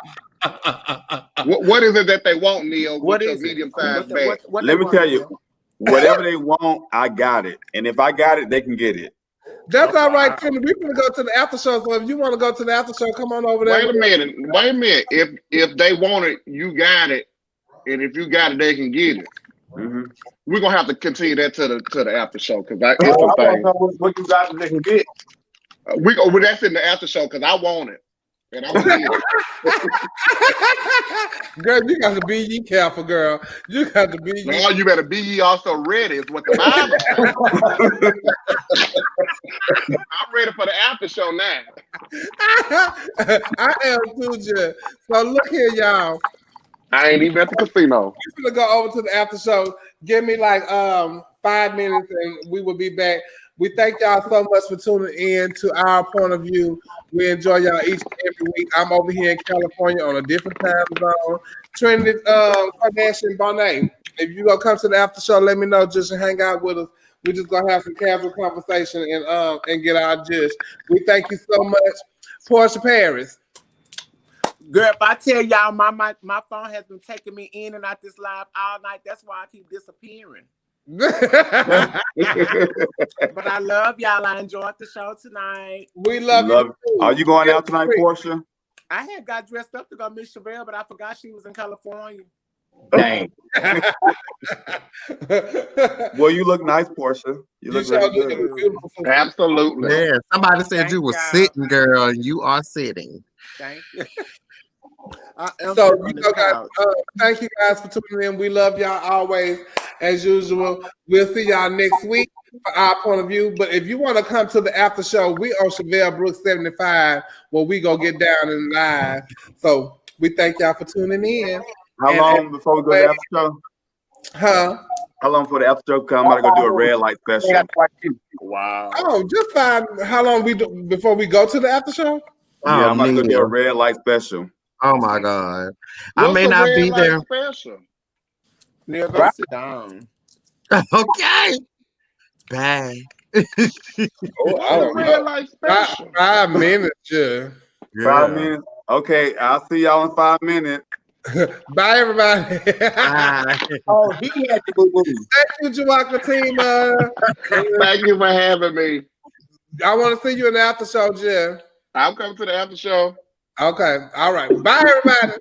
What is it that they want, Neil? What is medium-sized bag? Let me tell you, whatever they want, I got it. And if I got it, they can get it. That's all right, Kenny. We're gonna go to the after show. So if you want to go to the after show, come on over there. Wait a minute. If they want it, you got it. And if you got it, they can get it. Mm-hmm. We're gonna have to continue that to the after show because what you got, they can get. That's in the after show because I want it. And I'm gonna get it. Girl, you got to be ye careful, girl. You got to be ye. No, you better be ye also ready, is what the Bible says. I'm ready for the after show now. I am too, Jay. So look here, y'all. I ain't even at the casino. We're gonna go over to the after show. Give me like 5 minutes and we will be back. We thank y'all so much for tuning in to Our Point of View. We enjoy y'all each and every week. I'm over here in California on a different time zone. Trinity Kardashian Bonet. If you gonna come to the after show, let me know. Just hang out with us. We're just gonna have some casual conversation and get our gist. We thank you so much, Porsche Paris. Girl, if I tell y'all my phone has been taking me in and out this live all night, that's why I keep disappearing. But I love y'all. I enjoyed the show tonight. We love you. Are you going out tonight, Portia? I had got dressed up to go meet Chevelle, but I forgot she was in California. Dang. Well, you look nice, Portia. You look really good. Absolutely. Yeah, somebody said you were sitting, girl, and you are sitting. Thank you. So guys, thank you guys for tuning in. We love y'all always, as usual. We'll see y'all next week for our point of view. But if you want to come to the after show, we on Chevelle Brooks 75, where we go get down and live. So we thank y'all for tuning in. How long before we go to the after show? Huh? How long before the after show come? I'm gonna go do a red light special. Wow. Oh, just fine. How long we do before we go to the after show? Yeah, I'm gonna go do a red light special. Oh my God. I may not be there. Special? Neil, go sit down. Okay. Bye. Red light special. 5 minutes, yeah. 5 minutes. Okay, I'll see y'all in 5 minutes. Bye, everybody. Oh, he had to boo-boo. Thank you, Jawakatema. Thank you for having me. I want to see you in the after show, Jeff. I'll come to the after show. Okay. All right. Bye, everybody.